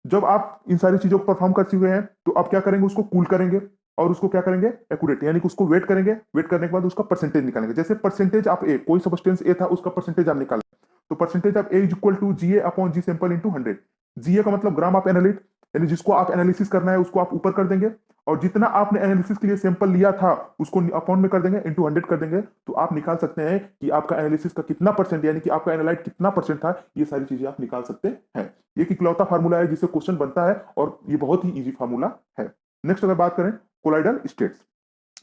जब आप इन सारी चीजों को परफॉर्म कर चुके हैं तो आप क्या करेंगे, उसको कूल करेंगे और उसको क्या करेंगे, एक्यूरेट यानी कि उसको वेट करेंगे। वेट करने के बाद उसका परसेंटेज निकालेंगे। जैसे परसेंटेज आप कोई सब्सटेंस ए था उसका परसेंटेज आप निकालें तो percentage of A is equal to GA upon G sample into 100। GA का मतलब ग्राम ऑफ एनालिट, यानी जिसको आप एनालिसिस करना है उसको आप ऊपर कर देंगे, और जितना आपने एनालिसिस के लिए सैंपल लिया था उसको अपॉन में कर देंगे, इंटू 100 कर देंगे, तो आप निकाल सकते हैं कि आपका एनालिसिस का कितना परसेंट, यानी कि आपका एनालाइट कितना परसेंट था। ये सारी चीजें आप निकाल सकते हैं। ये एक इकलौता फार्मूला है जिससे क्वेश्चन बनता है, और ये बहुत ही इजी फार्मूला है। नेक्स्ट अगर बात करें कोलाइडल स्टेट्स,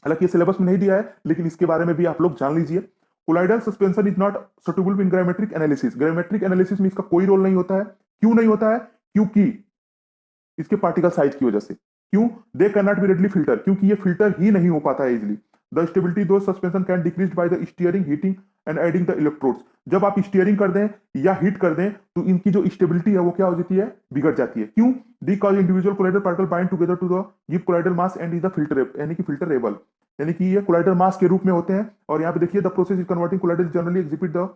हालांकि ये सिलेबस में नहीं दिया है लेकिन इसके बारे में भी आप लोग जान लीजिए। Colloidal suspension is not suitable in gravimetric analysis. Gravimetric analysis में इसका कोई रोल नहीं होता है। क्यों नहीं होता है? क्योंकि इसके पार्टिकल साइज की वजह से। क्यों? They can not be readily filter, क्योंकि ये फिल्टर ही नहीं हो पाता है easily. The stability do suspension can decrease by the stirring, heating and adding the electrodes. जब आप स्टीयरिंग कर दें या हीट कर दें तो इनकी जो स्टेबिलिटी है वो क्या हो जाती है? बिगड़ जाती है। क्यों? Because individual colloidal particle bind together to the give colloidal mass and is the filter, यानी कि फिल्टरेबल, यानी कि ये कोलाइडल मास के रूप में होते हैं। और यहाँ पे देखिए the process is converting colloidal generally exhibit the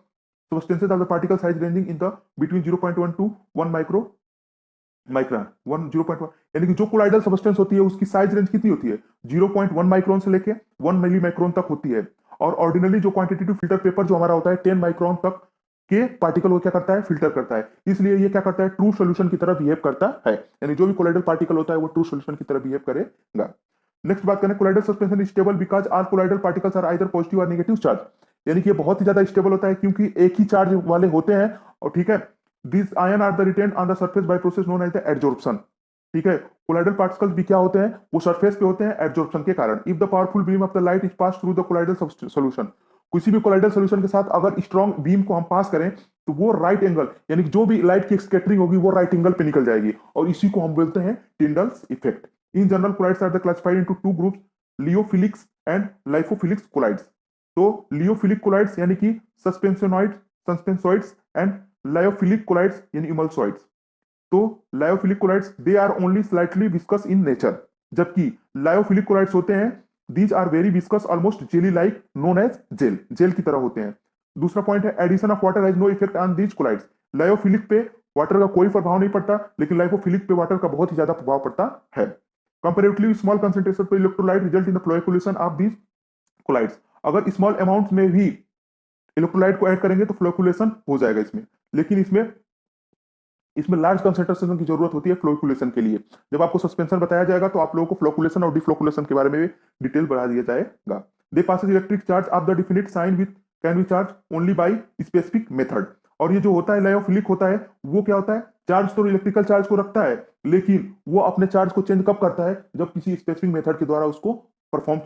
substances of the particle size ranging in the between 0.1 to 1 micron 0.1, यानी कि जो कोलाइडल सब्सटेंस होती है उसकी साइज रेंज कितनी होती है? 0.1 माइक्रोन से लेके 1 मिली माइक्रोन तक होती है। और ऑर्डिनरी जो क्वांटिटेटिव फिल्टर पेपर जो हमारा होता है 10 माइक्रोन तक के पार्टिकल को क्या करता है? फिल्टर करता है। इसलिए ये क्या करता है? ट्रू सॉल्यूशन की तरह बिहेव करता है, यानी जो भी कोलाइडल पार्टिकल होता है वो ट्रू सॉल्यूशन की तरह बिहेव करेगा। नेक्स्ट बात करें, colloidal suspension stable because all colloidal particles are either positive और नेगेटिव चार्ज, यानी कि ये बहुत ही ज्यादा स्टेबल होता है क्योंकि एक ही चार्ज वाले होते हैं। और ठीक है, this ion are the retain on the surface by process known as the adsorption. ठीक है, कोलाइडल पार्टिकल्स भी क्या होते हैं? वो सरफेस पे होते हैं एडजॉर्प्शन के कारण। If the powerful beam of the light is pass through the colloidal solution, किसी भी कोलाइडल सॉल्यूशन के साथ अगर स्ट्रॉन्ग बीम को हम पास करें तो वो राइट एंगल, यानी कि जो भी लाइट की स्कैटरिंग होगी वो राइट एंगल पे निकल जाएगी, और इसी को हम बोलते हैं Tyndall's effect. In general colloids are the classified into two groups, lyophilics and lyophobics colloids. तो लियोफिलिक कोलाइड्स यानी कि सस्पेंसॉइड्स एंड लायोफिलिक कोलाइड्स यानी इमल्सॉइड्स। तो lyophilic colloids they are only slightly viscous in nature, जबकि लायोफिलिक कोलाइड्स होते हैं these are very viscous almost jelly like known as gel, gel की तरह होते हैं। दूसरा पॉइंट है addition of water has no effect on these colloids. Lyophilic पे वाटर का कोई प्रभाव नहीं पड़ता, लेकिन लाइपोफिलिक पे वाटर का बहुत ही ज्यादा प्रभाव पड़ता है। कंपैरेटिवली स्मॉल कंसंट्रेशन पे electrolyte result in the flocculation of these colloids. अगर स्मॉल अमाउंट में भी इलेक्ट्रोलाइट को ऐड करेंगे तो फ्लोएकुलेशन हो जाएगा इसमें, लेकिन इसमें लार्ज कंसंट्रेशन की जरूरत होती है फ्लोकुलेशन के लिए। जब आपको सस्पेंशन बताया जाएगा तो आप लोगों को फ्लोकुलेशन और डिफ्लोकुलेशन के बारे में भी डिटेल बढ़ा दिया जाएगा। They possess electric charge of the definite sign with can be charge only by specific method. और ये जो होता है लायोफिलिक होता है वो क्या होता है? चार्ज तो इलेक्ट्रिकल चार्ज को रखता है, लेकिन वो अपने चार्ज को चेंज कब करता है? जब किसी स्पेसिफिक मेथड के द्वारा उसको परफॉर्म